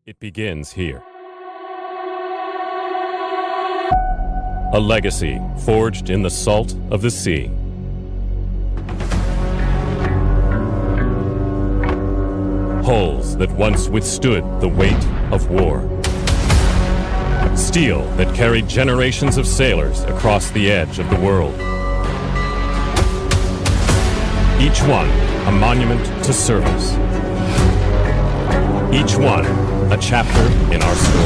It begins here. A legacy forged in the salt of the sea. Hulls that once withstood the weight of war. Steel that carried generations of sailors across the edge of the world. Each one a monument to service. Each one a chapter in our story.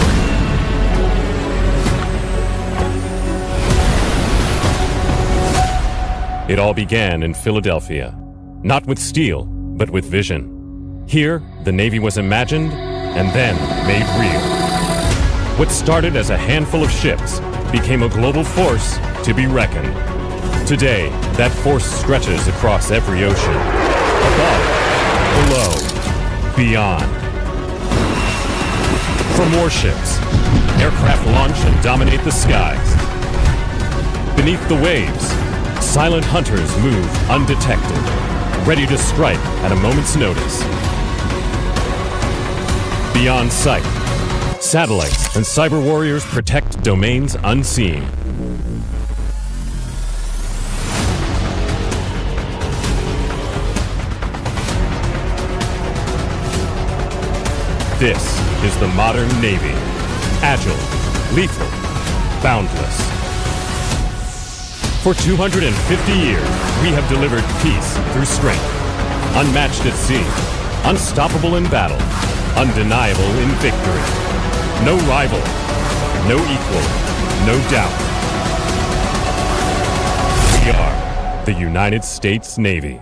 It all began in Philadelphia, not with steel, but with vision. Here, the Navy was imagined and then made real. What started as a handful of ships became a global force to be reckoned. Today, that force stretches across every ocean, above, below, beyond. From warships, aircraft launch and dominate the skies. Beneath the waves, silent hunters move undetected, ready to strike at a moment's notice. Beyond sight, satellites and cyber warriors protect domains unseen. This is the modern Navy. Agile, lethal, boundless. For 250 years, we have delivered peace through strength. Unmatched at sea, unstoppable in battle, undeniable in victory. No rival, no equal, no doubt. We are the United States Navy.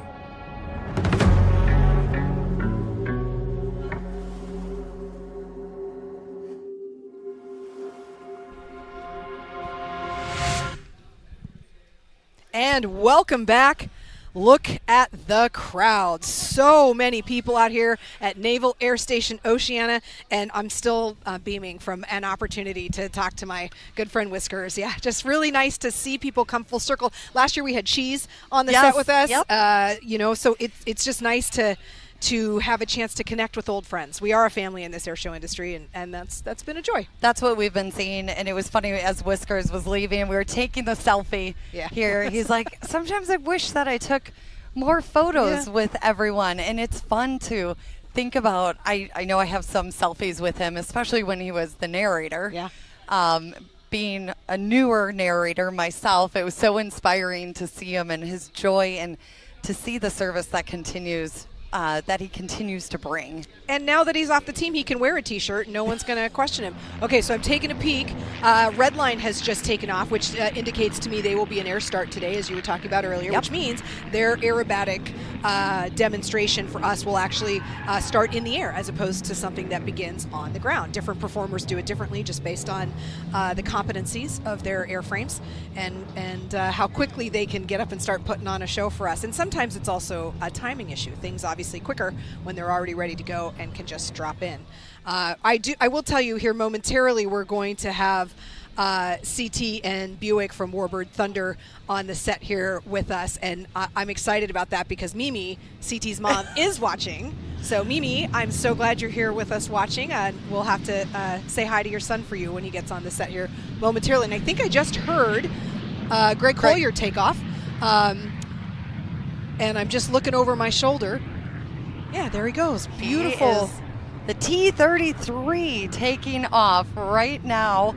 And welcome back, Look at the crowd. So many people out here at Naval Air Station Oceana, and I'm still beaming from an opportunity to talk to my good friend Whiskers. Yeah, just really nice to see people come full circle. Last year we had Cheese on the set with us. Yep. So it's just nice to have a chance to connect with old friends. We are a family in this air show industry, and that's been a joy. That's what we've been seeing, and it was funny as Whiskers was leaving, we were taking the selfie here. He's like, sometimes I wish that I took more photos with everyone, and it's fun to think about. I know I have some selfies with him, especially when he was the narrator. Being a newer narrator myself, it was so inspiring to see him and his joy and to see the service that continues. That he continues to bring. And now that he's off the team, he can wear a T-shirt. No one's going to question him. Okay, so I'm taking a peek. Redline has just taken off, which indicates to me they will be an air start today, as you were talking about earlier, which means their aerobatic demonstration for us will actually start in the air as opposed to something that begins on the ground. Different performers do it differently just based on the competencies of their airframes and how quickly they can get up and start putting on a show for us. And sometimes it's also a timing issue. Things obviously quicker when they're already ready to go and can just drop in. I will tell you here momentarily we're going to have CT and Buick from Warbird Thunder on the set here with us, and I'm excited about that because Mimi, CT's mom, is watching. So Mimi, I'm so glad you're here with us watching, and we'll have to say hi to your son for you when he gets on the set here momentarily. And I think I just heard Greg Collier take off, and I'm just looking over my shoulder. Yeah, there he goes. Beautiful. The T-33 taking off right now.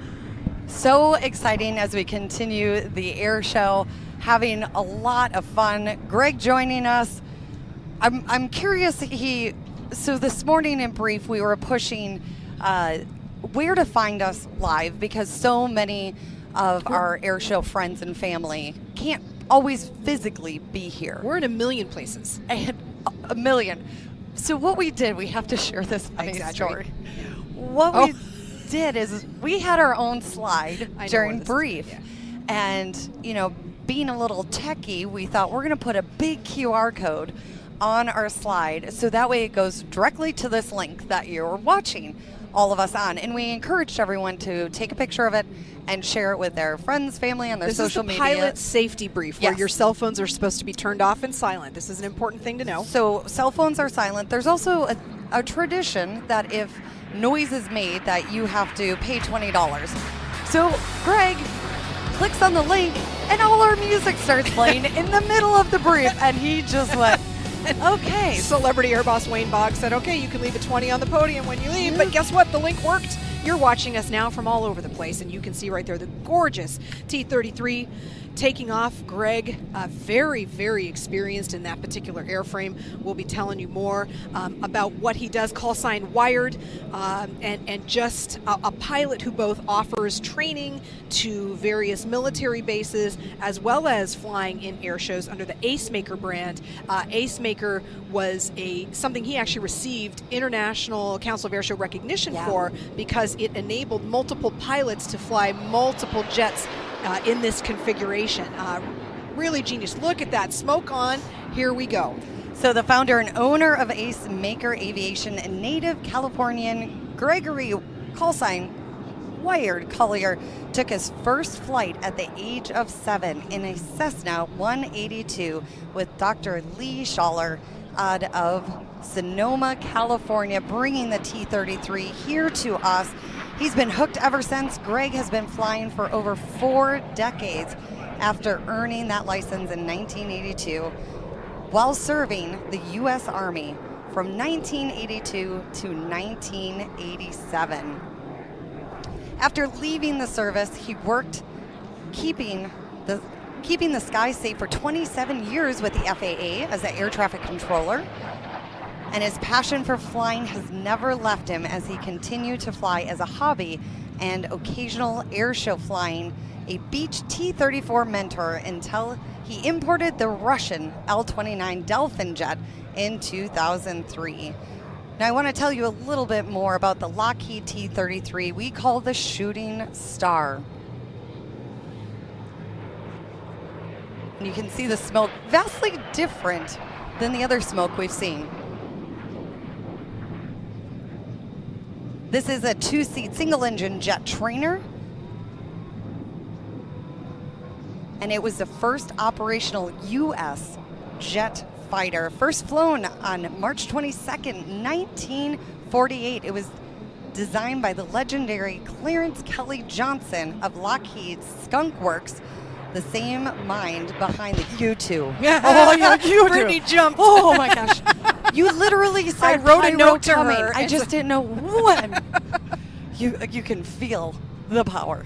So exciting as we continue the air show, having a lot of fun. Greg joining us. I'm curious, so this morning in brief, we were pushing where to find us live because so many of our air show friends and family can't always physically be here. We're in a million places. A million. So what we did, we have to share this funny story. What we did is we had our own slide during brief. And, being a little techie, we thought we're going to put a big QR code on our slide so that way it goes directly to this link that you're watching all of us on. And we encouraged everyone to take a picture of it and share it with their friends, family, on their social media. This is the pilot safety brief where your cell phones are supposed to be turned off and silent. This is an important thing to know. So cell phones are silent. There's also a tradition that if noise is made that you have to pay $20. So Greg clicks on the link and all our music starts playing in the middle of the brief, and he just went, okay. Celebrity Air Boss Wayne Boggs said, okay, you can leave a 20 on the podium when you leave, but guess what? The link worked. You're watching us now from all over the place, and you can see right there the gorgeous T-33 taking off. Greg, very, very experienced in that particular airframe. We'll be telling you more about what he does, call sign Wired, and just a pilot who both offers training to various military bases as well as flying in air shows under the AceMaker brand. AceMaker was something he actually received International Council of Air Show recognition for because it enabled multiple pilots to fly multiple jets in this configuration. Really genius. Look at that. Smoke on. Here we go. So the founder and owner of AceMaker Aviation and native Californian Gregory callsign Wired Collier took his first flight at the age of 7 in a Cessna 182 with Dr. Lee Schaller out of Sonoma, California, bringing the T-33 here to us. He's been hooked ever since. Greg has been flying for over 4 decades after earning that license in 1982 while serving the U.S. Army from 1982 to 1987. After leaving the service, he worked keeping the skies safe for 27 years with the FAA as an air traffic controller. And his passion for flying has never left him as he continued to fly as a hobby and occasional air show flying, a Beech T-34 mentor until he imported the Russian L-29 Delphin jet in 2003. Now I want to tell you a little bit more about the Lockheed T-33 we call the Shooting Star. And you can see the smoke vastly different than the other smoke we've seen. This is a 2-seat single-engine jet trainer. And it was the first operational U.S. jet fighter, first flown on March 22nd, 1948. It was designed by the legendary Clarence Kelly Johnson of Lockheed's Skunk Works, the same mind behind the U-2. Oh, yeah, U-2. Brittany jumped. Oh my gosh. You literally said I wrote a note to coming. her. I just didn't know when. You can feel the power.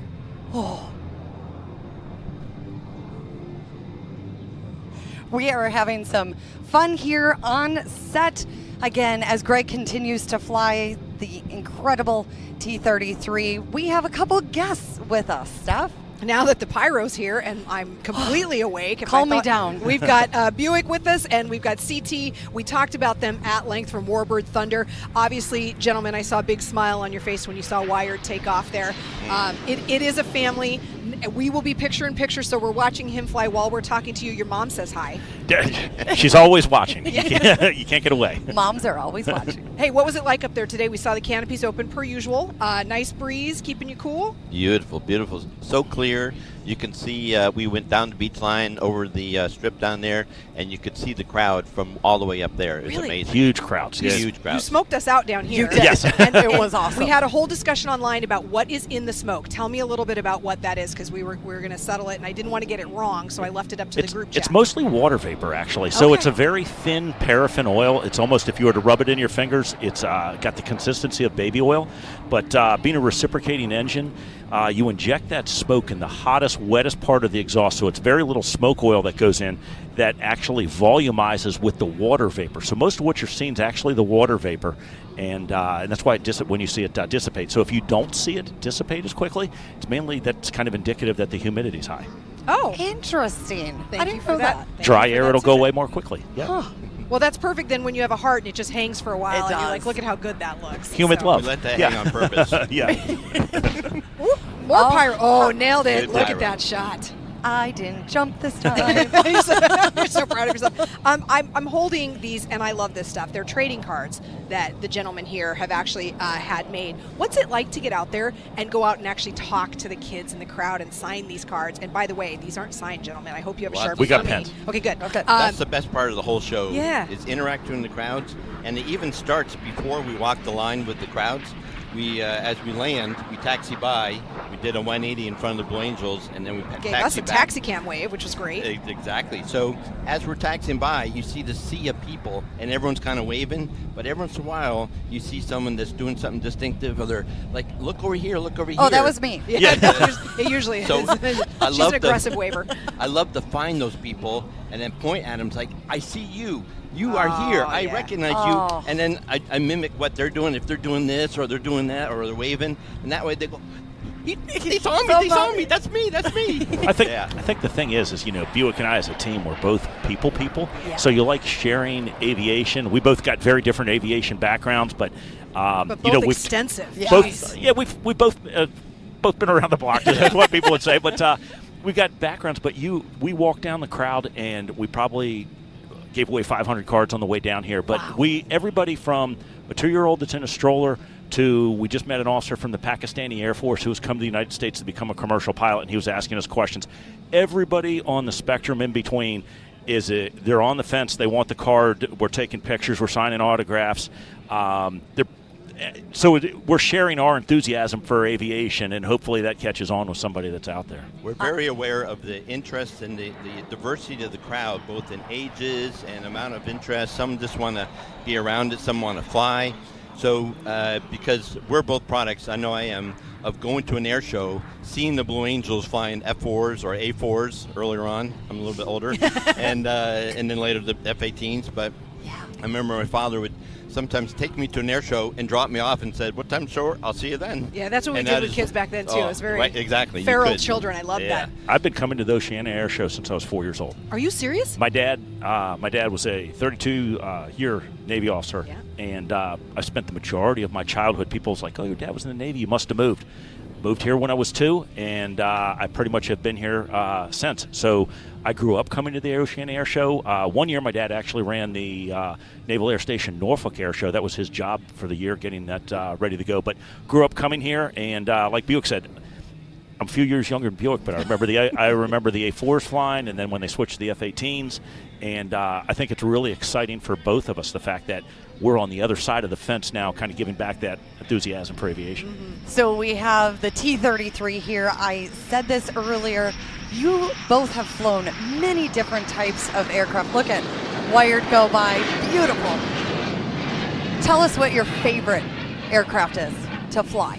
Oh. We are having some fun here on set. Again, as Greg continues to fly the incredible T-33, we have a couple guests with us, Steph. Now that the pyro's here and I'm completely awake. Calm me down. We've got Buick with us and we've got CT. We talked about them at length from Warbird Thunder. Obviously, gentlemen, I saw a big smile on your face when you saw Wired take off there. It is a family. We will be picture in picture, so we're watching him fly while we're talking to you. Your mom says hi. She's always watching. You can't get away. Moms are always watching. Hey, what was it like up there today? We saw the canopies open per usual. Nice breeze, keeping you cool. Beautiful, beautiful. So clear. You can see we went down the beach line over the strip down there, and you could see the crowd from all the way up there. It's Really? amazing. Huge crowds. Yes. Yes. Huge You crowds. smoked us out down here. You did. Yes. And It was awesome. We had a whole discussion online about what is in the smoke. Tell me a little bit about what that is, because we were going to settle it, and I didn't want to get it wrong, so I left it up to the group chat. It's mostly water vapor, actually. So Okay. it's a very thin paraffin oil. It's almost, if you were to rub it in your fingers, it's got the consistency of baby oil. But being a reciprocating engine, you inject that smoke in the hottest, wettest part of the exhaust. So it's very little smoke oil that goes in that actually volumizes with the water vapor. So most of what you're seeing is actually the water vapor. And that's why when you see it dissipate. So if you don't see it dissipate as quickly, it's mainly that's kind of indicative that the humidity's high. Oh, interesting. Thank you for that. Dry air, it'll go away more quickly. Yeah. Well, that's perfect then when you have a heart and it just hangs for a while, It and you're does. like, look at how good that looks. Humid So- love. We let that Yeah. hang on purpose. Yeah. More pyro. Oh, nailed it. Good Look pyro. at that shot. I didn't jump this time. You're so proud of yourself. I'm holding these, and I love this stuff. They're trading cards that the gentlemen here have actually had made. What's it like to get out there and go out and actually talk to the kids in the crowd and sign these cards? And by the way, these aren't signed, gentlemen. I hope you have a Sharpie. We got for me. pens. Okay, good. That's the best part of the whole show. Yeah. Is interacting with the crowds, and it even starts before we walk the line with the crowds. We, as we land, we taxi by. We did a 180 in front of the Blue Angels, and then we Gave taxi us a back. taxi cam wave, which was great. Exactly. So as we're taxiing by, you see the sea of people, and everyone's kind of waving. But every once in a while, you see someone that's doing something distinctive, or they're like, "Look over here! Look over here!" Oh, that was me. Yeah, it usually is. So, I She's love an aggressive waver. I love to find those people and then point at them like, "I see you. You are here. I yeah. recognize Oh. you." And then I mimic what they're doing. If they're doing this or they're doing that or they're waving, and that way they go, "They saw me. They saw me. That's me. That's me." I think the thing is Buick and I as a team, we're both people. Yeah. So you like sharing aviation. We both got very different aviation backgrounds, but But both we've extensive. we've both been around the block. That's what people would say. But we got backgrounds. But we walked down the crowd, and we probably gave away 500 cards on the way down here. But everybody from a 2-year-old that's in a stroller to we just met an officer from the Pakistani Air Force who has come to the United States to become a commercial pilot, and he was asking us questions. Everybody on the spectrum in between they're on the fence. They want the card. We're taking pictures. We're signing autographs. So we're sharing our enthusiasm for aviation, and hopefully that catches on with somebody that's out there. We're very aware of the interest and the diversity of the crowd, both in ages and amount of interest. Some just want to be around it. Some want to fly. So because we're both products, I know I am, of going to an air show, seeing the Blue Angels flying F4s or A4s earlier on. I'm a little bit older. and then later the F-18s. But I remember my father would sometimes take me to an air show and drop me off and said, "What time show? I'll see you then." Yeah, that's what we And did that with is- kids back then, too. Oh, It was very right, exactly. You feral could. children. I love that. I've been coming to the Oceana Air Show since I was 4 years old. Are you serious? My dad was a 32-year Navy officer, and I spent the majority of my childhood. People's like, "Oh, your dad was in the Navy. You must have moved." moved here when I was 2, and I pretty much have been here since. So I grew up coming to the Oceana Air Show. One year my dad actually ran the Naval Air Station Norfolk Air Show. That was his job for the year, getting that ready to go. But grew up coming here, and like Buick said, I'm a few years younger than Buick, but I remember the A4s flying, and then when they switched to the F-18s, and I think it's really exciting for both of us, the fact that we're on the other side of the fence now, kind of giving back that enthusiasm for aviation. So we have the T-33 here. I said this earlier. You both have flown many different types of aircraft. Look at Wired go by. Beautiful. Tell us what your favorite aircraft is to fly.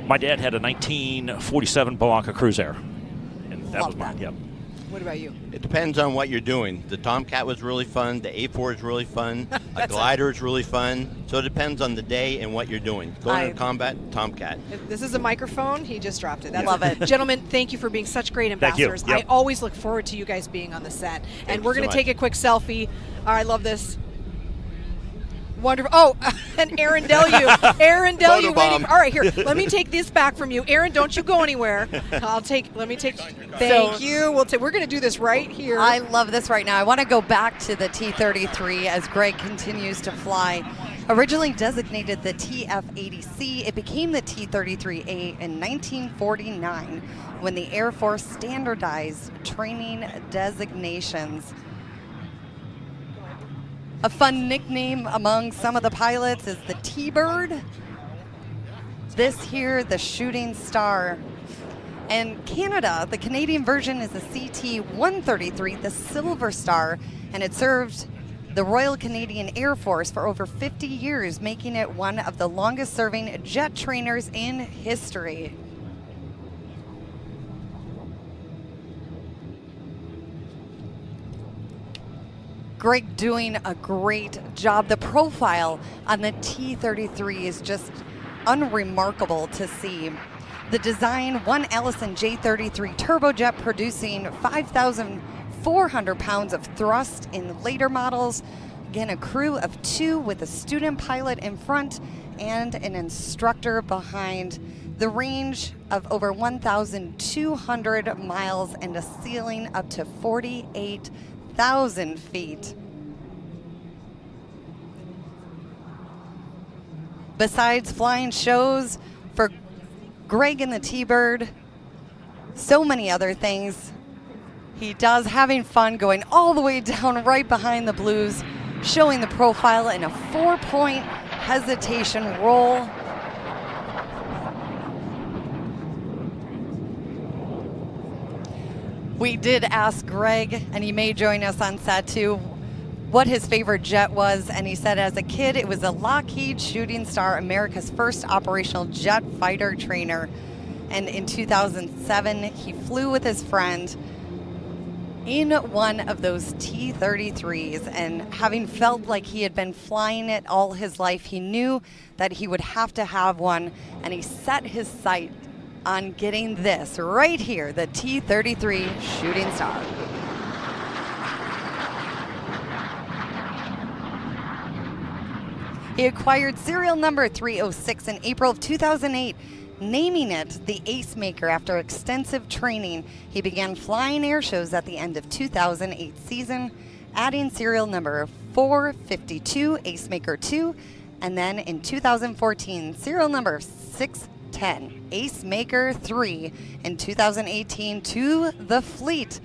My dad had a 1947 Blanca Cruiser, and that was mine. Yep. What about you? It depends on what you're doing. The Tomcat was really fun. The A4 is really fun. A glider is really fun. So it depends on the day and what you're doing. Going into combat, Tomcat. This is a microphone. He just dropped it. Love it. Gentlemen, thank you for being such great ambassadors. Thank you. Yep. I always look forward to you guys being on the set. And we're you going to so take a quick selfie. I love this. Wonderful. Oh, and Aaron Deleu. Aaron Deleu waiting. All right, here. Let me take this back from you. Aaron, don't you go anywhere. Thank you. We're going to do this right here. I love this right now. I want to go back to the T-33 as Greg continues to fly. Originally designated the TF-80C, it became the T-33A in 1949 when the Air Force standardized training designations. A fun nickname among some of the pilots is the T-Bird. This here, the Shooting Star. And Canada, the Canadian version is the CT-133, the Silver Star, and it served the Royal Canadian Air Force for over 50 years, making it one of the longest serving jet trainers in history. Greg doing a great job. The profile on the T-33 is just unremarkable to see. The design, one Allison J-33 turbojet producing 5,400 pounds of thrust in later models. Again, a crew of 2 with a student pilot in front and an instructor behind. The range of over 1,200 miles and a ceiling up to 48,000 feet. Besides flying shows for Greg and the T-Bird, so many other things. He does, having fun going all the way down right behind the Blues, showing the profile in a 4-point hesitation roll. We did ask Greg, and he may join us on set too, what his favorite jet was, and he said as a kid it was a Lockheed Shooting Star, America's first operational jet fighter trainer. And in 2007, he flew with his friend in one of those T-33s, and having felt like he had been flying it all his life, he knew that he would have to have one, and he set his sight on getting this right here, the T-33 Shooting Star. He acquired serial number 306 in April of 2008, naming it the Ace Maker after extensive training. He began flying air shows at the end of 2008 season, adding serial number 452 Ace Maker 2, and then in 2014, serial number 610 Ace Maker 3 in 2018 to the fleet.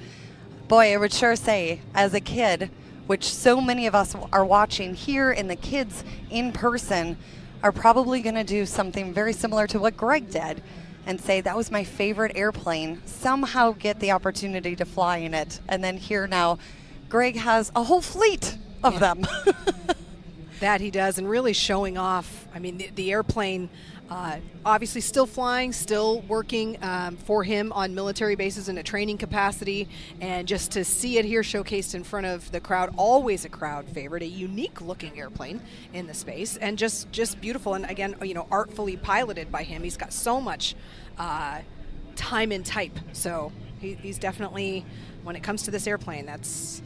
Boy, I would sure say, as a kid, which so many of us are watching here, and the kids in person are probably going to do something very similar to what Greg did and say, that was my favorite airplane, somehow get the opportunity to fly in it. And then here now, Greg has a whole fleet of them. That he does, and really showing off. I mean, the airplane, obviously still flying, still working for him on military bases in a training capacity, and just to see it here showcased in front of the crowd, always a crowd favorite, a unique looking airplane in the space, and just beautiful. And again, artfully piloted by him. He's got so much time and type, so He's definitely, when it comes to this airplane, that's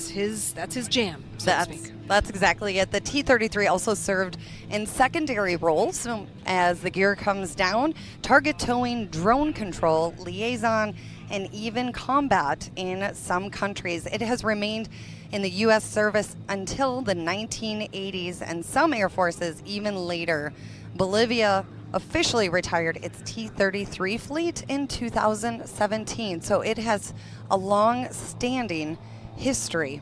his jam, so to speak. That's exactly it. The T-33 also served in secondary roles as the gear comes down, target towing, drone control, liaison, and even combat in some countries. It has remained in the U.S. service until the 1980s and some air forces even later. Bolivia officially retired its T-33 fleet in 2017, so it has a long-standing history.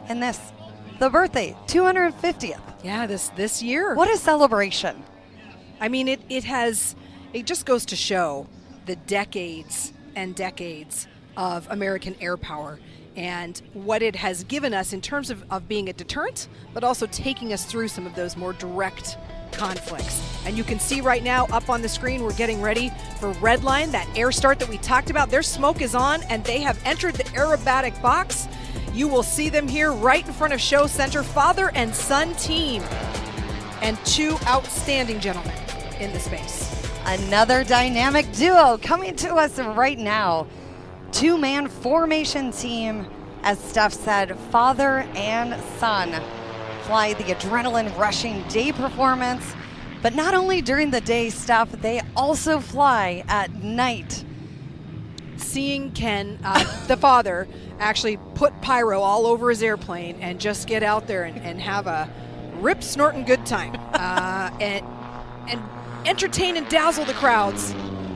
And the birthday, 250th. Yeah, this year. What a celebration. I mean, it just goes to show the decades and decades of American air power and what it has given us in terms of being a deterrent, but also taking us through some of those more direct conflicts. And you can see right now up on the screen, we're getting ready for Redline, that air start that we talked about. Their smoke is on and they have entered the aerobatic box. You will see them here right in front of Show Center, father and son team, and two outstanding gentlemen in the space. Another dynamic duo coming to us right now. Two-man formation team, as Steph said, father and son fly the adrenaline-rushing day performance, but not only during the day, Steph, they also fly at night. Seeing Ken, the father, actually put pyro all over his airplane and just get out there and have a rip, snorting good time and entertain and dazzle the crowds.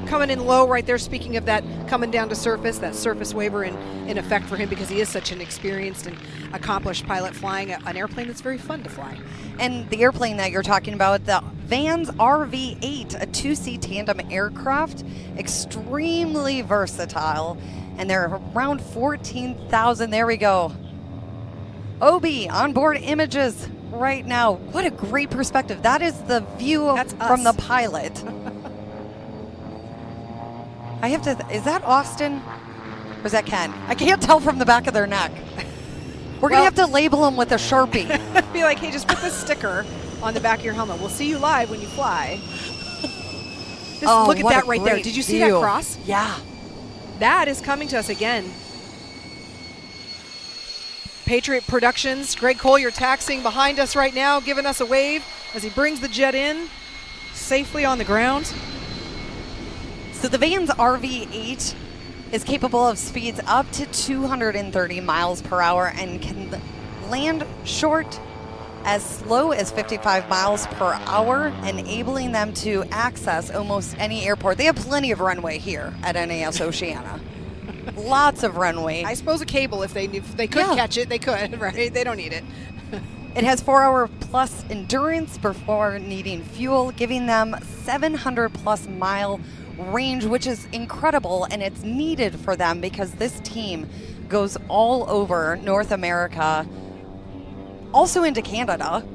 Coming in low right there, speaking of that coming down to surface, that surface waiver in effect for him because he is such an experienced and accomplished pilot flying an airplane that's very fun to fly. And the airplane that you're talking about, the Vans RV-8, a two-seat tandem aircraft, extremely versatile, and they're around 14,000. There we go. OB onboard images right now. What a great perspective. That is the view from the pilot. I have to, is that Austin or is that Ken? I can't tell from the back of their neck. We're going to have to label them with a Sharpie. Be like, hey, just put this sticker on the back of your helmet. We'll see you live when you fly. Look at that right there. Did you see that cross? Yeah. That is coming to us again. Patriot Productions, Greg Collier taxiing behind us right now, giving us a wave as he brings the jet in safely on the ground. So the Vans RV-8 is capable of speeds up to 230 miles per hour and can land short as slow as 55 miles per hour, enabling them to access almost any airport. They have plenty of runway here at NAS Oceana. Lots of runway. I suppose a cable, if they could catch it, they could, right? They don't need it. It has 4-hour plus endurance before needing fuel, giving them 700 plus mile range, which is incredible, and it's needed for them because this team goes all over North America, also into Canada.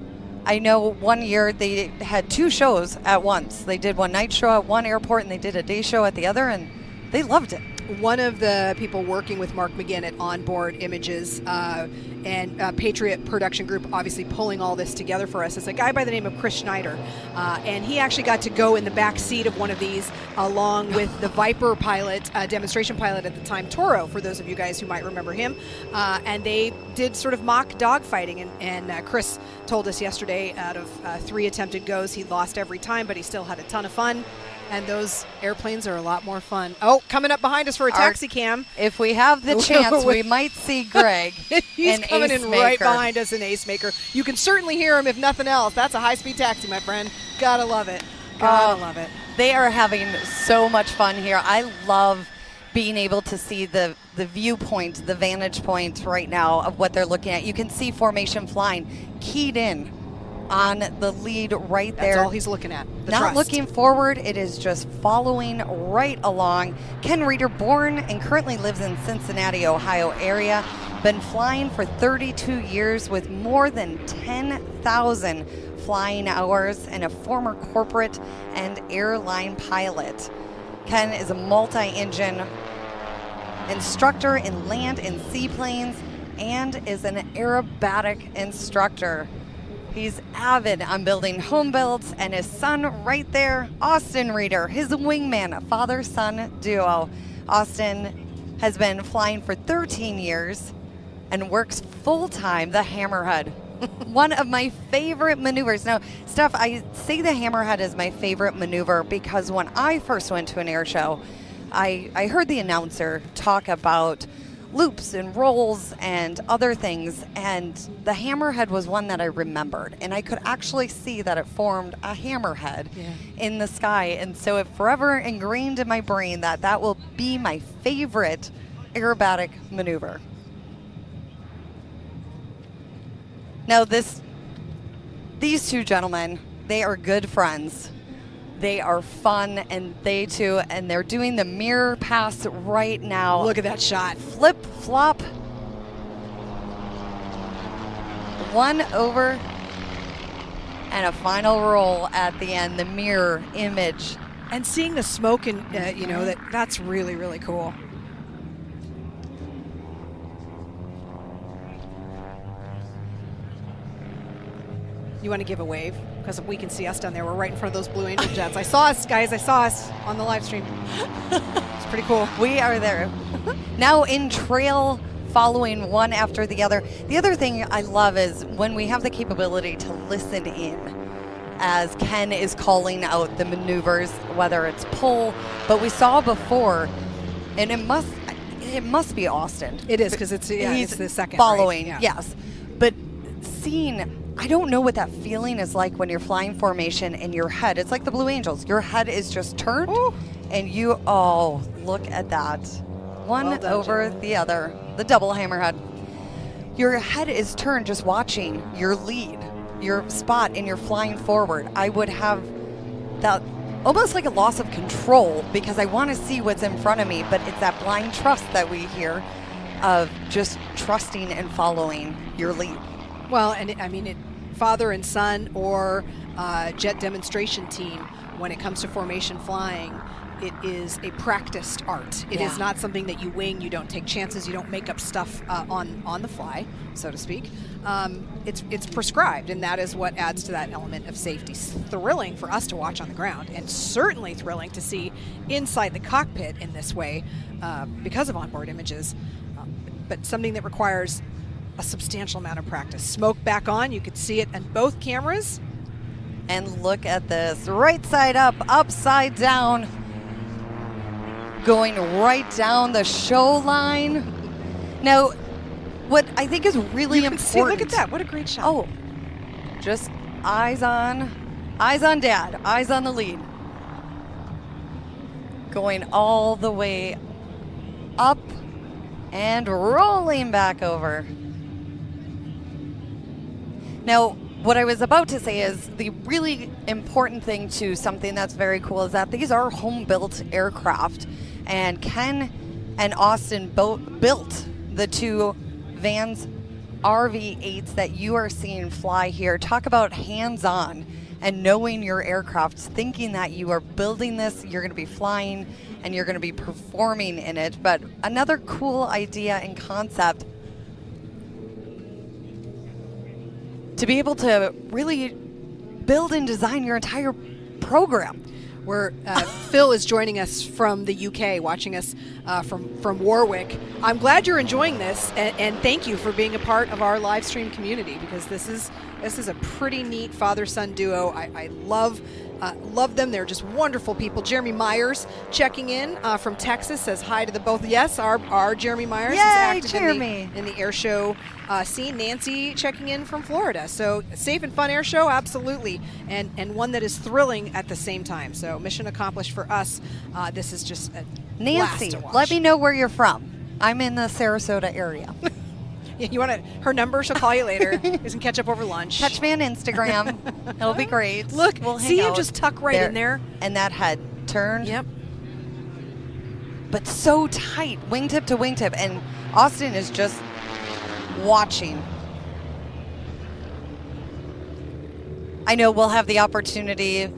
I know one year they had two shows at once. They did one night show at one airport and they did a day show at the other, and they loved it. One of the people working with Mark McGinn at Onboard Images and Patriot Production Group, obviously pulling all this together for us, is a guy by the name of Chris Schneider. And he actually got to go in the back seat of one of these along with the Viper pilot, demonstration pilot at the time, Toro, for those of you guys who might remember him. And they did sort of mock dogfighting. And Chris told us yesterday out of 3 attempted goes, he lost every time, but he still had a ton of fun. And those airplanes are a lot more fun. Oh, coming up behind us for a taxi cam. If we have the chance, we might see Greg. He's coming in right behind us, an ace maker. You can certainly hear him if nothing else. That's a high-speed taxi, my friend. Gotta love it. Gotta love it. They are having so much fun here. I love being able to see the viewpoint, the vantage point right now of what they're looking at. You can see formation flying keyed in on the lead right there. That's all he's looking at. Not looking forward, it is just following right along. Ken Reeder, born and currently lives in Cincinnati, Ohio area, been flying for 32 years with more than 10,000 flying hours and a former corporate and airline pilot. Ken is a multi-engine instructor in land and seaplanes and is an aerobatic instructor. He's avid on building home builds, and his son right there, Austin Reeder, his wingman, father-son duo. Austin has been flying for 13 years and works full-time the Hammerhead. One of my favorite maneuvers. Now, Steph, I say the Hammerhead is my favorite maneuver because when I first went to an air show, I heard the announcer talk about loops and rolls and other things, and the Hammerhead was one that I remembered, and I could actually see that it formed a hammerhead in the sky, and so it forever ingrained in my brain that that will be my favorite aerobatic maneuver. Now these two gentlemen, they are good friends. They are fun, and they're doing the mirror pass right now. Look at that shot. Flip, flop. One over, and a final roll at the end, the mirror image. And seeing the smoke, and that's really, really cool. You want to give a wave? Because we can see us down there. We're right in front of those Blue Angel jets. I saw us, guys. I saw us on the live stream. It's pretty cool. We are there. Now in trail, following one after the other. The other thing I love is when we have the capability to listen in as Ken is calling out the maneuvers, whether it's pull, but we saw before, and it must be Austin. It is, because it's the second. Following, right? yes. But seeing, I don't know what that feeling is like when you're flying formation in your head. It's like the Blue Angels. Your head is just turned, and you, look at that. One Well done, over Jen. the other, the double hammerhead. Your head is turned just watching your lead, your spot, and you're flying forward. I would have that almost like a loss of control because I want to see what's in front of me, but it's that blind trust that we hear of just trusting and following your lead. Well, and father and son or jet demonstration team, when it comes to formation flying, it is a practiced art. It is not something that you wing. You don't take chances. You don't make up stuff on the fly, so to speak. It's prescribed, and that is what adds to that element of safety. It's thrilling for us to watch on the ground, and certainly thrilling to see inside the cockpit in this way because of onboard images, but something that requires a substantial amount of practice. Smoke back on. You could see it on both cameras. And look at this. Right side up, upside down. Going right down the show line. Now, what I think is really important. See, look at that. What a great shot. Oh, just eyes on Dad. Eyes on the lead. Going all the way up and rolling back over. Now, what I was about to say is the really important thing to something that's very cool is that these are home-built aircraft, and Ken and Austin both built the two Vans RV-8s that you are seeing fly here. Talk about hands-on and knowing your aircraft, thinking that you are building this, you're going to be flying, and you're going to be performing in it. But another cool idea and concept to be able to really build and design your entire program. Where Phil is joining us from the UK, watching us from Warwick. I'm glad you're enjoying this, and thank you for being a part of our live stream community, because this is a pretty neat father-son duo. I love them. They're just wonderful people. Jeremy Myers checking in from Texas says hi to the both. Yes, our Jeremy Myers is active Jeremy. in the air show scene. Nancy checking in from Florida. So safe and fun air show, absolutely, and one that is thrilling at the same time. So mission accomplished for us. This is just a Nancy, blast to watch. let me know where you're from. I'm in the Sarasota area. Yeah, you want her number? She'll call you later. You can catch up over lunch. Catch me on Instagram. It'll be great. Look, we'll hang see you out. just tuck right in there. And that head turned. Yep. But so tight, wingtip to wingtip. And Austin is just watching. I know we'll have the opportunity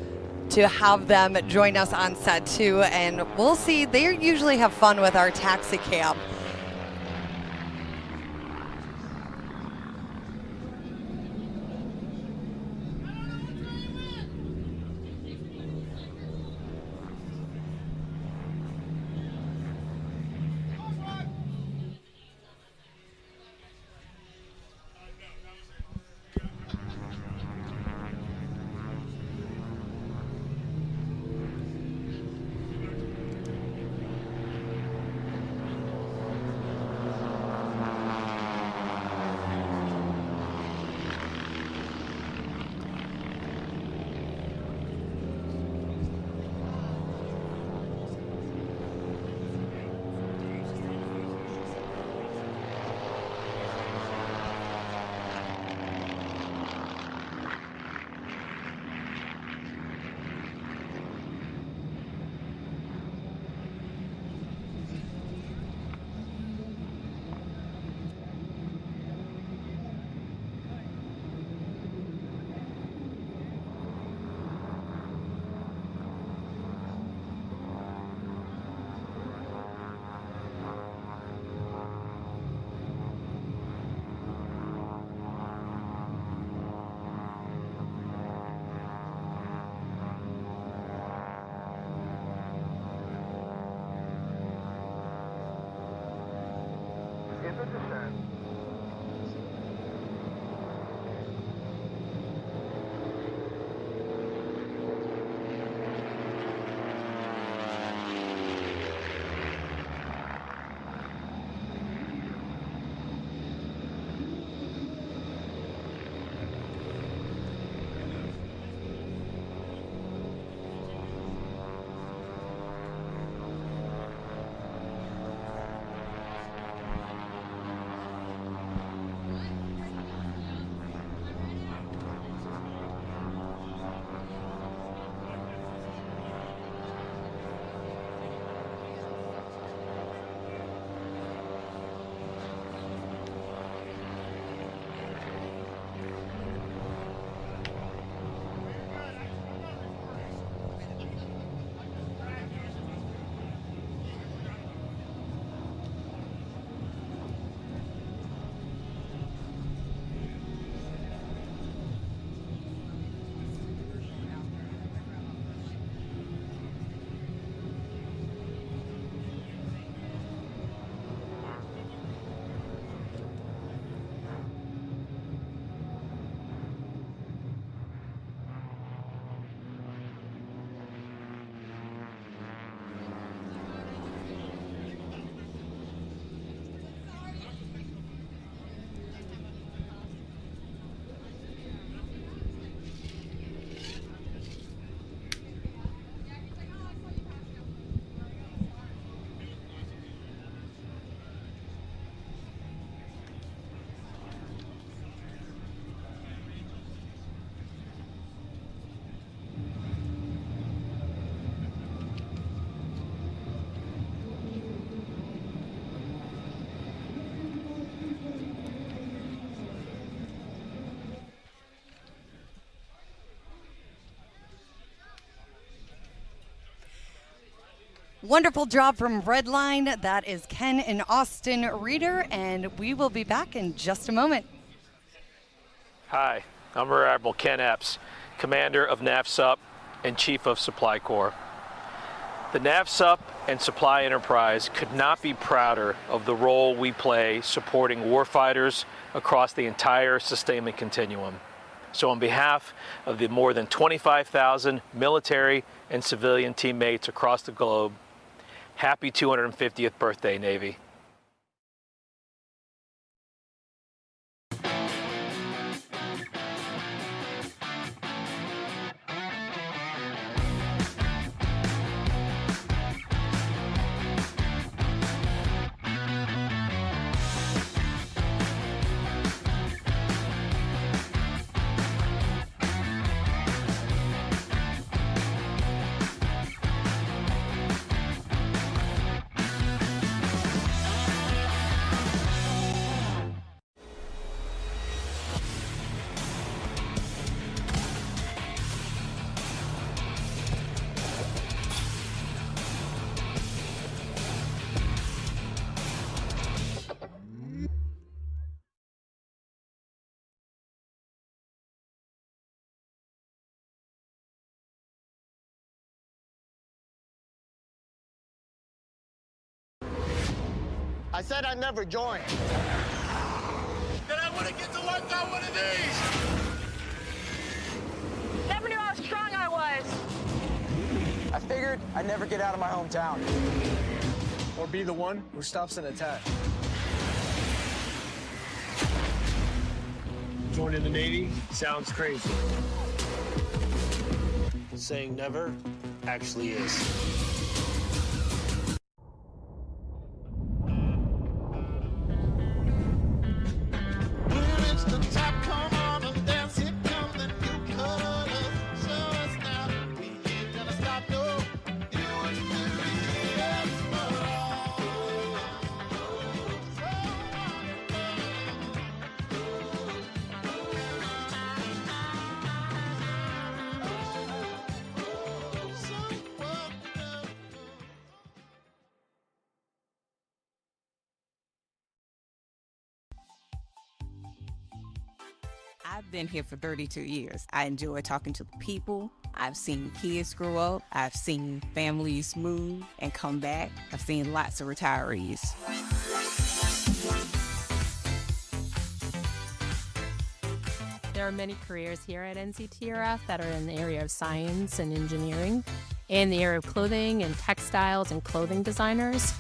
to have them join us on set too, and we'll see. They usually have fun with our taxi cab. Wonderful job from Redline. That is Ken and Austin Reeder, and we will be back in just a moment. Hi, I'm Rear Admiral Ken Epps, Commander of NAVSUP and Chief of Supply Corps. The NAVSUP and Supply Enterprise could not be prouder of the role we play supporting warfighters across the entire sustainment continuum. So on behalf of the more than 25,000 military and civilian teammates across the globe, happy 250th birthday, Navy. I said I'd never join. Then I wouldn't get to work on one of these. Never knew how strong I was. I figured I'd never get out of my hometown. Or be the one who stops an attack. Joining the Navy sounds crazy. Saying never actually is. I've been here for 32 years. I enjoy talking to the people. I've seen kids grow up. I've seen families move and come back. I've seen lots of retirees. There are many careers here at NCTRF that are in the area of science and engineering, in the area of clothing and textiles and clothing designers.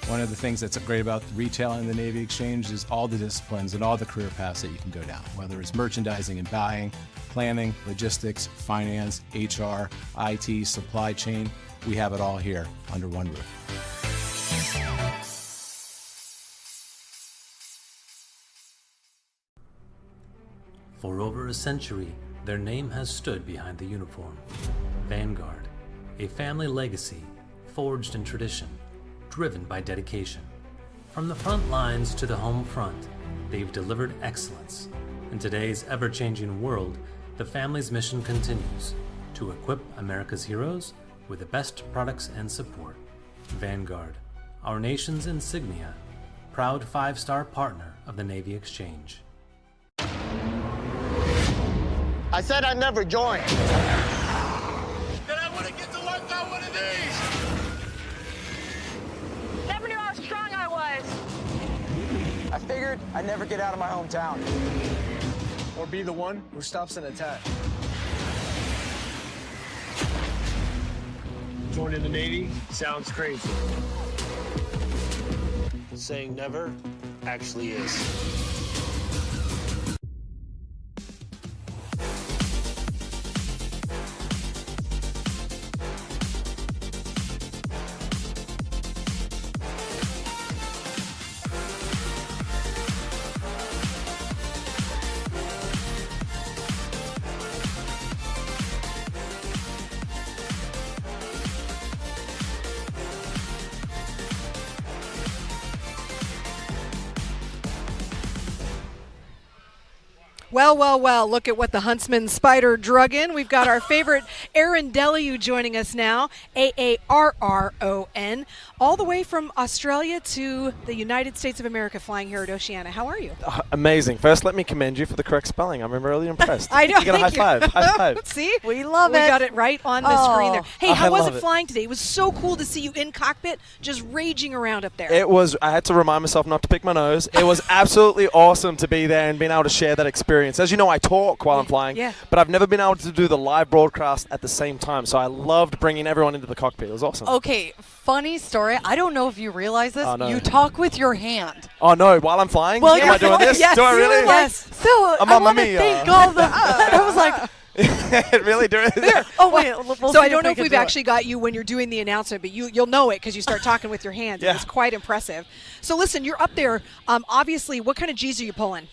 One of the things that's great about retail and the Navy Exchange is all the disciplines and all the career paths that you can go down, whether it's merchandising and buying, planning, logistics, finance, HR, IT, supply chain. We have it all here under one roof. For over a century, their name has stood behind the uniform. Vanguard, a family legacy forged in tradition, driven by dedication. From the front lines to the home front, they've delivered excellence. In today's ever-changing world, the family's mission continues to equip America's heroes with the best products and support. Vanguard, our nation's insignia, proud 5-star partner of the Navy Exchange. I said I'd never join. Then I wouldn't get to work on one of these. Never knew how strong I was. I figured I'd never get out of my hometown. Or be the one who stops an attack. Joining the Navy sounds crazy. Saying never actually is. Well, well, well, look at what the Huntsman Spider drug in. We've got our favorite Aaron Deleue joining us now, Aarron, all the way from Australia to the United States of America, flying here at Oceana. How are you? Amazing. First, let me commend you for the correct spelling. I'm really impressed. I know. You got a high five. High five. See? We love it. We got it right on the screen there. Hey, how was it love flying today? It was so cool to see you in cockpit, just raging around up there. It was, I had to remind myself not to pick my nose. It was absolutely awesome to be there and being able to share that experience. As you know, I talk while I'm flying, but I've never been able to do the live broadcast at the same time. So I loved bringing everyone into the cockpit. It was awesome. Okay, funny story. I don't know if you realize this. Oh, no. You talk with your hand. Oh, no, while I'm flying? Well, am I doing this? Yes, Do I really? Yes. So I Mamma want to mia. thank all the... I was like... Really do it? Oh, wait. We'll so see I don't know if we we've can do actually got you when you're doing the announcement, but you'll know it because you start talking with your hands. Yeah. It's quite impressive. So listen, you're up there. Obviously, what kind of G's are you pulling?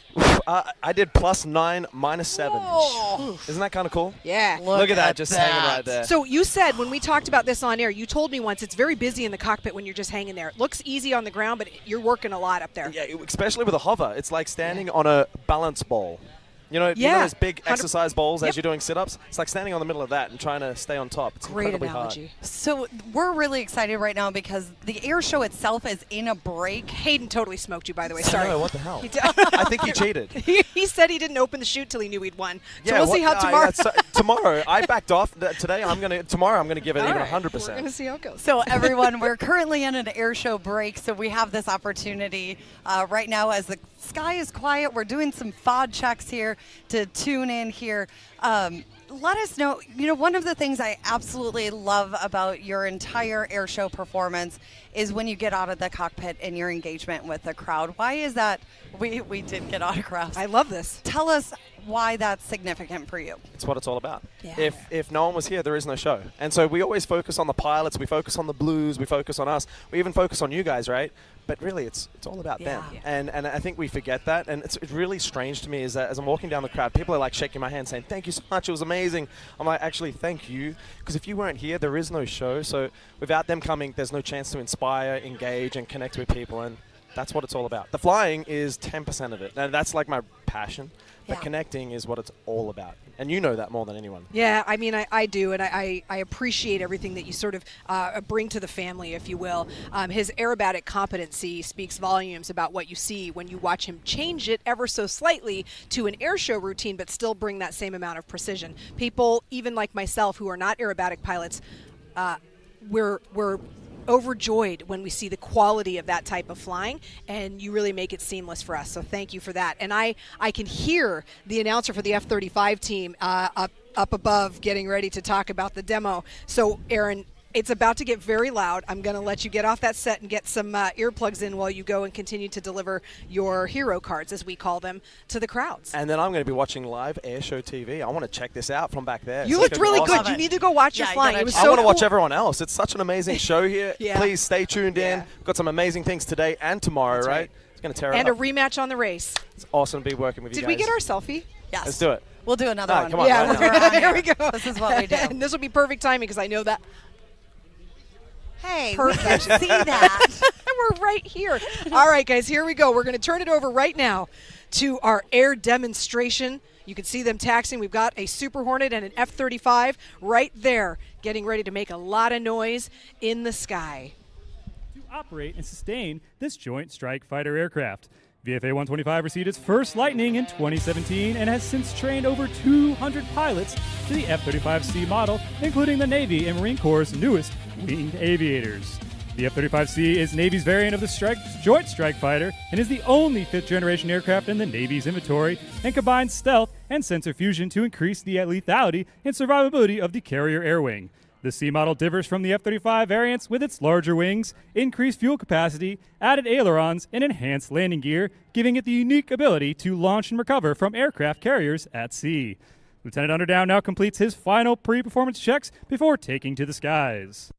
I did +9, -7. Whoa. Isn't that kind of cool? Yeah. Look at that, just hanging right there. So you said when we talked about this on air, you told me once it's very busy in the cockpit when you're just hanging there. It looks easy on the ground, but you're working a lot up there. Yeah, especially with a hover. It's like standing on a balance ball. You know those big exercise balls as you're doing sit-ups? It's like standing on the middle of that and trying to stay on top. It's Great incredibly analogy. hard. So we're really excited right now because the air show itself is in a break. Hayden totally smoked you, by the way. Sorry. No, what the hell? He did. I think he cheated. He said he didn't open the chute till he knew we'd won. So Yeah, we'll see how tomorrow. Tomorrow, I backed off. Today, tomorrow I'm gonna give it even 100%. We're going to see how it goes. So everyone, we're currently in an air show break, so we have this opportunity right now as the sky is quiet. We're doing some FOD checks here to tune in here. Let us know, one of the things I absolutely love about your entire air show performance is when you get out of the cockpit and your engagement with the crowd. Why is that? We did get autographs. I love this. Tell us why that's significant for you. It's what it's all about. Yeah. If no one was here, there is no show. And so we always focus on the pilots, we focus on the Blues, we focus on us, we even focus on you guys, right? But really, it's all about them. And I think we forget that. And it's really strange to me is that as I'm walking down the crowd, people are like shaking my hand saying, thank you so much, it was amazing. I'm like, actually, thank you. Because if you weren't here, there is no show. So without them coming, there's no chance to inspire, engage, and connect with people. And that's what it's all about. The flying is 10% of it. And that's like my passion. But connecting is what it's all about. And you know that more than anyone. Yeah, I mean, I do, and I appreciate everything that you sort of bring to the family, if you will. His aerobatic competency speaks volumes about what you see when you watch him change it ever so slightly to an air show routine, but still bring that same amount of precision. People, even like myself, who are not aerobatic pilots, we're overjoyed when we see the quality of that type of flying, and you really make it seamless for us. So thank you for that. And I can hear the announcer for the F-35 team up above getting ready to talk about the demo. So Aaron, it's about to get very loud. I'm going to let you get off that set and get some earplugs in while you go and continue to deliver your hero cards, as we call them, to the crowds. And then I'm going to be watching live Air Show TV. I want to check this out from back there. You So looked it's gonna be really awesome. good. You need to go watch your flying. It was so I want to watch cool. everyone else. It's such an amazing show here. Yeah. Please stay tuned in. We've got some amazing things today and tomorrow, That's right. It's going to tear it And a up. rematch on the race. It's awesome to be working with you Did guys. we get our selfie? Yes. Let's do it. We'll do another one. Come on, Yeah, right now. here we go. This is what we do. And this will be perfect timing because I know that. Hey, Perfect. see that. We're right here. All right, guys, here we go. We're going to turn it over right now to our air demonstration. You can see them taxiing. We've got a Super Hornet and an F-35 right there getting ready to make a lot of noise in the sky. To operate and sustain this Joint Strike Fighter aircraft. VFA 125 received its first Lightning in 2017 and has since trained over 200 pilots to the F-35C model, including the Navy and Marine Corps' newest winged aviators. The F-35C is Navy's variant of the Joint Strike Fighter and is the only fifth-generation aircraft in the Navy's inventory and combines stealth and sensor fusion to increase the lethality and survivability of the carrier air wing. The C model differs from the F-35 variants with its larger wings, increased fuel capacity, added ailerons, and enhanced landing gear, giving it the unique ability to launch and recover from aircraft carriers at sea. Lieutenant Underdown now completes his final pre-performance checks before taking to the skies.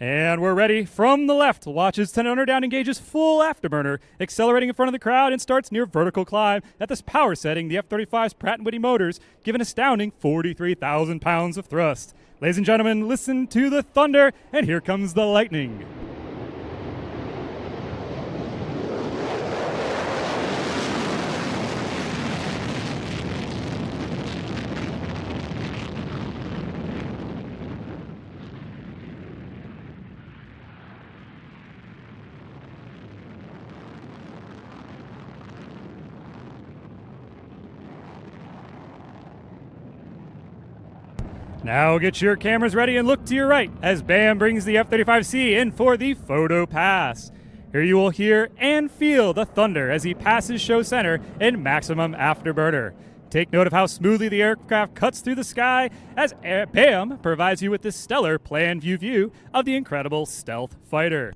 And we're ready. From the left, watch as Lieutenant Underdown engages full afterburner, accelerating in front of the crowd and starts near vertical climb. At this power setting, the F-35's Pratt & Whitney motors give an astounding 43,000 pounds of thrust. Ladies and gentlemen, listen to the thunder, and here comes the lightning. Now get your cameras ready and look to your right as BAM brings the F-35C in for the photo pass. Here you will hear and feel the thunder as he passes show center in maximum afterburner. Take note of how smoothly the aircraft cuts through the sky as BAM provides you with this stellar plan view of the incredible stealth fighter.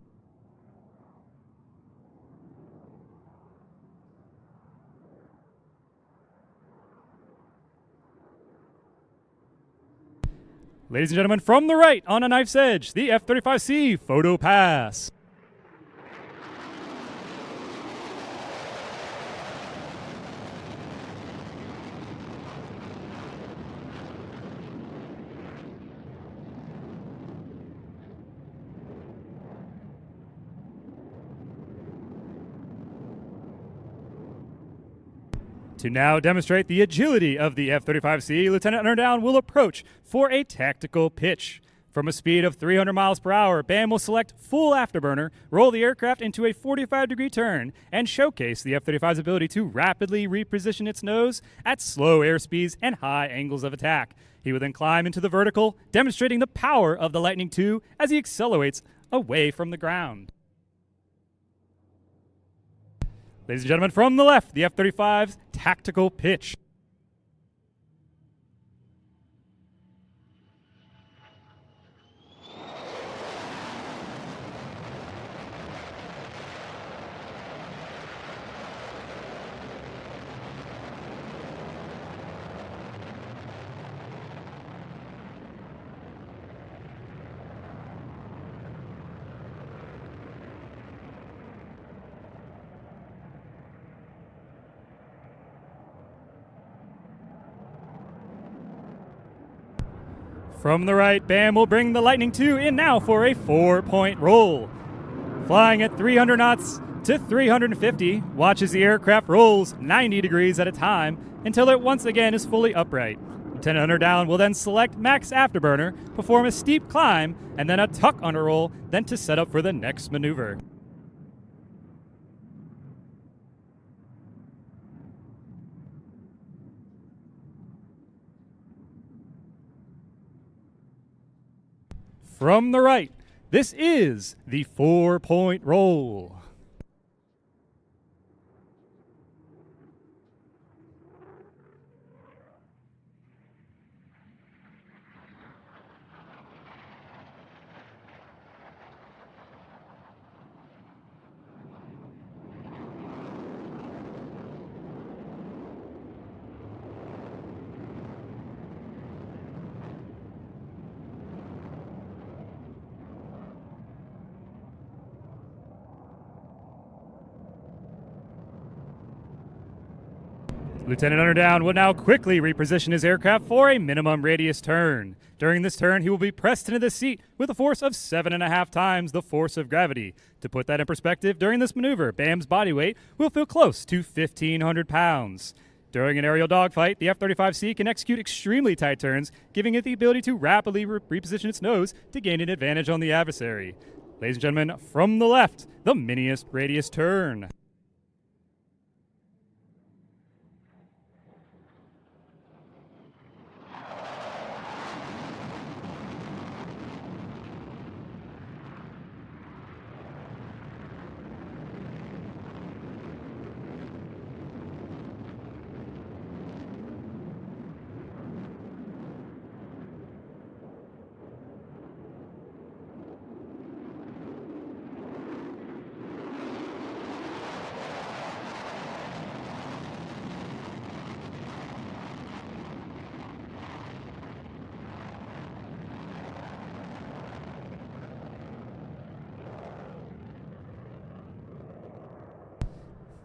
Ladies and gentlemen, from the right on a knife's edge, the F-35C photo pass. To now demonstrate the agility of the F-35C, Lieutenant Underdown will approach for a tactical pitch. From a speed of 300 miles per hour, BAM will select full afterburner, roll the aircraft into a 45-degree turn, and showcase the F-35's ability to rapidly reposition its nose at slow airspeeds and high angles of attack. He will then climb into the vertical, demonstrating the power of the Lightning II as he accelerates away from the ground. Ladies and gentlemen, from the left, the F-35's tactical pitch. From the right, BAM will bring the Lightning II in now for a 4-point roll. Flying at 300 knots to 350, watch as the aircraft rolls 90 degrees at a time until it once again is fully upright. Lieutenant Underdown will then select max afterburner, perform a steep climb, and then a tuck under roll, then to set up for the next maneuver. From the right, this is the 4-point roll. Lieutenant Underdown will now quickly reposition his aircraft for a minimum radius turn. During this turn, he will be pressed into the seat with a force of 7.5 times the force of gravity. To put that in perspective, during this maneuver, BAM's body weight will feel close to 1,500 pounds. During an aerial dogfight, the F-35C can execute extremely tight turns, giving it the ability to rapidly reposition its nose to gain an advantage on the adversary. Ladies and gentlemen, from the left, the miniest radius turn.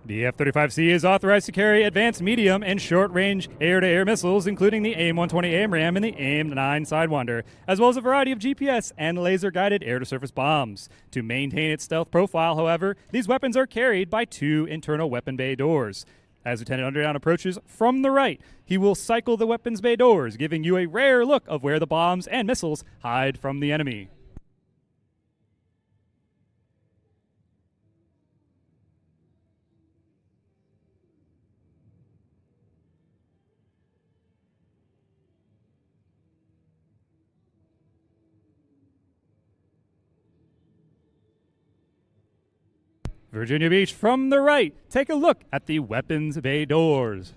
The F-35C is authorized to carry advanced medium and short-range air-to-air missiles, including the AIM-120 AMRAAM and the AIM-9 Sidewinder, as well as a variety of GPS and laser-guided air-to-surface bombs. To maintain its stealth profile, however, these weapons are carried by 2 internal weapon bay doors. As Lieutenant Underdown approaches from the right, he will cycle the weapons bay doors, giving you a rare look of where the bombs and missiles hide from the enemy. Virginia Beach from the right. Take a look at the weapons bay doors.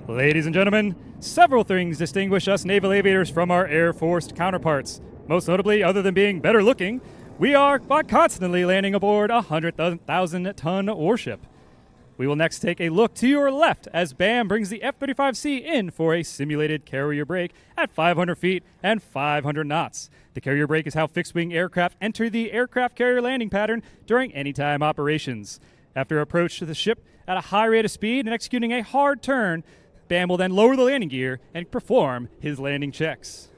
Ladies and gentlemen, several things distinguish us naval aviators from our Air Force counterparts. Most notably, other than being better looking, we are constantly landing aboard a 100,000-ton warship. We will next take a look to your left as BAM brings the F-35C in for a simulated carrier break at 500 feet and 500 knots. The carrier break is how fixed-wing aircraft enter the aircraft carrier landing pattern during anytime operations. After approach to the ship at a high rate of speed and executing a hard turn, BAM will then lower the landing gear and perform his landing checks.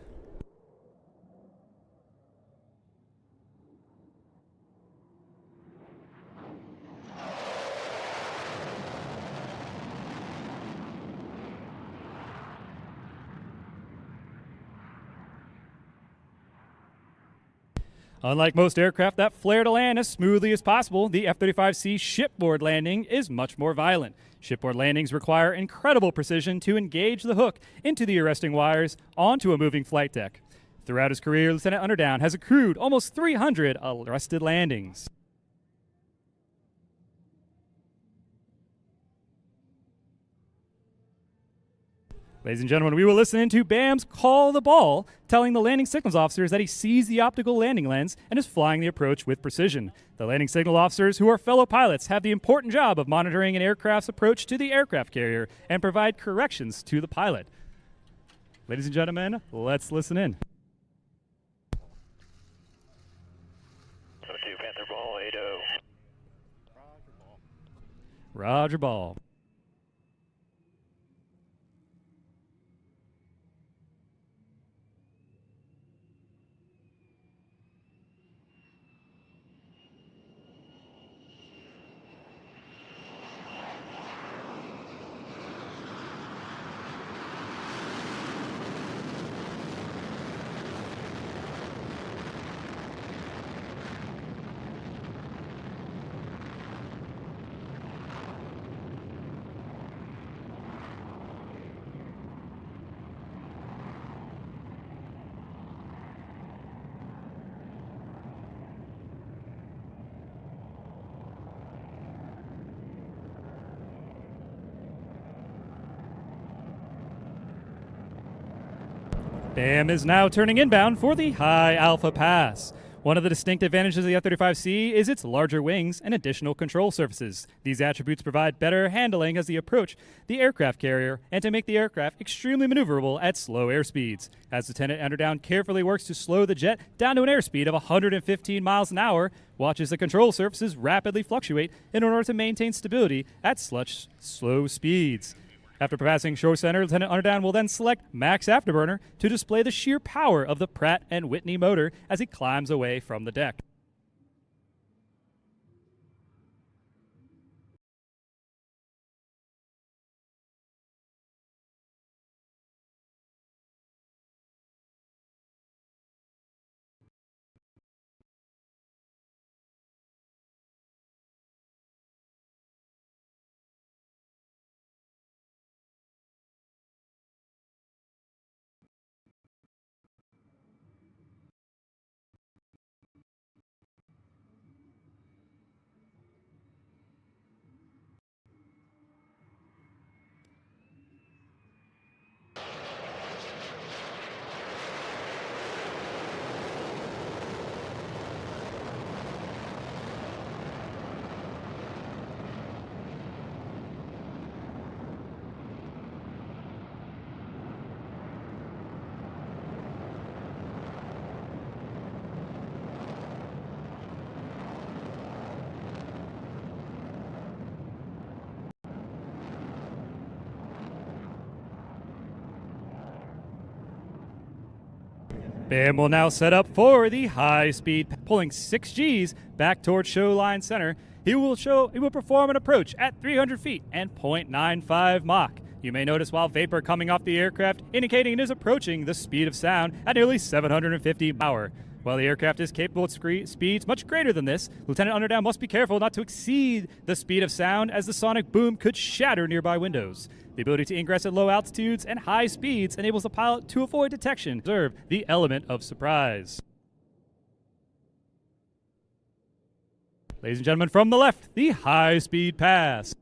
Unlike most aircraft that flare to land as smoothly as possible, the F-35C shipboard landing is much more violent. Shipboard landings require incredible precision to engage the hook into the arresting wires onto a moving flight deck. Throughout his career, Lieutenant Underdown has accrued almost 300 arrested landings. Ladies and gentlemen, we will listen into BAM's call the ball, telling the landing signals officers that he sees the optical landing lens and is flying the approach with precision. The landing signal officers, who are fellow pilots, have the important job of monitoring an aircraft's approach to the aircraft carrier and provide corrections to the pilot. Ladies and gentlemen, let's listen in. Panther Ball, 8-0. Roger Ball. BAM is now turning inbound for the High Alpha Pass. One of the distinct advantages of the F-35C is its larger wings and additional control surfaces. These attributes provide better handling as they approach the aircraft carrier and to make the aircraft extremely maneuverable at slow airspeeds. As Lieutenant Underdown carefully works to slow the jet down to an airspeed of 115 miles an hour, watches the control surfaces rapidly fluctuate in order to maintain stability at such slow speeds. After passing shore center, Lieutenant Underdown will then select Max Afterburner to display the sheer power of the Pratt & Whitney motor as he climbs away from the deck. BAM will now set up for the high speed, pulling 6 Gs back towards show line center. He will perform an approach at 300 feet and 0.95 Mach. You may notice while vapor coming off the aircraft, indicating it is approaching the speed of sound at nearly 750 miles per hour. While the aircraft is capable at speeds much greater than this, Lieutenant Underdown must be careful not to exceed the speed of sound, as the sonic boom could shatter nearby windows. The ability to ingress at low altitudes and high speeds enables the pilot to avoid detection, observe the element of surprise. Ladies and gentlemen, from the left, the high-speed pass.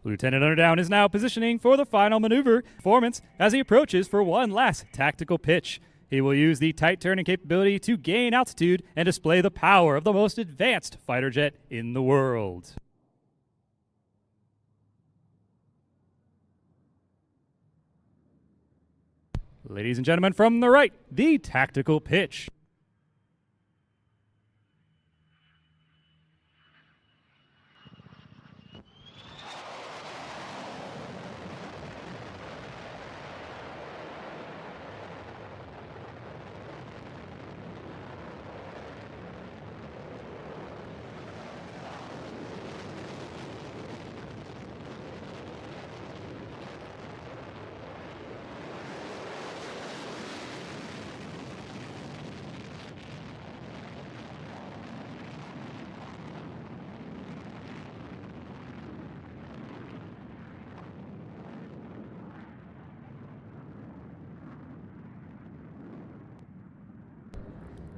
Lieutenant Underdown is now positioning for the final maneuver performance as he approaches for one last tactical pitch. He will use the tight turning capability to gain altitude and display the power of the most advanced fighter jet in the world. Ladies and gentlemen, from the right, the tactical pitch.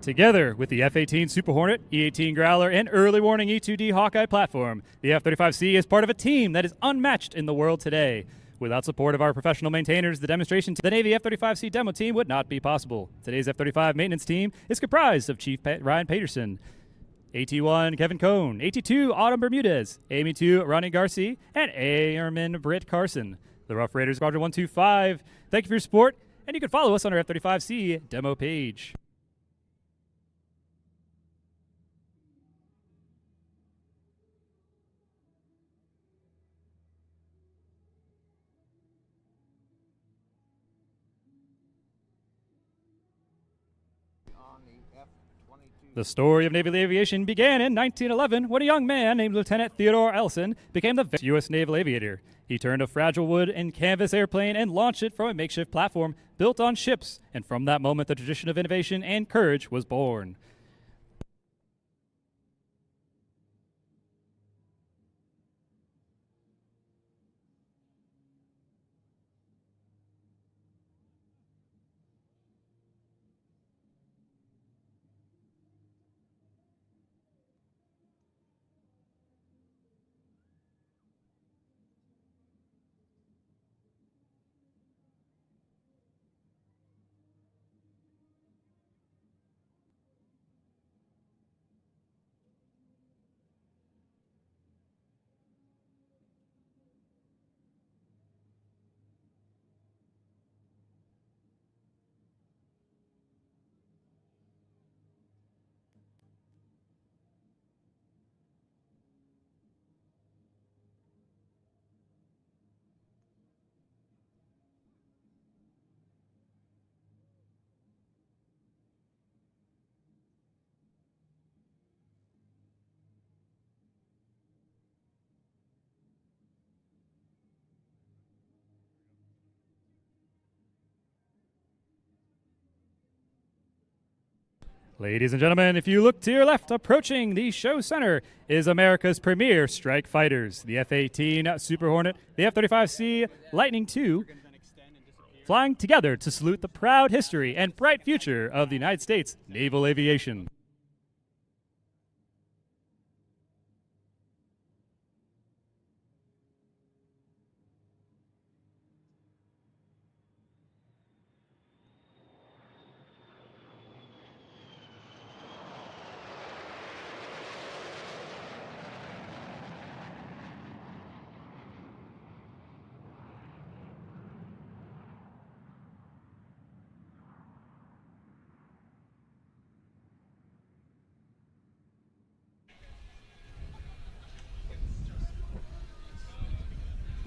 Together with the F-18 Super Hornet, E-18 Growler, and early warning E-2D Hawkeye platform, the F-35C is part of a team that is unmatched in the world today. Without support of our professional maintainers, the demonstration to the Navy F-35C demo team would not be possible. Today's F-35 maintenance team is comprised of Chief Ryan Peterson, AT-1 Kevin Cohn, AT-2 Autumn Bermudez, AME-2 Ronnie Garcia, and Airman Britt Carson. The Rough Raiders Squadron 125. Thank you for your support, and you can follow us on our F-35C demo page. The story of naval aviation began in 1911 when a young man named Lieutenant Theodore Ellison became the U.S. naval aviator. He turned a fragile wood and canvas airplane and launched it from a makeshift platform built on ships, and from that moment the tradition of innovation and courage was born. Ladies and gentlemen, if you look to your left, approaching the show center is America's premier strike fighters, the F-18 Super Hornet, the F-35C Lightning II, flying together to salute the proud history and bright future of the United States naval aviation.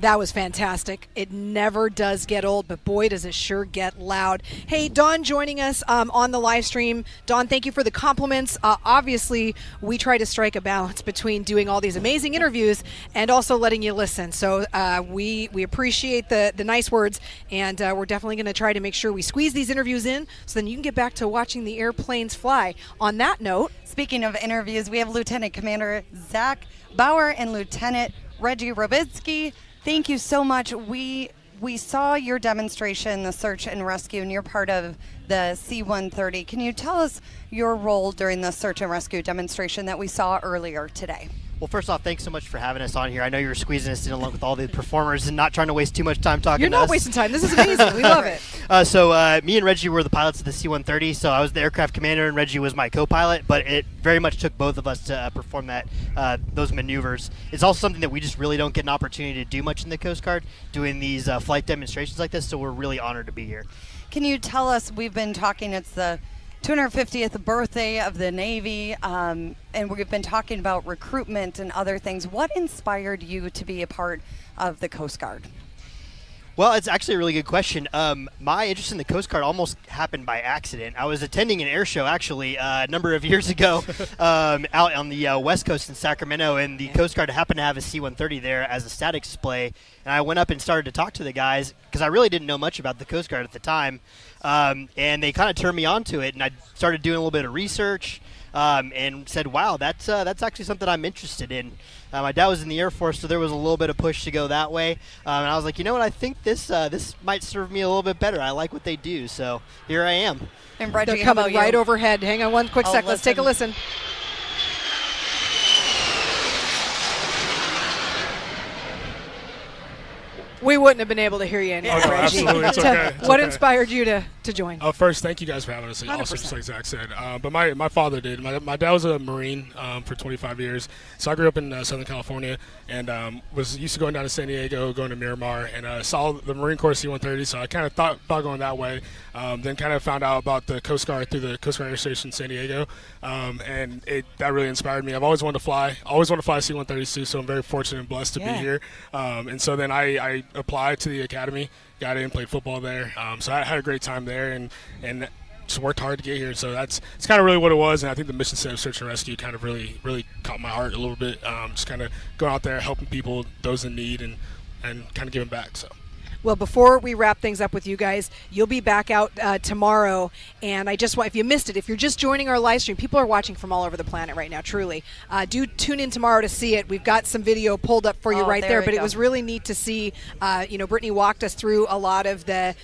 That was fantastic. It never does get old, but boy, does it sure get loud. Hey, Dawn joining us on the live stream. Dawn, thank you for the compliments. Obviously, we try to strike a balance between doing all these amazing interviews and also letting you listen. So we appreciate the nice words, and we're definitely going to try to make sure we squeeze these interviews in so then you can get back to watching the airplanes fly. On that note, speaking of interviews, we have Lieutenant Commander Zach Bauer and Lieutenant Reggie Robitsky. Thank you so much. We saw your demonstration, the search and rescue, and you're part of the C-130. Can you tell us your role during the search and rescue demonstration that we saw earlier today? Well, first off, thanks so much for having us on here. I know you were squeezing us in along with all the performers and not trying to waste too much time talking to us. You're not wasting time. This is amazing. We love it. So me and Reggie were the pilots of the C-130, so I was the aircraft commander and Reggie was my co-pilot, but it very much took both of us to perform those maneuvers. It's also something that we just really don't get an opportunity to do much in the Coast Guard, doing these flight demonstrations like this, so we're really honored to be here. Can you tell us, we've been talking, it's the 250th birthday of the Navy, and we've been talking about recruitment and other things. What inspired you to be a part of the Coast Guard? Well, it's actually a really good question. My interest in the Coast Guard almost happened by accident. I was attending an air show, actually, a number of years ago out on the West Coast in Sacramento, and the Coast Guard happened to have a C-130 there as a static display. And I went up and started to talk to the guys because I really didn't know much about the Coast Guard at the time. And they kind of turned me on to it, and I started doing a little bit of research and said, wow, that's actually something I'm interested in. My dad was in the Air Force, so there was a little bit of push to go that way. And I was like, you know what, I think this might serve me a little bit better. I like what they do, so here I am. And Reggie, they're coming right overhead. Hang on one quick sec. Let's take a listen. We wouldn't have been able to hear you anyway, no, Reggie. absolutely. It's okay. It's What okay. inspired you to join? First, thank you guys for having us. Also, 100%. just like Zach said. But my father did. My dad was a Marine for 25 years. So I grew up in Southern California and was used to going down to San Diego, going to Miramar, and saw the Marine Corps C-130. So I kind of thought about going that way. Then kind of found out about the Coast Guard through the Coast Guard Air Station in San Diego. And that really inspired me. I've always wanted to fly. Always wanted to fly C-130s too, so I'm very fortunate and blessed to be here. And so then I applied to the academy, got in, played football there. So I had a great time there and just worked hard to get here. So it's kind of really what it was. And I think the mission set of search and rescue kind of really caught my heart a little bit. Just kind of going out there, helping people, those in need, and kind of giving back. So. Well, before we wrap things up with you guys, you'll be back out tomorrow. And I just want, if you missed it, if you're just joining our live stream, people are watching from all over the planet right now, truly. Do tune in tomorrow to see it. We've got some video pulled up for you right there. But it was really neat to see, Brittany walked us through a lot of the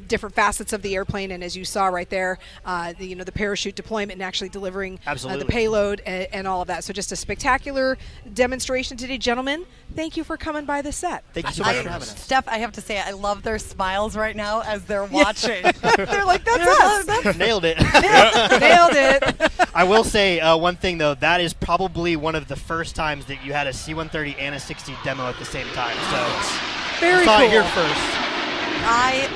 different facets of the airplane. And as you saw right there, the parachute deployment and actually delivering the payload and all of that. So just a spectacular demonstration today. Gentlemen, thank you for coming by the set. Thank you so much for having us. Steph, I have to say, I love their smiles right now as they're watching. They're like, that's us. Nailed it. Nailed it. I will say one thing, though. That is probably one of the first times that you had a C-130 and a 60 demo at the same time. So very saw cool. it here first. I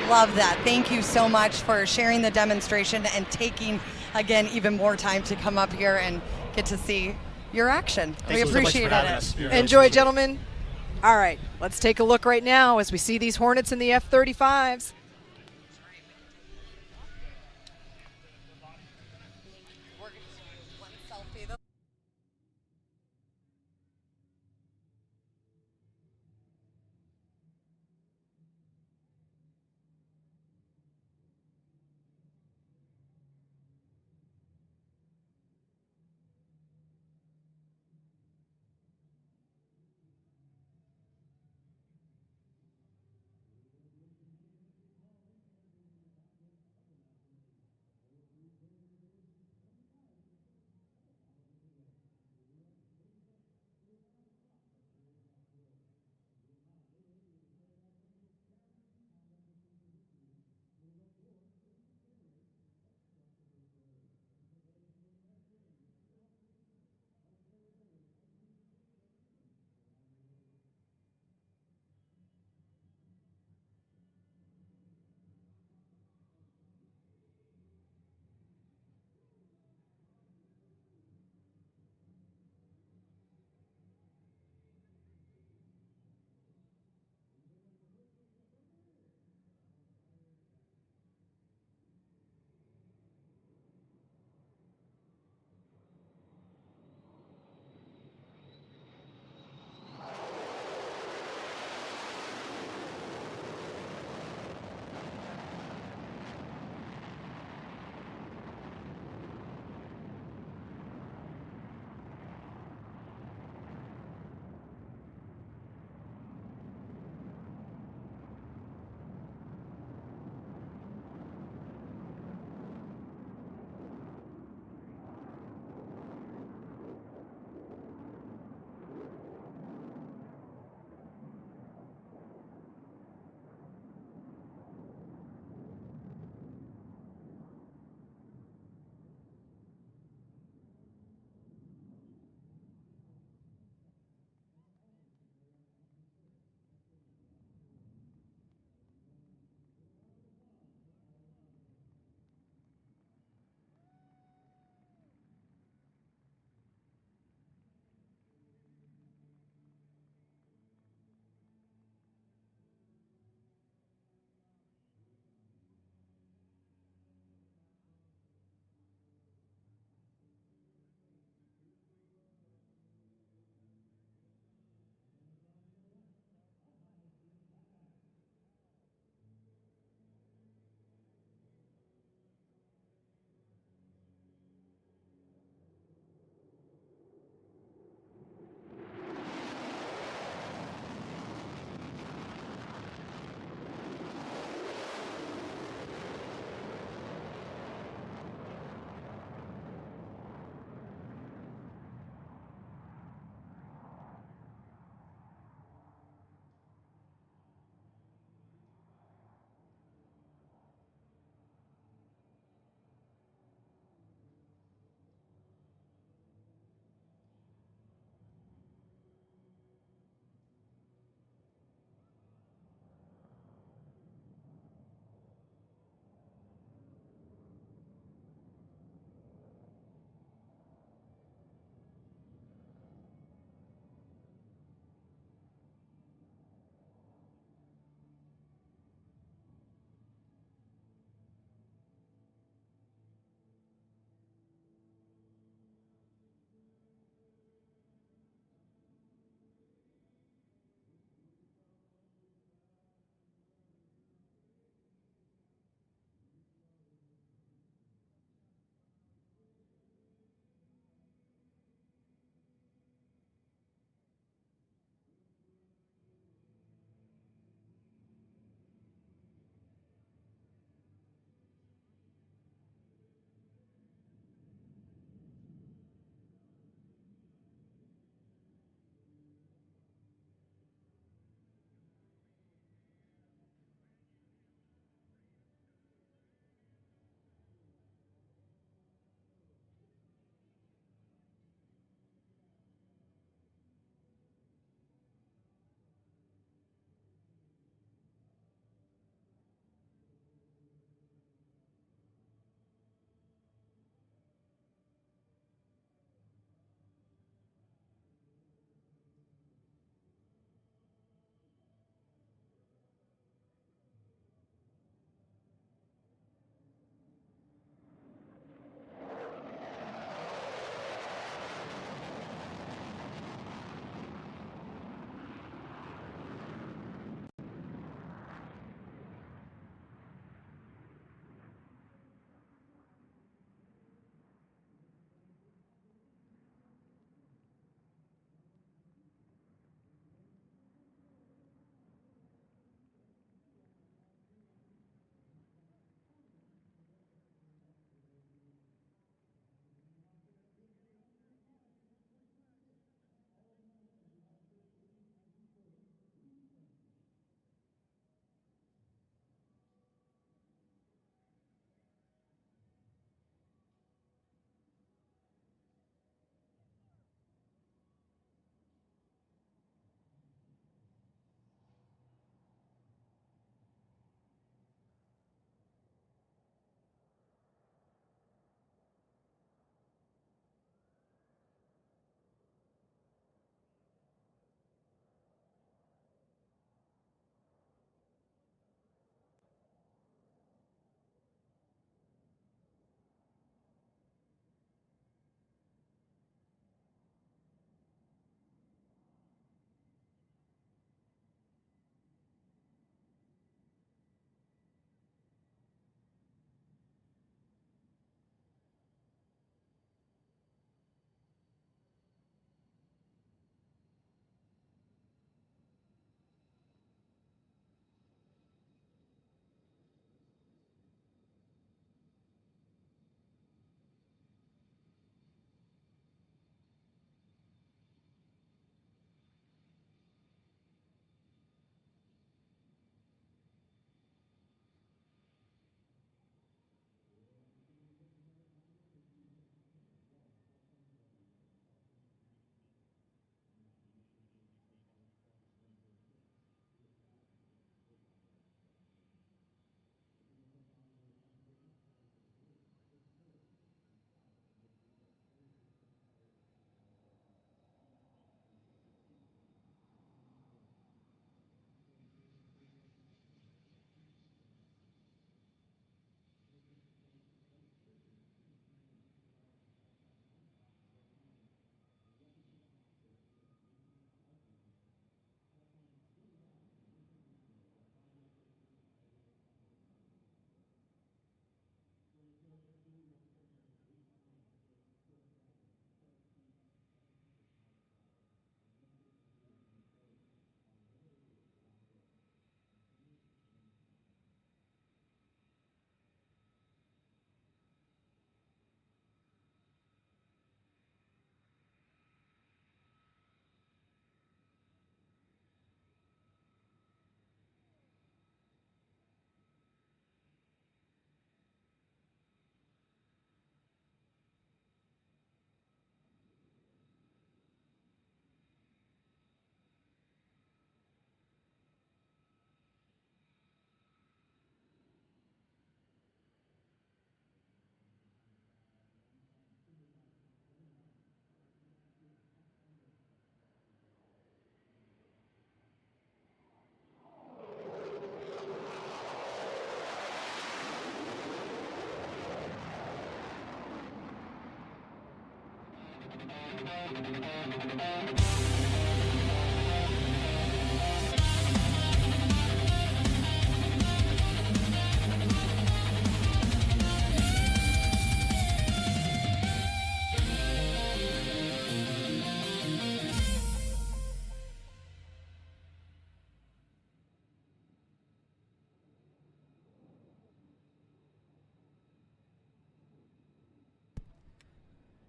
love that. Thank you so much for sharing the demonstration and taking, again, even more time to come up here and get to see your action. We appreciate it. Enjoy, gentlemen. All right, let's take a look right now as we see these Hornets in the F-35s.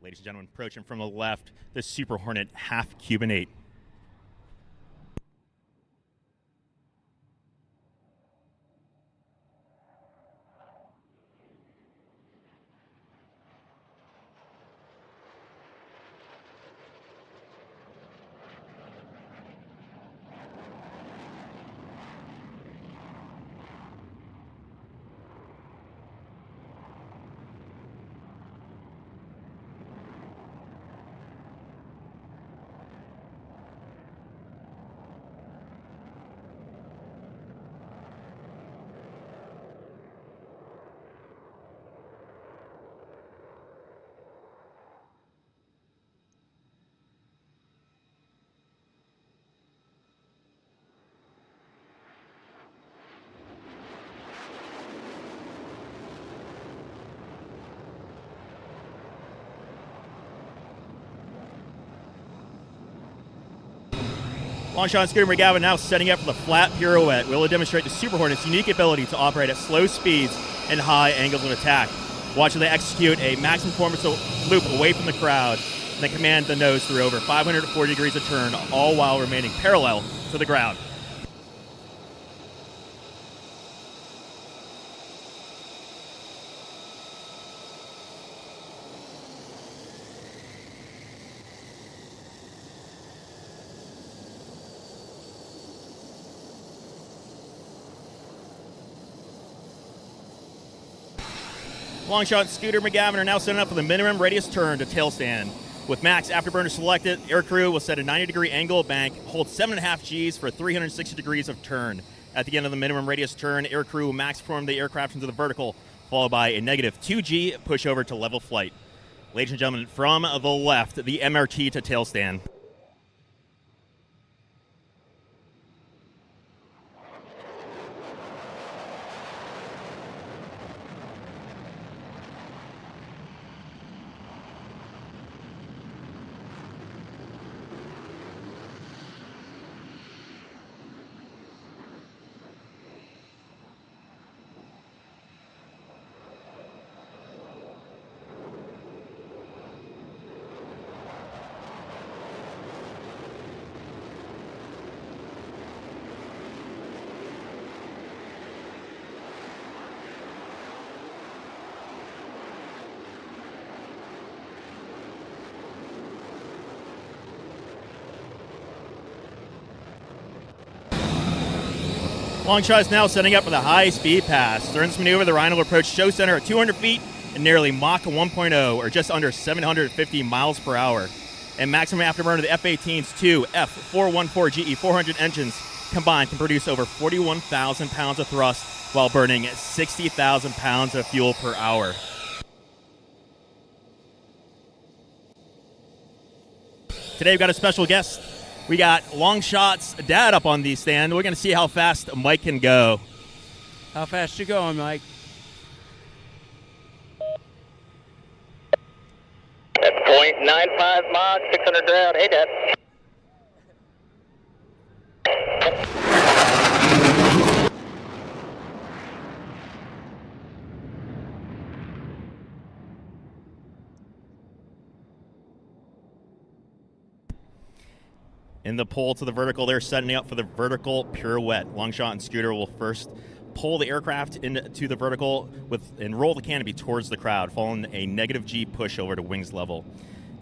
Ladies and gentlemen, approaching from the left, the Super Hornet half Cuban 8. Longshot and Scooter McGavin now setting up for the flat pirouette. Will demonstrate the Super Hornet's unique ability to operate at slow speeds and high angles of attack. Watch as they execute a maximum performance loop away from the crowd and then command the nose through over 540 degrees of turn, all while remaining parallel to the ground. Longshot and Scooter McGavin are now setting up for the minimum radius turn to tail stand. With max afterburner selected, aircrew will set a 90-degree angle of bank, hold 7.5 Gs for 360 degrees of turn. At the end of the minimum radius turn, aircrew will max form the aircraft into the vertical, followed by a negative 2G pushover to level flight. Ladies and gentlemen, from the left, the MRT to tail stand. Longshot is now setting up for the high-speed pass. During this maneuver, the Rhino will approach show center at 200 feet and nearly Mach 1.0, or just under 750 miles per hour. And maximum afterburner of the F-18's two F414 GE400 engines combined can produce over 41,000 pounds of thrust while burning 60,000 pounds of fuel per hour. Today we've got a special guest. We got Longshot's dad up on the stand. We're going to see how fast Mike can go. How fast you going, Mike? At 0.95 Mach, 600 ground. Hey, Dad. In the pull to the vertical, they're setting up for the vertical pirouette. Longshot and Scooter will first pull the aircraft into the vertical and roll the canopy towards the crowd, following a negative G push over to wings level.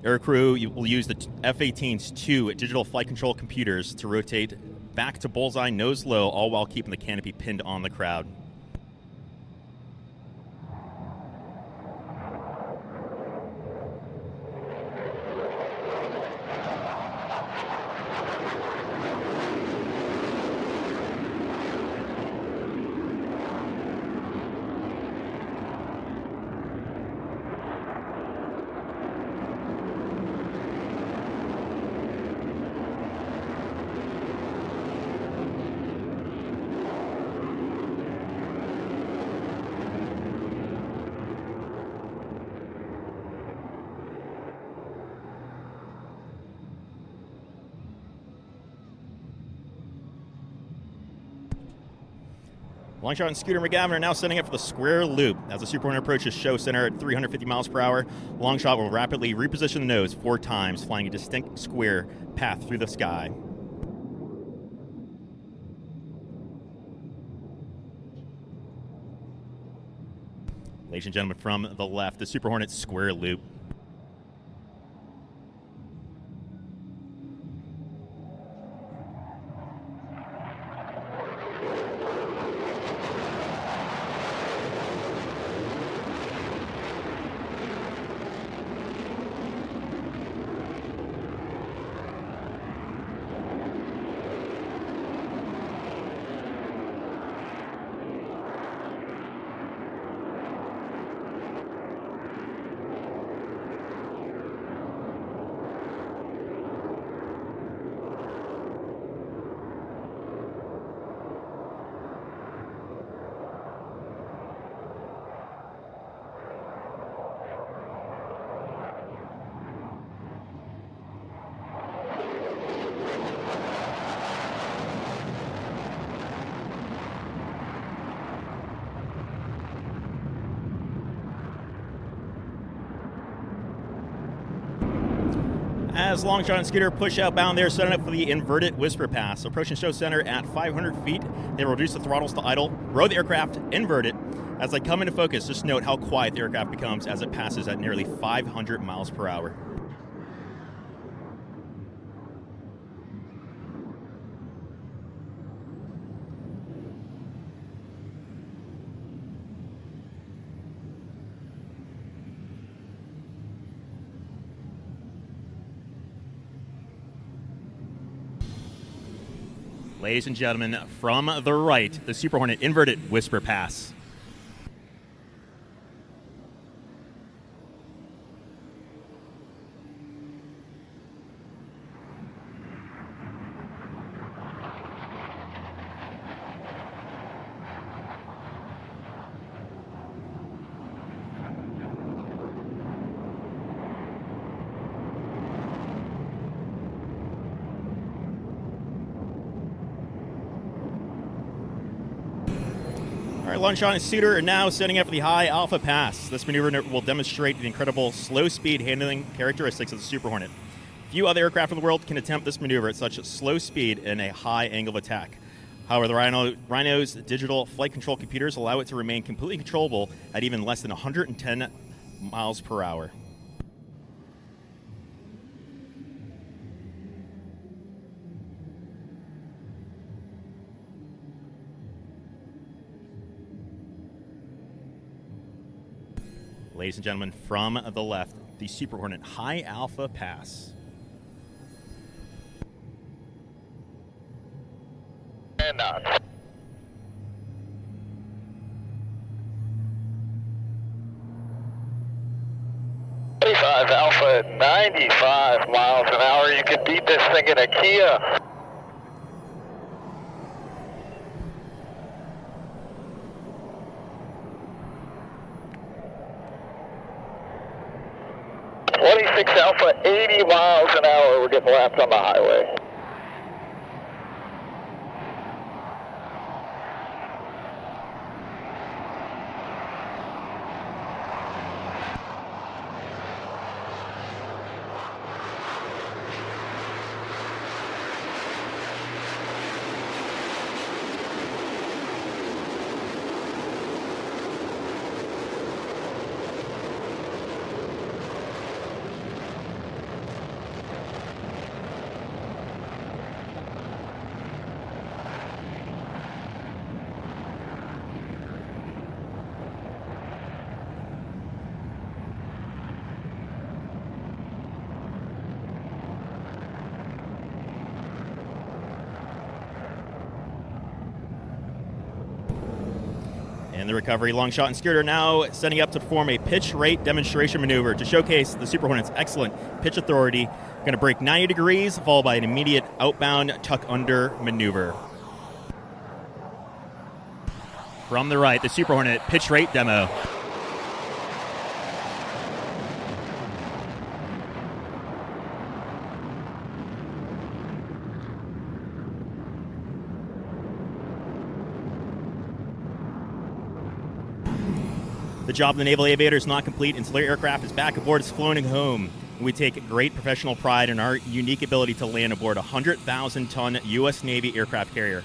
Aircrew will use the F-18's two digital flight control computers to rotate back to bullseye nose low, all while keeping the canopy pinned on the crowd. Longshot and Scooter McGavin are now setting up for the square loop. As the Super Hornet approaches show center at 350 miles per hour, Longshot will rapidly reposition the nose 4 times, flying a distinct square path through the sky. Ladies and gentlemen, from the left, the Super Hornet square loop. As Longshot and Scooter push outbound, they're setting up for the inverted Whisper Pass. Approaching show center at 500 feet, they will reduce the throttles to idle, row the aircraft inverted. As they come into focus, just note how quiet the aircraft becomes as it passes at nearly 500 miles per hour. Ladies and gentlemen, from the right, the Super Hornet inverted Whisper Pass. All right, Longshot and Scooter are now setting up for the High Alpha Pass. This maneuver will demonstrate the incredible slow speed handling characteristics of the Super Hornet. Few other aircraft in the world can attempt this maneuver at such a slow speed and a high angle of attack. However, the Rhino's digital flight control computers allow it to remain completely controllable at even less than 110 miles per hour. Ladies and gentlemen, from the left, the Super Hornet High Alpha Pass. And knots. Alpha at 95 miles an hour. You could beat this thing in a Kia. Alpha, 80 miles an hour. We're getting lapped on the highway. In the recovery, Longshot and Scooter now setting up to perform a pitch rate demonstration maneuver to showcase the Super Hornet's excellent pitch authority. Going to break 90 degrees, followed by an immediate outbound tuck under maneuver. From the right, the Super Hornet pitch rate demo. The job of the naval aviator is not complete until their aircraft is back aboard, it's flown home. We take great professional pride in our unique ability to land aboard a 100,000-ton U.S. Navy aircraft carrier.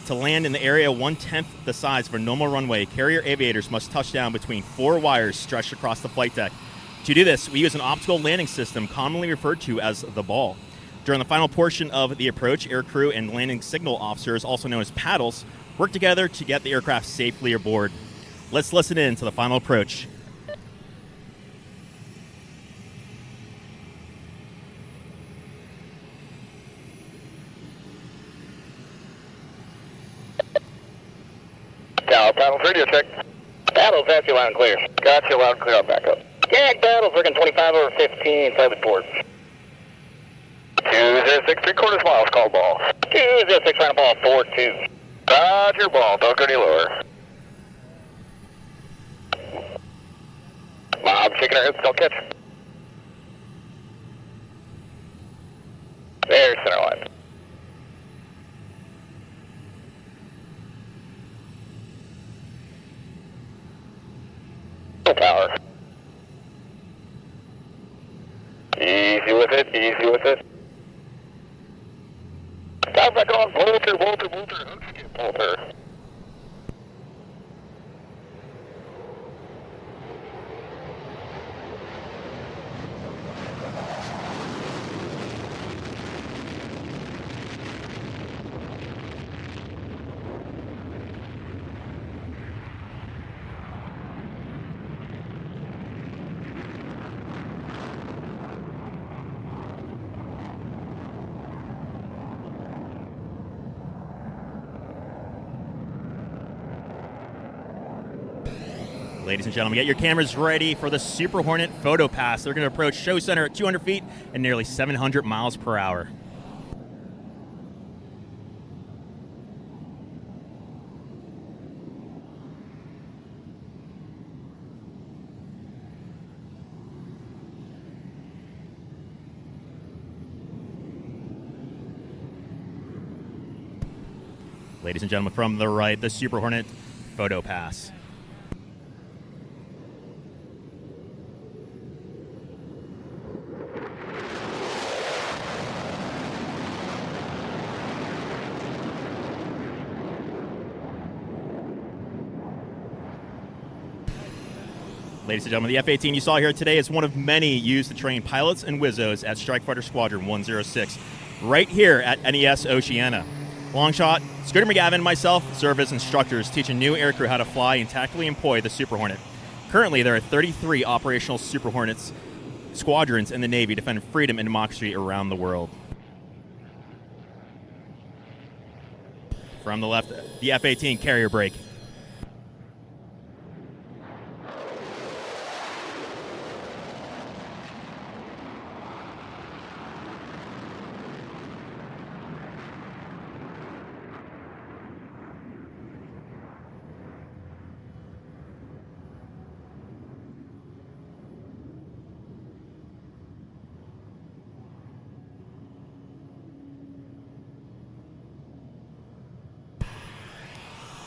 To land in the area 1/10 the size of a normal runway, carrier aviators must touch down between 4 wires stretched across the flight deck. To do this, we use an optical landing system commonly referred to as the ball. During the final portion of the approach, aircrew and landing signal officers, also known as paddles, work together to get the aircraft safely aboard. Let's listen in to the final approach. Tower paddles, radio check. Paddles, that's you loud and clear. Got you loud and clear, I'll back up. Gag paddles, working 25 over 15, private port. 206, 3/4 miles, call ball. 206, round ball, 4-2. Roger, ball, don't go any lower. Mob shaking our hips, don't catch. There's center line. Full power. Easy with it, easy with it. Stop back on, Bolter, hooks get Bolter. Ladies and gentlemen, get your cameras ready for the Super Hornet photo pass. They're going to approach Show Center at 200 feet and nearly 700 miles per hour. Ladies and gentlemen, from the right, the Super Hornet photo pass. Ladies and gentlemen, the F-18 you saw here today is one of many used to train pilots and Wizzos at Strike Fighter Squadron 106, right here at NES Oceana. Longshot, Scooter McGavin, and myself serve as instructors teaching new aircrew how to fly and tactically employ the Super Hornet. Currently, there are 33 operational Super Hornets squadrons in the Navy defending freedom and democracy around the world. From the left, the F-18 carrier brake.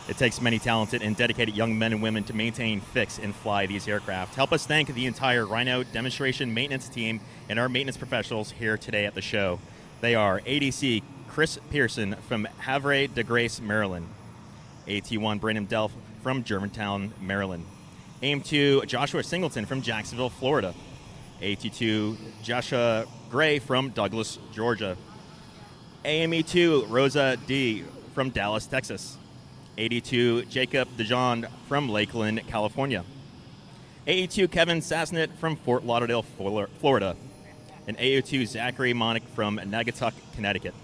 It takes many talented and dedicated young men and women to maintain, fix, and fly these aircraft. Help us thank the entire Rhino demonstration maintenance team and our maintenance professionals here today at the show. They are ADC Chris Pearson from Havre de Grace, Maryland. AT1 Brandon Delph from Germantown, Maryland. AIM-2 Joshua Singleton from Jacksonville, Florida. AT2 Joshua Gray from Douglas, Georgia. AME-2 Rosa D from Dallas, Texas. 82 Jacob DeJohn from Lakeland, California. AE2 Kevin Sasnett from Fort Lauderdale, Florida. And AO2 Zachary Monick from Naugatuck, Connecticut.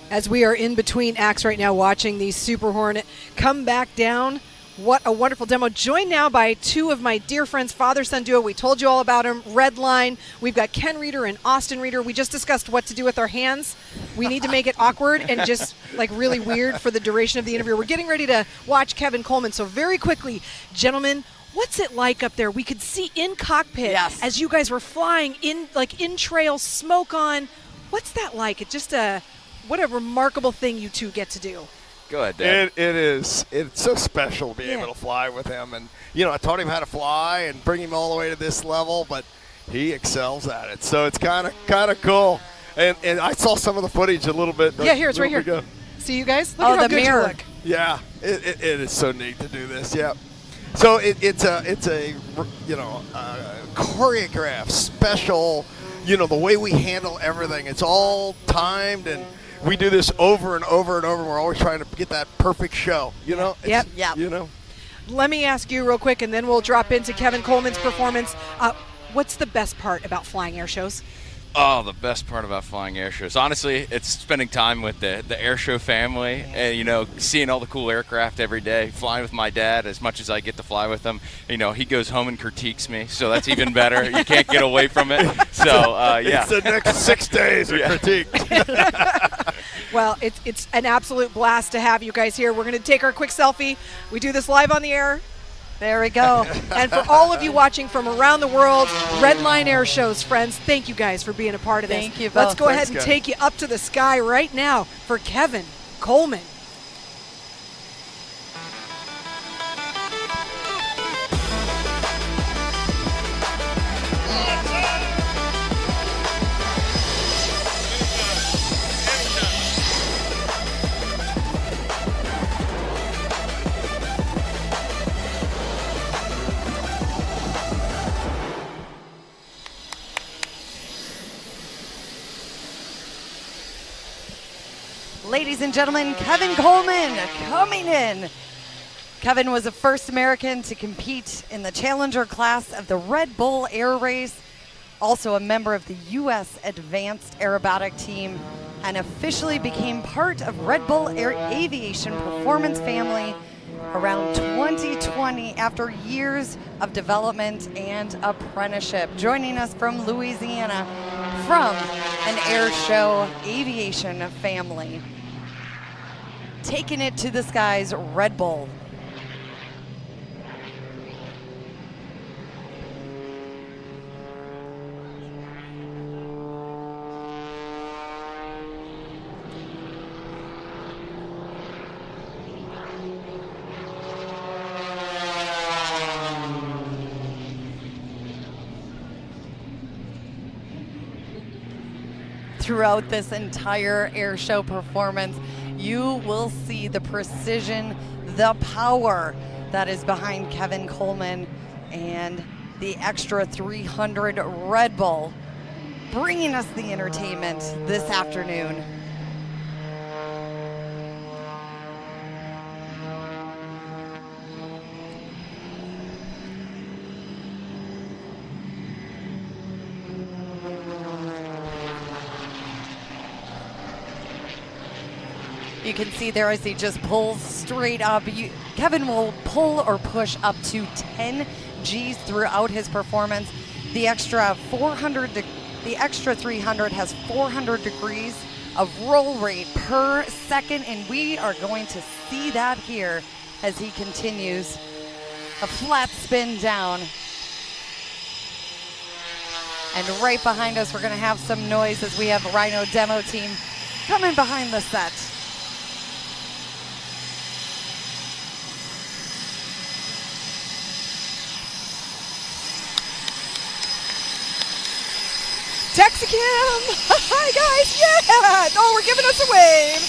As we are in between acts right now watching the Super Hornet come back down. What a wonderful demo. Joined now by two of my dear friends, father-son duo. We told you all about them. Redline. We've got Ken Reeder and Austin Reeder. We just discussed what to do with our hands. We need to make it awkward and just like really weird for the duration of the interview. We're getting ready to watch Kevin Coleman. So very quickly, gentlemen, What's it like up there? We could see in cockpit as you guys were flying in, like in trails, smoke on. What's that like? It's just what a remarkable thing you two get to do. Go ahead, Dad. It is. It's so special being able to fly with him. And, I taught him how to fly and bring him all the way to this level, but he excels at it. So it's kind of cool. And I saw some of the footage a little bit. Yeah, here, it's right here. Ago. See you guys? Look at how the good mirror. you look. Yeah, it is so neat to do this. Yeah. So it's a choreographed, special, the way we handle everything. It's all timed, and we do this over and over and over. We're always trying to get that perfect show, Yep. Let me ask you real quick, and then we'll drop into Kevin Coleman's performance. What's the best part about flying air shows? Oh, the best part about flying air shows, honestly, it's spending time with the air show family and, seeing all the cool aircraft every day, flying with my dad as much as I get to fly with him. He goes home and critiques me, so that's even better. You can't get away from it. So, yeah. It's the next 6 days of critique. Well, it's an absolute blast to have you guys here. We're going to take our quick selfie. We do this live on the air. There we go. And for all of you watching from around the world, Redline Air Shows, friends, thank you guys for being a part of this. Thank you both. Let's go ahead and take you up to the sky right now for Kevin Coleman. Ladies and gentlemen, Kevin Coleman coming in. Kevin was the first American to compete in the Challenger class of the Red Bull Air Race, also a member of the U.S. Advanced Aerobatic Team, and officially became part of Red Bull Aviation Performance family around 2020 after years of development and apprenticeship. Joining us from Louisiana from an air show aviation family. Taking it to the skies, Red Bull. Throughout this entire air show performance, you will see the precision, the power that is behind Kevin Coleman and the Extra 300 Red Bull, bringing us the entertainment this afternoon. You can see there as he just pulls straight up. Kevin will pull or push up to 10 Gs throughout his performance. The extra 300 has 400 degrees of roll rate per second, and we are going to see that here as he continues a flat spin down. And right behind us, we're going to have some noise as we have Rhino Demo Team coming behind the set. Texicam! Hi guys, yeah! Oh, we're giving us a wave.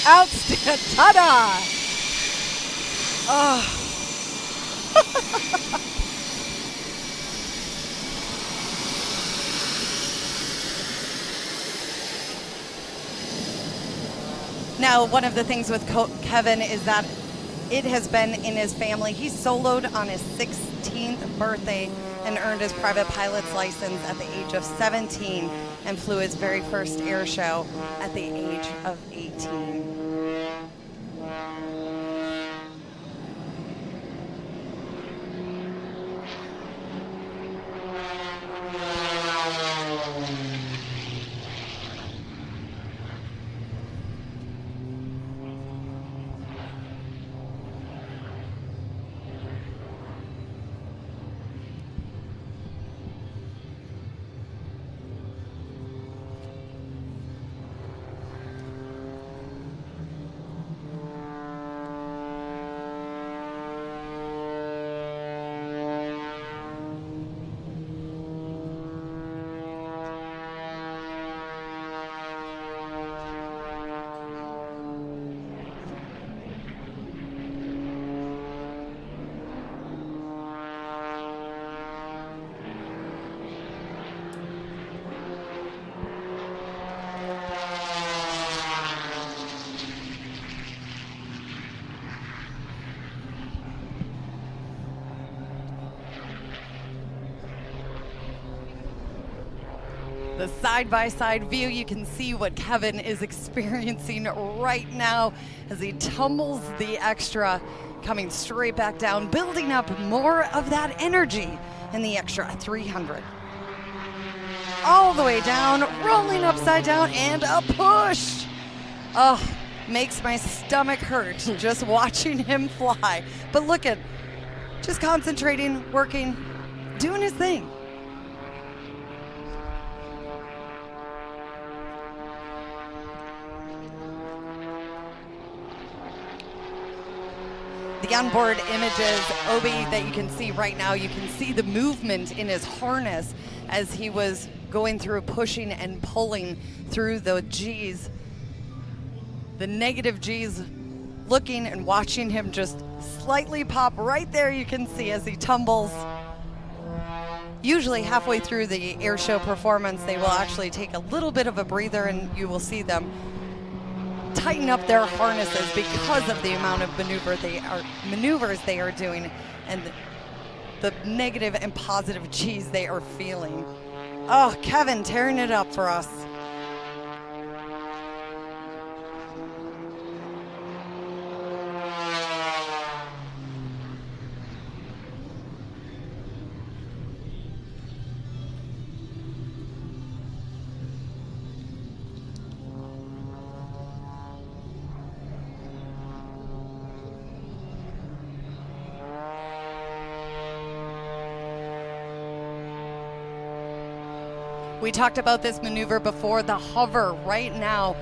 Outstanding! Ta-da! Oh. Now, one of the things with Kevin is that it has been in his family. He soloed on his 16th birthday and earned his private pilot's license at the age of 17 and flew his very first air show at the age of 18. the side-by-side view, you can see what Kevin is experiencing right now as he tumbles the extra, coming straight back down, building up more of that energy in the extra 300. All the way down, rolling upside down, and a push. Oh, makes my stomach hurt just watching him fly. But look at, just concentrating, working, doing his thing. The onboard images, Obi, that you can see right now, you can see the movement in his harness as he was going through pushing and pulling through the G's, the negative G's, looking and watching him just slightly pop right there. You can see as he tumbles. Usually halfway through the air show performance, they will actually take a little bit of a breather and you will see them tighten up their harnesses because of the amount of maneuvers they are doing and the negative and positive G's they are feeling. Oh, Kevin tearing it up for us. We talked about this maneuver before, the hover right now.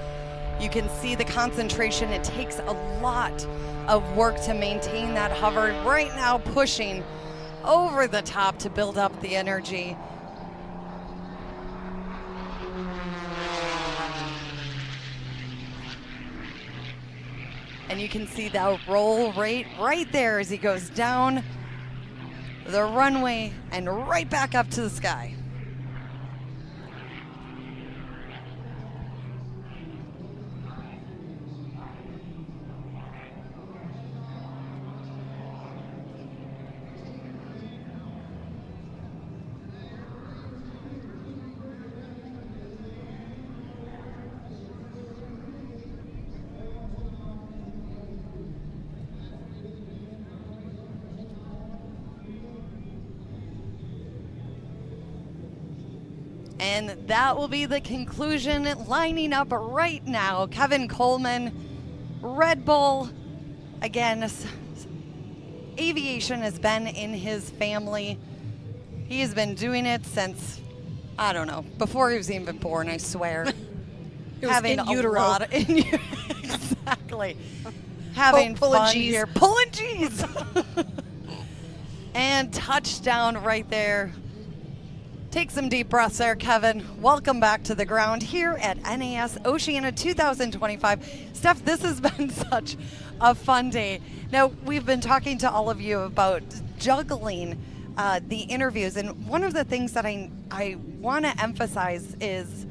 You can see the concentration. It takes a lot of work to maintain that hover. Right now pushing over the top to build up the energy. And you can see that roll rate right there as he goes down the runway and right back up to the sky. And that will be the conclusion, lining up right now. Kevin Coleman, Red Bull. Again, aviation has been in his family. He has been doing it since, I don't know, before he was even born, I swear. It was in utero. Exactly. Having fun here. Pulling G's. And touchdown right there. Take some deep breaths there, Kevin. Welcome back to the ground here at NAS Oceania 2025. Steph, this has been such a fun day. Now, we've been talking to all of you about juggling the interviews, and one of the things that I want to emphasize is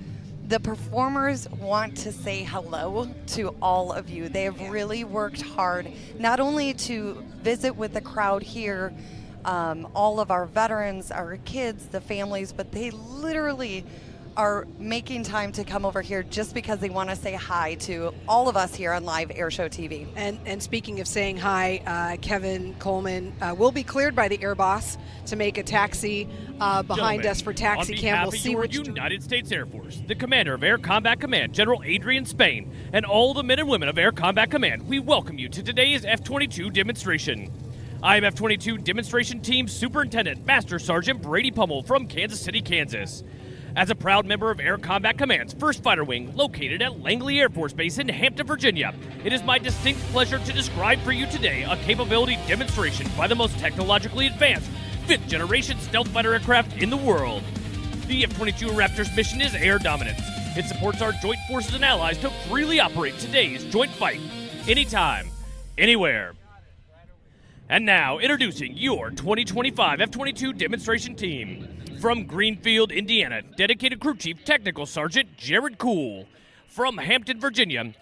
the performers want to say hello to all of you. They have really worked hard, not only to visit with the crowd here, all of our veterans, our kids, the families, but they literally are making time to come over here just because they want to say hi to all of us here on Live Airshow TV. And speaking of saying hi, Kevin Coleman will be cleared by the Air Boss to make a taxi behind us for taxi cam. We'll see what United States Air Force, the commander of Air Combat Command, General Adrian Spain, and all the men and women of Air Combat Command, we welcome you to today's F-22 demonstration. I am F-22 Demonstration Team Superintendent Master Sergeant Brady Pummel from Kansas City, Kansas. As a proud member of Air Combat Command's 1st Fighter Wing, located at Langley Air Force Base in Hampton, Virginia, it is my distinct pleasure to describe for you today a capability demonstration by the most technologically advanced 5th-generation stealth fighter aircraft in the world. The F-22 Raptor's mission is air dominance. It supports our joint forces and allies to freely operate today's joint fight, anytime, anywhere. And now, introducing your 2025 F-22 demonstration team. From Greenfield, Indiana, Dedicated Crew Chief Technical Sergeant Jared Cool. From Hampton, Virginia,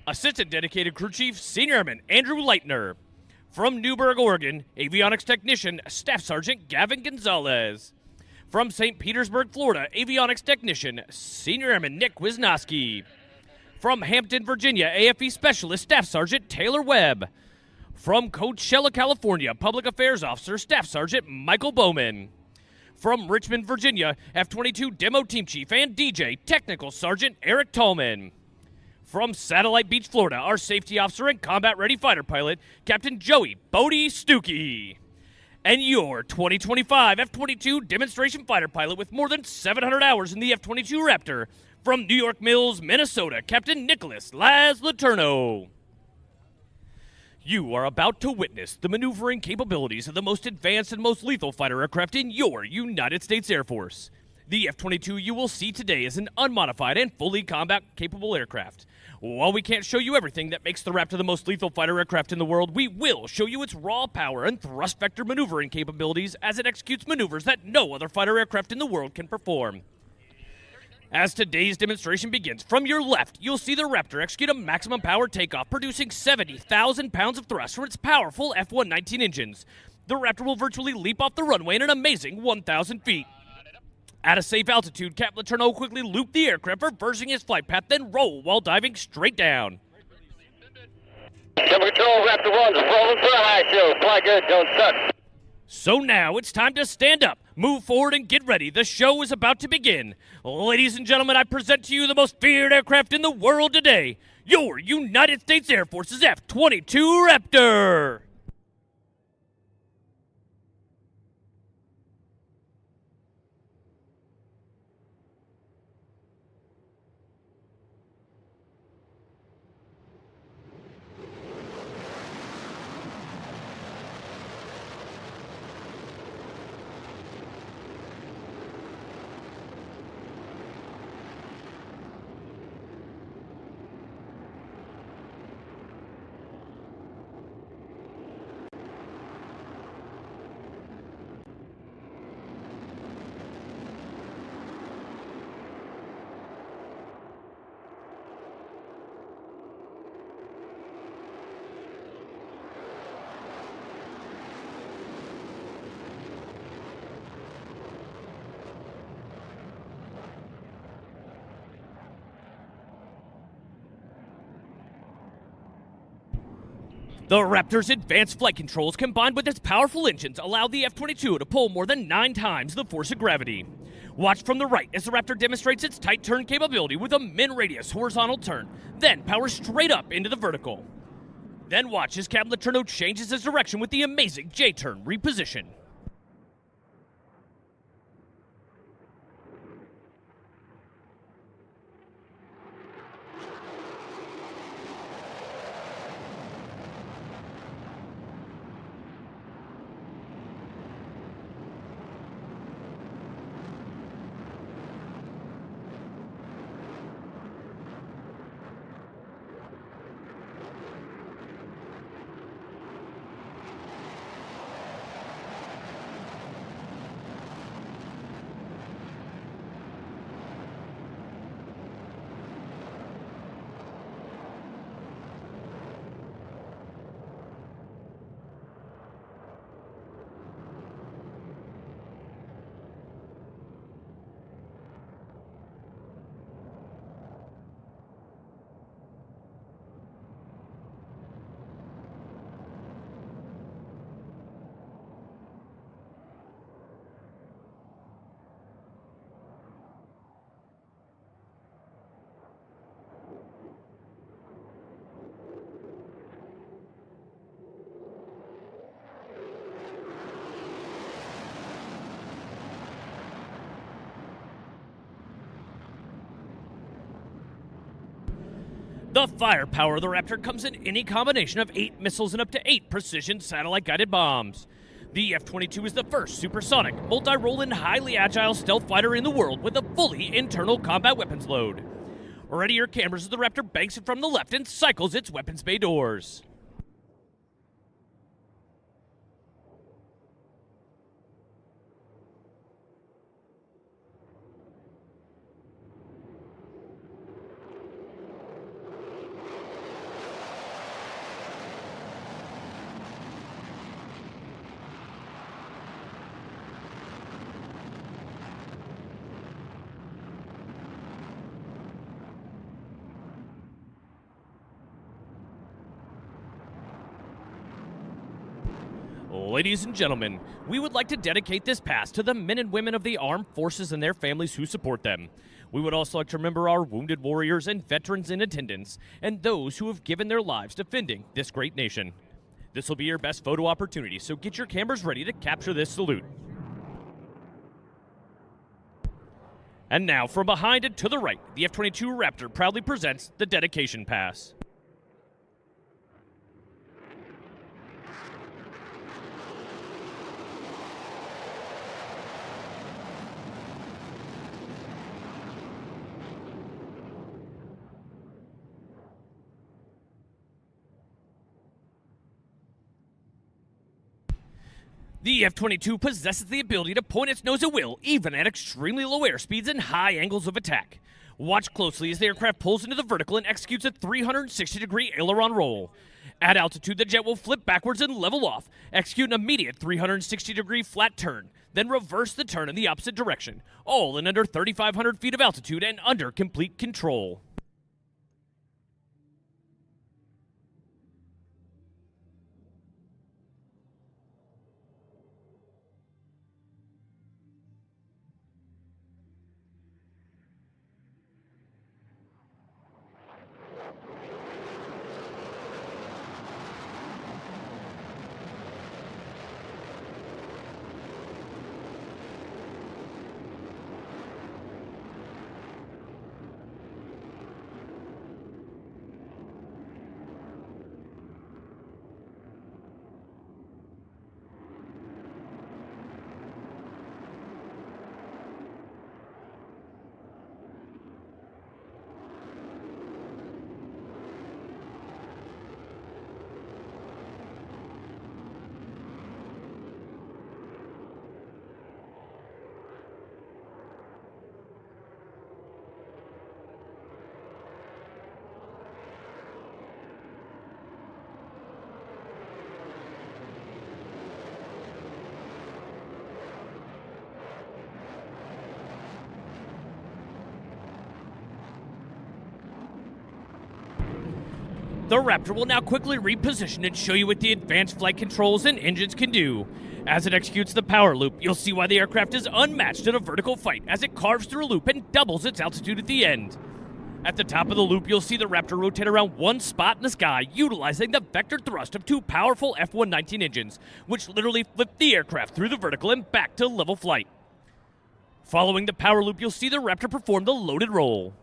Assistant Dedicated Crew Chief Senior Airman Andrew Leitner. From Newberg, Oregon, Avionics Technician Staff Sergeant Gavin Gonzalez. From St. Petersburg, Florida, avionics technician, Senior Airman Nick Wisnowski. From Hampton, Virginia, AFE Specialist Staff Sergeant Taylor Webb. From Coachella, California, Public Affairs Officer Staff Sergeant Michael Bowman. From Richmond, Virginia, F-22 Demo Team Chief and DJ Technical Sergeant Eric Tallman. From Satellite Beach, Florida, our safety officer and combat-ready fighter pilot, Captain Joey Bodie Stuckey. And your 2025 F-22 demonstration fighter pilot with more than 700 hours in the F-22 Raptor, from New York Mills, Minnesota, Captain Nicholas Laz Laterno. You are about to witness the maneuvering capabilities of the most advanced and most lethal fighter aircraft in your United States Air Force. The F-22 you will see today is an unmodified and fully combat-capable aircraft. While we can't show you everything that makes the Raptor the most lethal fighter aircraft in the world, we will show you its raw power and thrust vector maneuvering capabilities as it executes maneuvers that no other fighter aircraft in the world can perform. As today's demonstration begins, from your left, you'll see the Raptor execute a maximum power takeoff, producing 70,000 pounds of thrust from its powerful F-119 engines. The Raptor will virtually leap off the runway in an amazing 1,000 feet. At a safe altitude, Captain Laterno will quickly loop the aircraft, reversing his flight path, then roll while diving straight down. Captain Control, Raptor 1's rolling for a high show. Fly good, don't suck. So now it's time to stand up, move forward, and get ready. The show is about to begin. Ladies and gentlemen, I present to you the most feared aircraft in the world today, your United States Air Force's F-22 Raptor. The Raptor's advanced flight controls combined with its powerful engines allow the F-22 to pull more than 9 times the force of gravity. Watch from the right as the Raptor demonstrates its tight turn capability with a min-radius horizontal turn, then powers straight up into the vertical. Then watch as Captain Laterno changes his direction with the amazing J-turn reposition. The firepower of the Raptor comes in any combination of 8 missiles and up to 8 precision satellite-guided bombs. The F-22 is the first supersonic, multi-role, and highly agile stealth fighter in the world with a fully internal combat weapons load. Ready your cameras as the Raptor banks it from the left and cycles its weapons bay doors. Ladies and gentlemen, we would like to dedicate this pass to the men and women of the armed forces and their families who support them. We would also like to remember our wounded warriors and veterans in attendance, and those who have given their lives defending this great nation. This will be your best photo opportunity, so get your cameras ready to capture this salute. And now, from behind and to the right, the F-22 Raptor proudly presents the dedication pass. The F-22 possesses the ability to point its nose at will, even at extremely low airspeeds and high angles of attack. Watch closely as the aircraft pulls into the vertical and executes a 360-degree aileron roll. At altitude, the jet will flip backwards and level off, execute an immediate 360-degree flat turn, then reverse the turn in the opposite direction, all in under 3,500 feet of altitude and under complete control. The Raptor will now quickly reposition and show you what the advanced flight controls and engines can do. As it executes the power loop, you'll see why the aircraft is unmatched in a vertical fight as it carves through a loop and doubles its altitude at the end. At the top of the loop, you'll see the Raptor rotate around one spot in the sky, utilizing the vector thrust of two powerful F-119 engines, which literally flip the aircraft through the vertical and back to level flight. Following the power loop, you'll see the Raptor perform the loaded roll.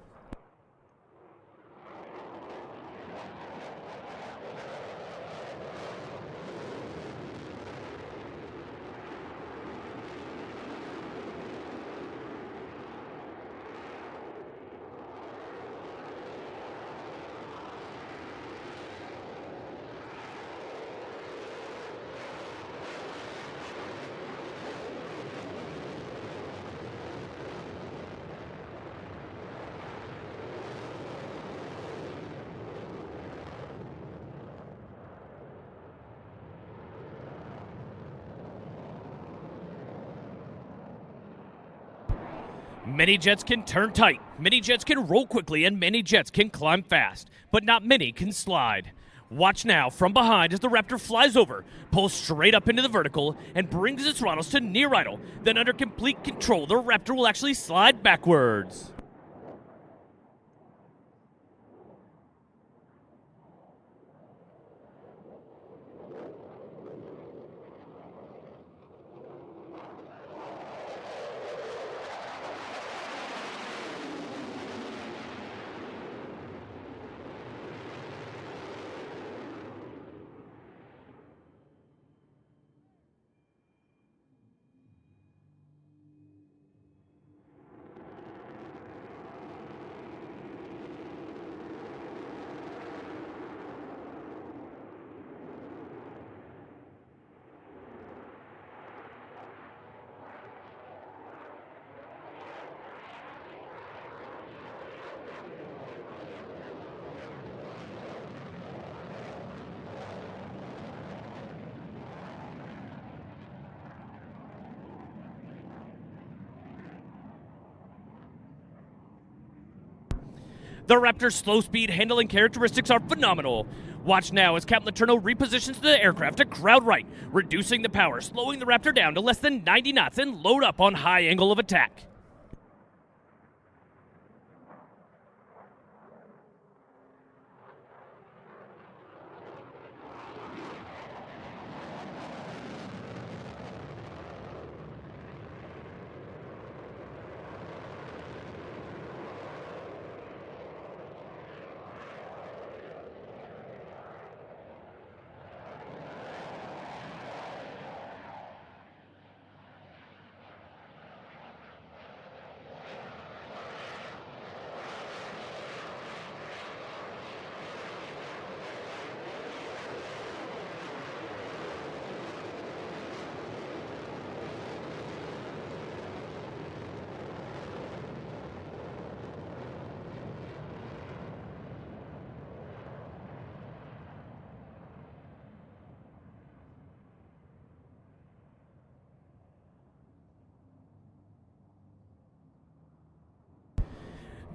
Many jets can turn tight, many jets can roll quickly, and many jets can climb fast, but not many can slide. Watch now from behind as the Raptor flies over, pulls straight up into the vertical, and brings its throttles to near idle. Then under complete control, the Raptor will actually slide backwards. The Raptor's slow speed handling characteristics are phenomenal. Watch now as Captain Letourneau repositions the aircraft to crowd right, reducing the power, slowing the Raptor down to less than 90 knots, and load up on high angle of attack.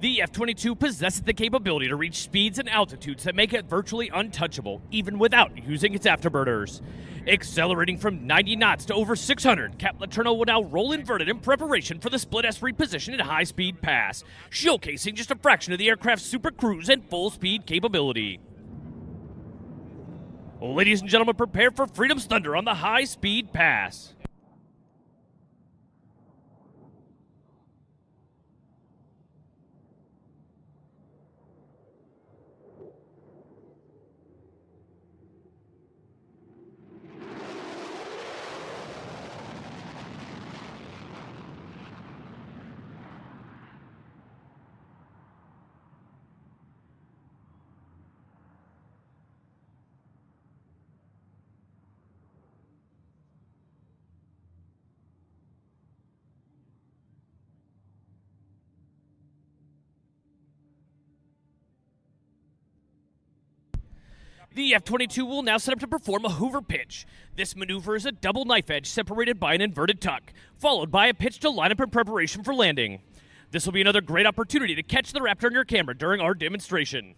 The F-22 possesses the capability to reach speeds and altitudes that make it virtually untouchable, even without using its afterburners. Accelerating from 90 knots to over 600, Captain Letourneau will now roll inverted in preparation for the split-S reposition and high-speed pass, showcasing just a fraction of the aircraft's super cruise and full-speed capability. Ladies and gentlemen, prepare for Freedom's Thunder on the high-speed pass. The F-22 will now set up to perform a Hoover pitch. This maneuver is a double knife edge separated by an inverted tuck, followed by a pitch to line up in preparation for landing. This will be another great opportunity to catch the Raptor on your camera during our demonstration.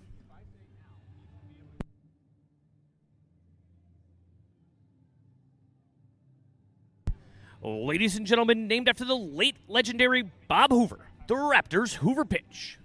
Ladies and gentlemen, named after the late legendary Bob Hoover, the Raptor's Hoover pitch.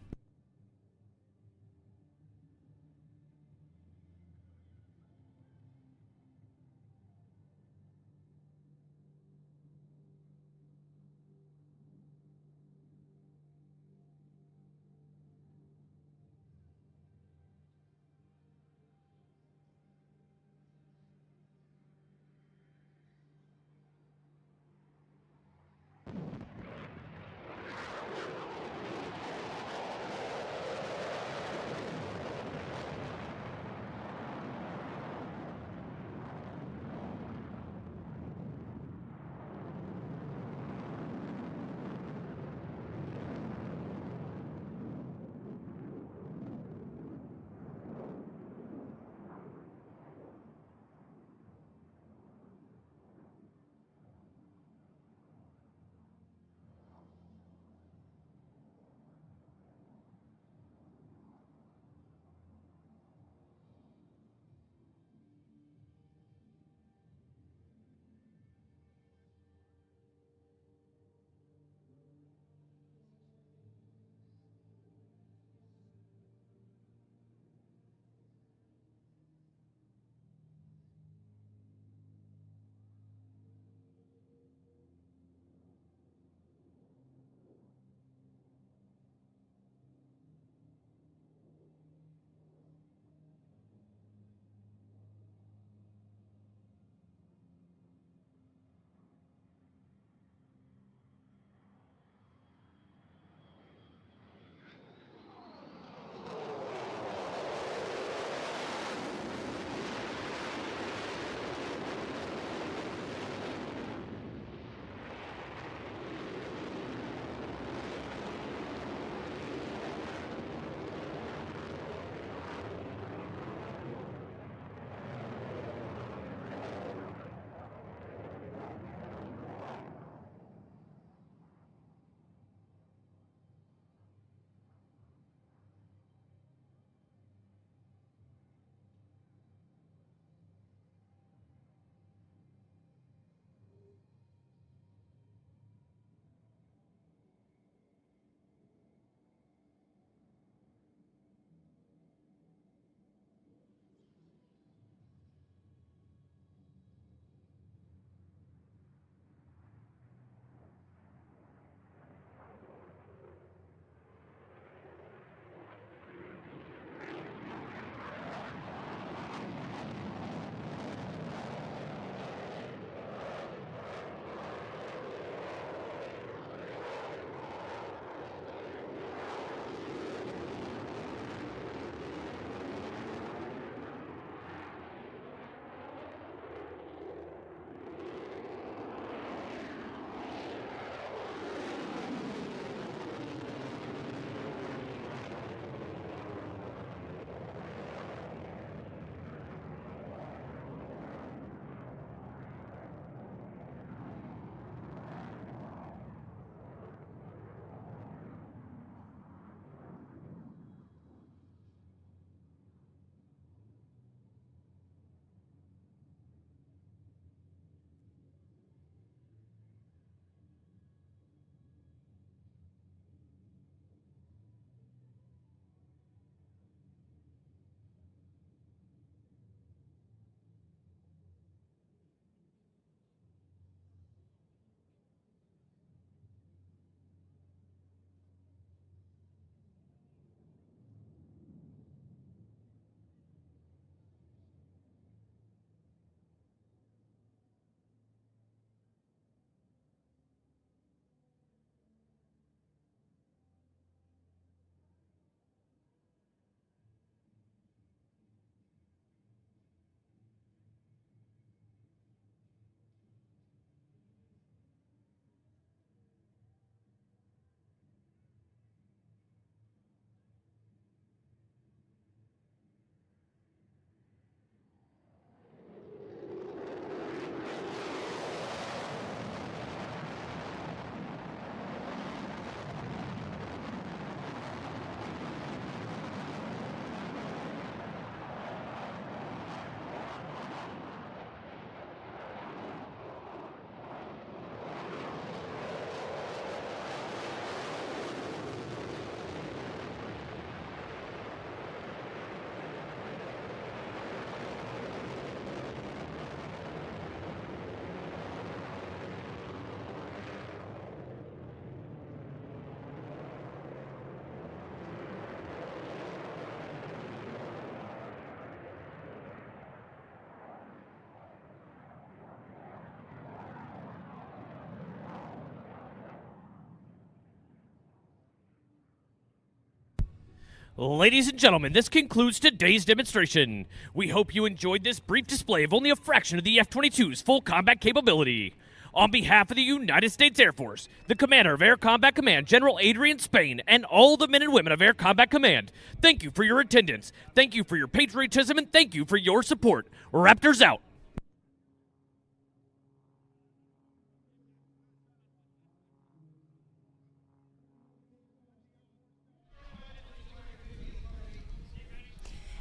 Ladies and gentlemen, this concludes today's demonstration. We hope you enjoyed this brief display of only a fraction of the F-22's full combat capability. On behalf of the United States Air Force, the Commander of Air Combat Command, General Adrian Spain, and all the men and women of Air Combat Command, thank you for your attendance, thank you for your patriotism, and thank you for your support. Raptors out.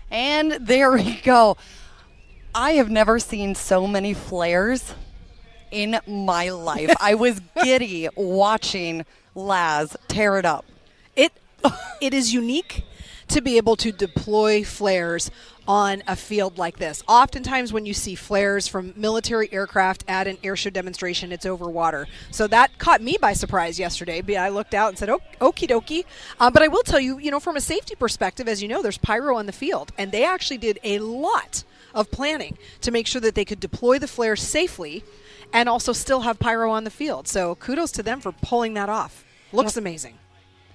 And there we go. I have never seen so many flares in my life. I was giddy watching Laz tear it up. It is unique to be able to deploy flares on a field like this. Oftentimes when you see flares from military aircraft at an airshow demonstration, it's over water. So that caught me by surprise yesterday. I looked out and said, oh, okie dokie. But I will tell you, from a safety perspective, as you know, there's pyro on the field. And they actually did a lot of planning to make sure that they could deploy the flares safely and also still have pyro on the field. So kudos to them for pulling that off. Looks amazing.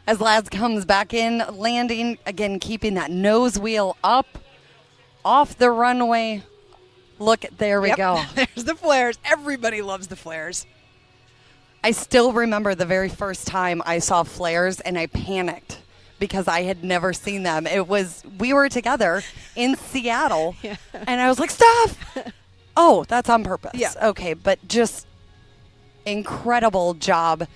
As Laz comes back in, landing, again, keeping that nose wheel up, off the runway. Look, there we go. There's the flares. Everybody loves the flares. I still remember the very first time I saw flares and I panicked because I had never seen them. We were together in Seattle and I was like, stop. Oh, that's on purpose. Yeah. Okay, but just incredible job.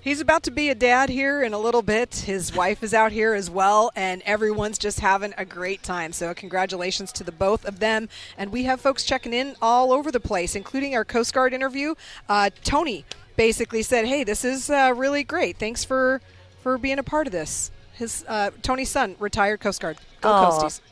He's about to be a dad here in a little bit. His wife is out here as well, and everyone's just having a great time. So congratulations to the both of them. And we have folks checking in all over the place, including our Coast Guard interview. Tony basically said, hey, this is really great. Thanks for being a part of this. His Tony's son, retired Coast Guard. Go Coasties.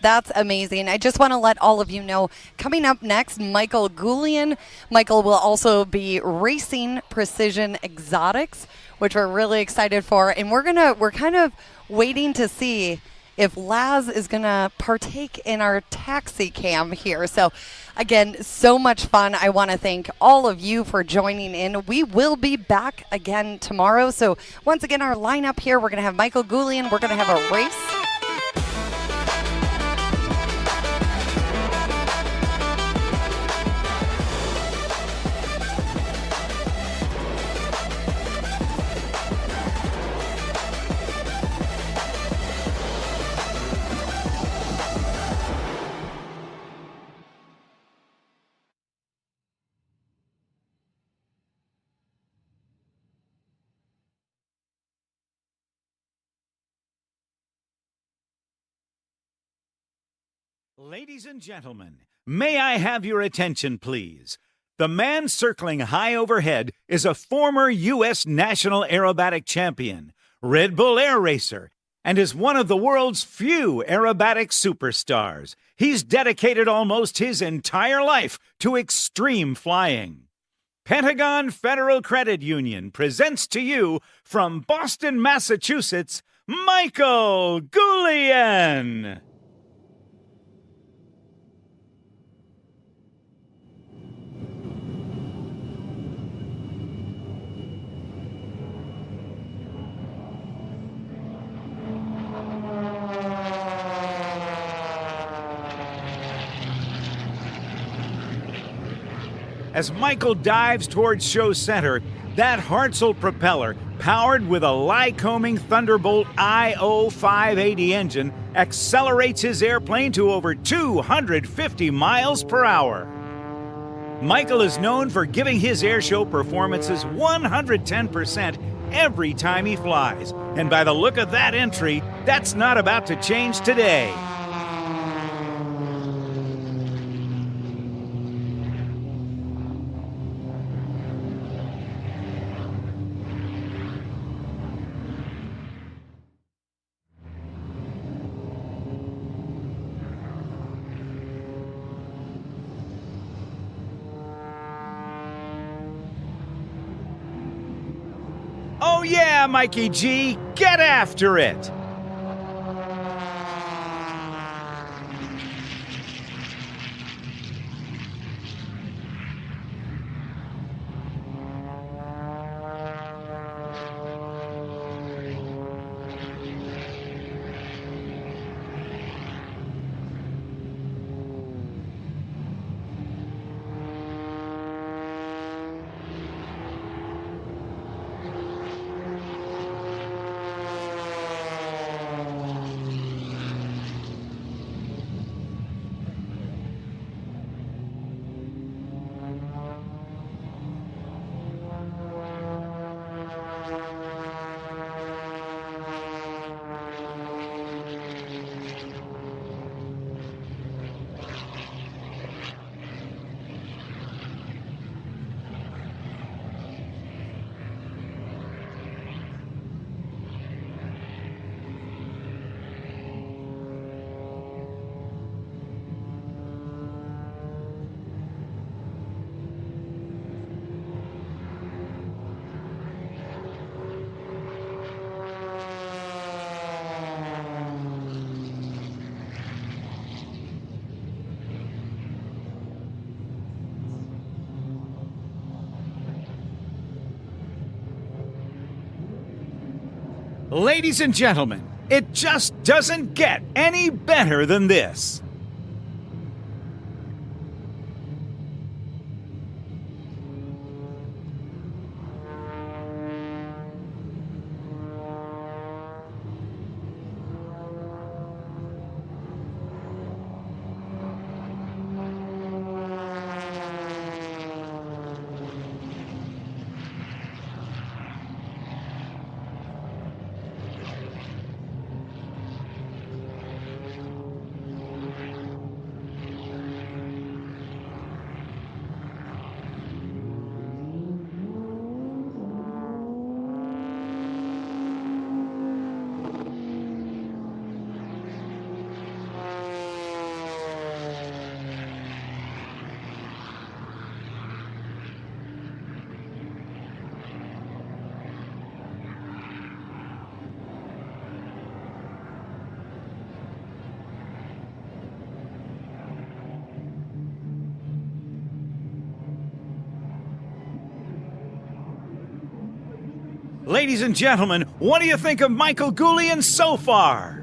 That's amazing. I just want to let all of you know, coming up next, Michael Goulian. Michael will also be racing Precision Exotics, which we're really excited for. And we're kind of waiting to see if Laz is going to partake in our taxi cam here. So again, so much fun. I want to thank all of you for joining in. We will be back again tomorrow. So once again, our lineup here, we're going to have Michael Goulian. We're going to have a race. Ladies and gentlemen, may I have your attention, please? The man circling high overhead is a former U.S. national aerobatic champion, Red Bull Air Racer, and is one of the world's few aerobatic superstars. He's dedicated almost his entire life to extreme flying. Pentagon Federal Credit Union presents to you from Boston, Massachusetts, Michael Goulian. As Michael dives towards show center, that Hartzell propeller, powered with a Lycoming Thunderbolt IO580 engine, accelerates his airplane to over 250 miles per hour. Michael is known for giving his airshow performances 110% every time he flies. And by the look of that entry, that's not about to change today. Oh yeah, Mikey G, get after it! Ladies and gentlemen, it just doesn't get any better than this. Ladies and gentlemen, what do you think of Michael Goulian so far?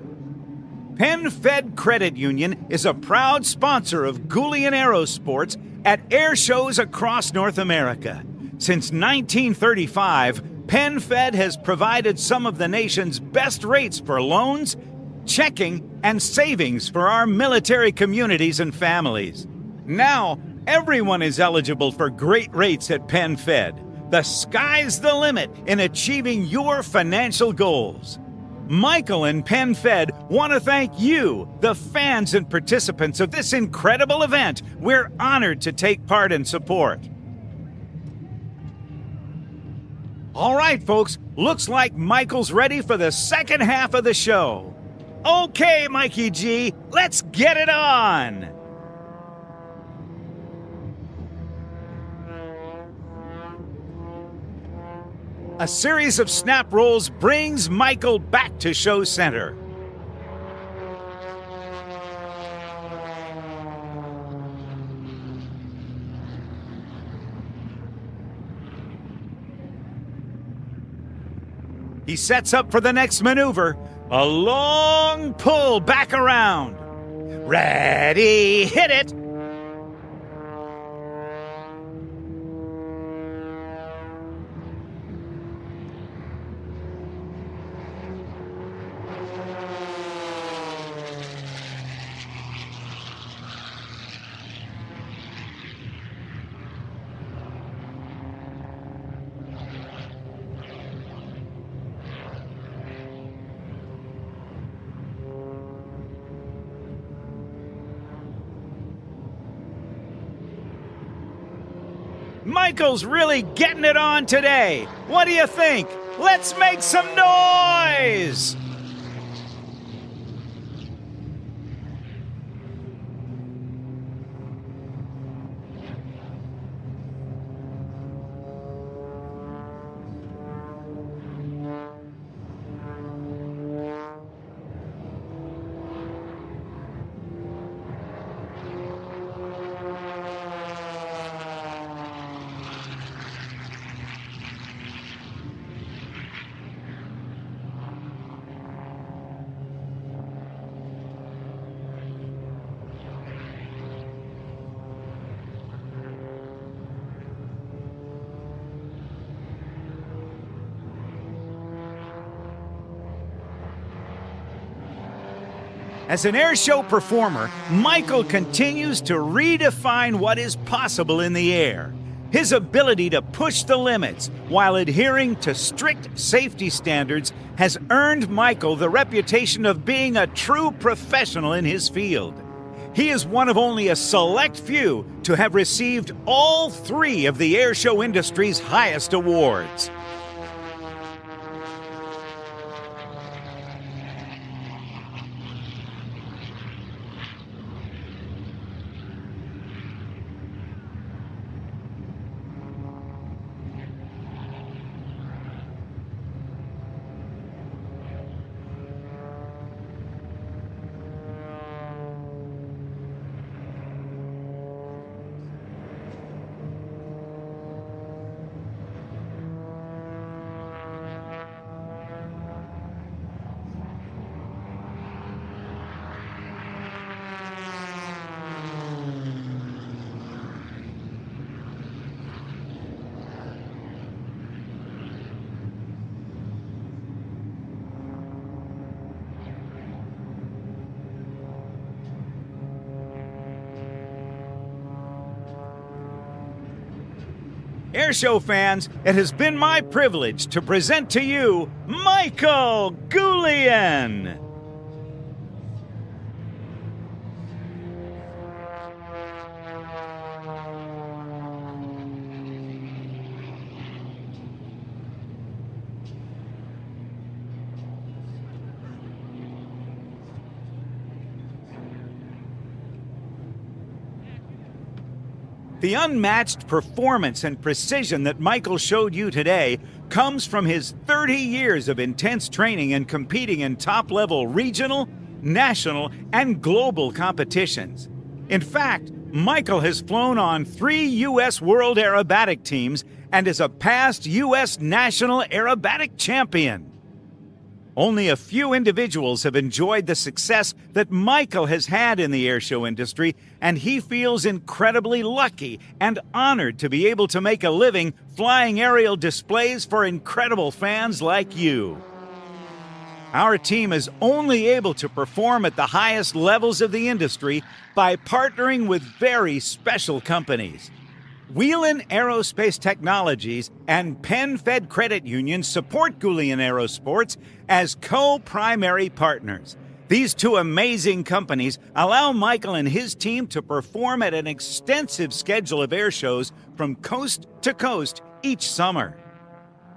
PenFed Credit Union is a proud sponsor of Goulian Aerosports at air shows across North America. Since 1935, PenFed has provided some of the nation's best rates for loans, checking, and savings for our military communities and families. Now, everyone is eligible for great rates at PenFed. The sky's the limit in achieving your financial goals. Michael and PenFed want to thank you, the fans and participants of this incredible event we're honored to take part and support. All right, folks, looks like Michael's ready for the second half of the show. Okay, Mikey G, let's get it on! A series of snap rolls brings Michael back to show center. He sets up for the next maneuver. A long pull back around. Ready, hit it! Michael's really getting it on today. What do you think? Let's make some noise! As an airshow performer, Michael continues to redefine what is possible in the air. His ability to push the limits while adhering to strict safety standards has earned Michael the reputation of being a true professional in his field. He is one of only a select few to have received all three of the airshow industry's highest awards. Airshow fans, it has been my privilege to present to you Michael Goulian. The unmatched performance and precision that Michael showed you today comes from his 30 years of intense training and competing in top-level regional, national, and global competitions. In fact, Michael has flown on 3 U.S. World Aerobatic teams and is a past U.S. National Aerobatic Champion. Only a few individuals have enjoyed the success that Michael has had in the airshow industry, and he feels incredibly lucky and honored to be able to make a living flying aerial displays for incredible fans like you. Our team is only able to perform at the highest levels of the industry by partnering with very special companies. Wheelan Aerospace Technologies and Penn Fed Credit Union support Goulian Aerosports as co-primary partners. These 2 amazing companies allow Michael and his team to perform at an extensive schedule of air shows from coast to coast each summer.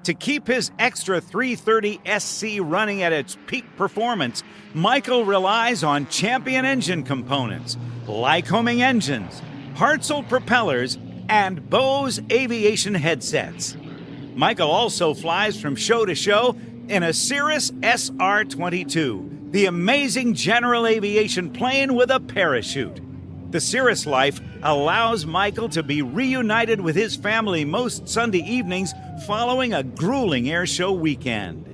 To keep his extra 330 SC running at its peak performance, Michael relies on champion engine components, Lycoming engines, Hartzell propellers, and Bose aviation headsets. Michael also flies from show to show in a Cirrus SR-22, the amazing general aviation plane with a parachute. The Cirrus life allows Michael to be reunited with his family most Sunday evenings following a grueling airshow weekend.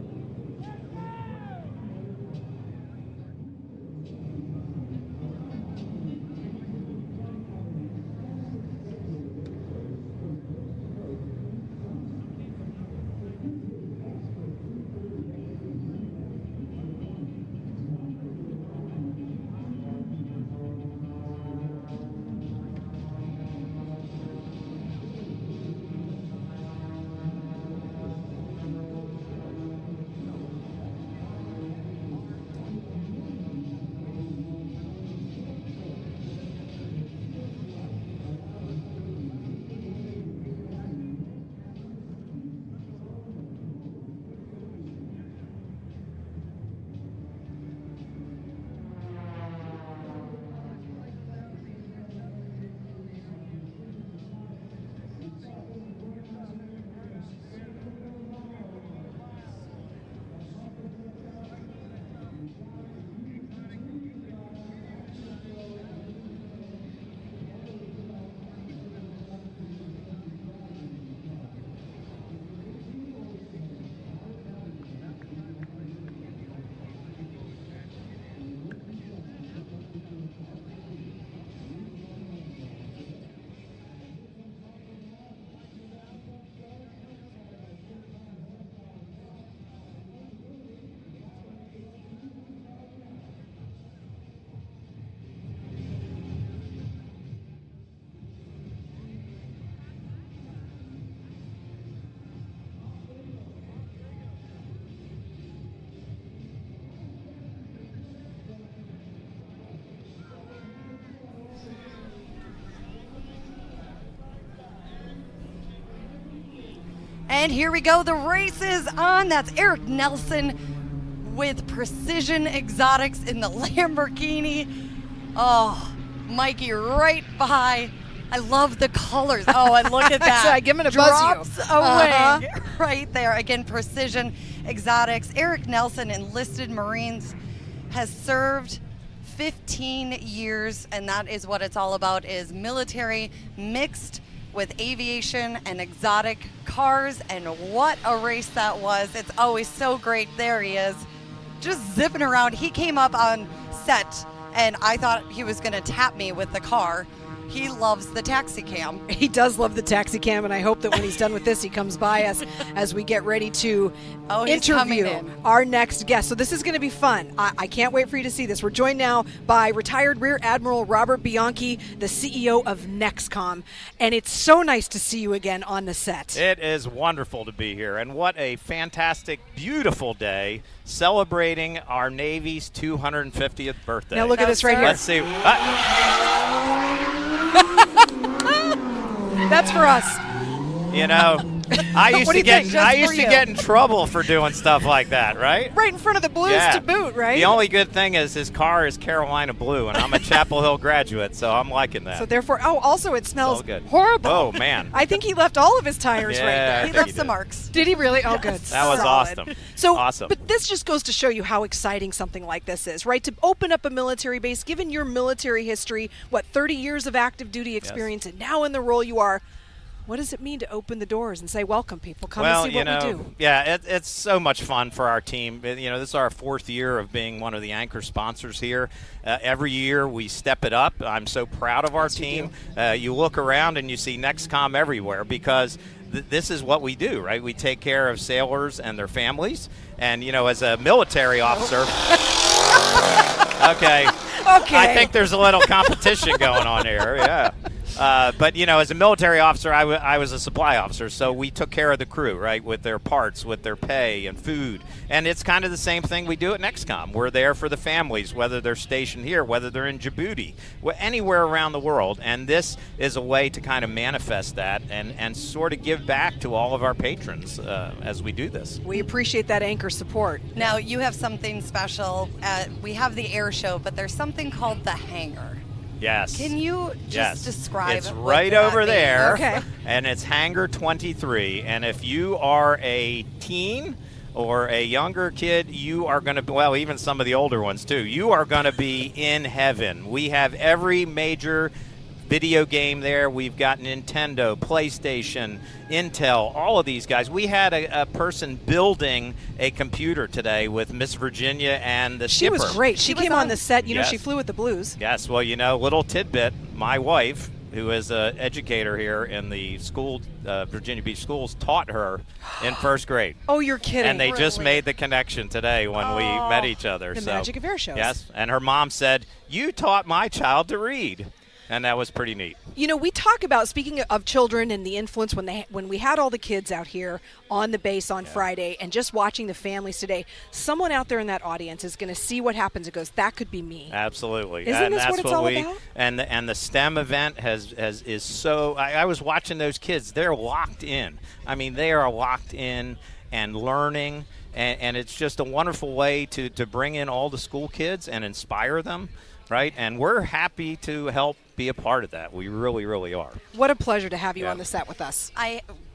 And here we go. The race is on. That's Eric Nelson with Precision Exotics in the Lamborghini. Oh, Mikey right by. I love the colors. Oh, and look at that. So I give him a Drops buzz away right there. Again, Precision Exotics. Eric Nelson, enlisted Marines, has served 15 years, and that is what it's all about, is military mixed with aviation and exotic cars. And what a race that was. It's always so great. There he is, just zipping around. He came up on set, and I thought he was going to tap me with the car. He loves the taxi cam. He does love the taxi cam, and I hope that when he's done with this, he comes by us as we get ready to interview our next guest. So this is going to be fun. I can't wait for you to see this. We're joined now by retired Rear Admiral Robert Bianchi, the CEO of NEXCOM, and it's so nice to see you again on the set. It is wonderful to be here, and what a fantastic, beautiful day celebrating our Navy's 250th birthday. Now look at this right here. Let's see. That's for us. You know, I used What do to you think? Just for you. get in trouble for doing stuff like that, right? Right in front of the Blues Yeah. to boot, right? The only good thing is his car is Carolina blue, and I'm a Chapel Hill graduate, so I'm liking that. So therefore, also it smells all good. horrible. Oh, man. I think he left all of his tires Yeah, right there. I think he did. marks. Did he really? Oh, good. That was Solid. awesome. So, awesome. But this just goes to show you how exciting something like this is, right? To open up a military base, given your military history, 30 years of active duty experience, and now in the role you are. What does it mean to open the doors and say, welcome, people, come and see what we do? Yeah, it's so much fun for our team. You know, this is our 4th year of being one of the anchor sponsors here. Every year we step it up. I'm so proud of our team. You look around and you see NEXCOM everywhere because this is what we do, right? We take care of sailors and their families. And, you know, as a military officer, okay, I think there's a little competition going on here, yeah. But, you know, as a military officer, I was a supply officer, so we took care of the crew, right, with their parts, with their pay and food. And it's kind of the same thing we do at NEXCOM. We're there for the families, whether they're stationed here, whether they're in Djibouti, anywhere around the world. And this is a way to kind of manifest that and sort of give back to all of our patrons as we do this. We appreciate that anchor support. Now, you have something special. We have the air show, but there's something called the hangar. Yes. Can you just describe it's what right that over means? there, Okay. and it's Hangar 23. And if you are a teen or a younger kid, you are going to, well, even some of the older ones too, you are going to be in heaven. We have every major video game there. We've got Nintendo, PlayStation, Intel, all of these guys. We had a person building a computer today with Miss Virginia and the She skipper. was great. She came on the set. You know, Yes. she flew with the Blues. Yes, well, you know, little tidbit, my wife, who is an educator here in the school, Virginia Beach schools, taught her in 1st grade. Oh, you're kidding. And they just made the connection today when we met each other. The so, magic of air shows. Yes, and her mom said, "You taught my child to read." And that was pretty neat. You know, we talk about, speaking of children and the influence when we had all the kids out here on the base on Friday and just watching the families today, someone out there in that audience is going to see what happens and goes, that could be me. Absolutely. Isn't and this that's what it's all about? And the STEM event is so, I was watching those kids, they're locked in. I mean, they are locked in and learning, and it's just a wonderful way to bring in all the school kids and inspire them, right? And we're happy to help be a part of that. We really, really are. What a pleasure to have you on the set with us.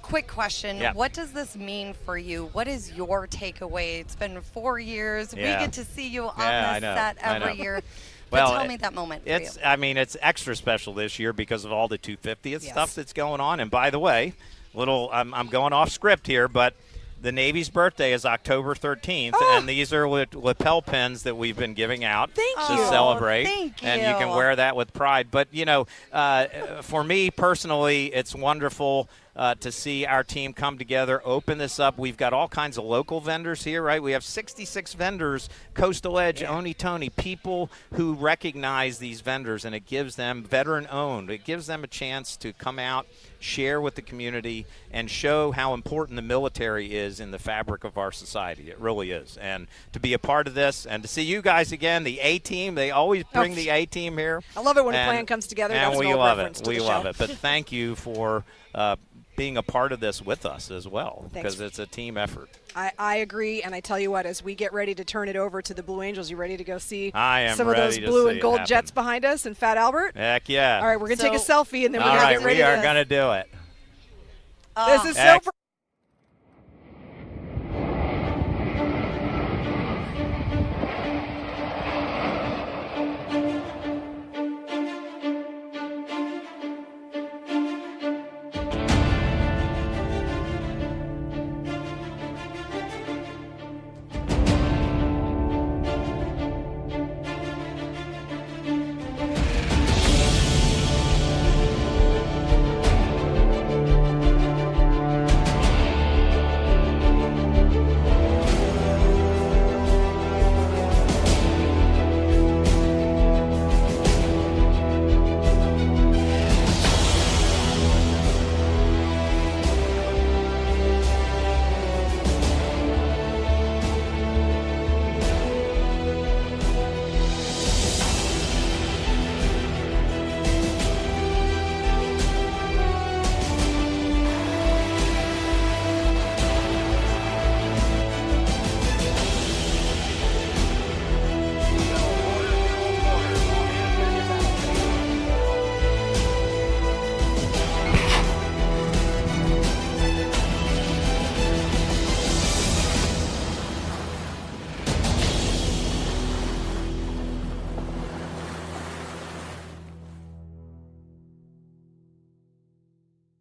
Quick question. Yeah. What does this mean for you? What is your takeaway? It's been 4 years. Yeah. We get to see you on Yeah, I the know. set I every know. year. But Well, tell me that moment for it's, you. I mean, it's extra special this year because of all the 250th Yes. stuff that's going on. And by the way, I'm going off script here, but the Navy's birthday is October 13th, and these are lapel pins that we've been giving out to you. celebrate. Thank And you can you. wear that with pride. But, you know, for me personally, it's wonderful to see our team come together, open this up. We've got all kinds of local vendors here, right? We have 66 vendors, Coastal Edge, Oni Tony, people who recognize these vendors, and it gives them veteran-owned. It gives them a chance to come out, share with the community, and show how important the military is in the fabric of our society. It really is. And to be a part of this and to see you guys again, the A-Team, they always bring the A-Team here. I love it when a plan comes together. And That was an we old love reference it. to We the love show. it. But thank you for being a part of this with us as well, Thanks. because it's a team effort. I agree, and I tell you what, as we get ready to turn it over to the Blue Angels, you ready to go see I am some of those ready to blue see and it gold happen. jets behind us and Fat Albert? Heck yeah. All right, we're going to take a So- selfie, and then we're All going to right, get ready we are to... going to do it. This is so... Excellent.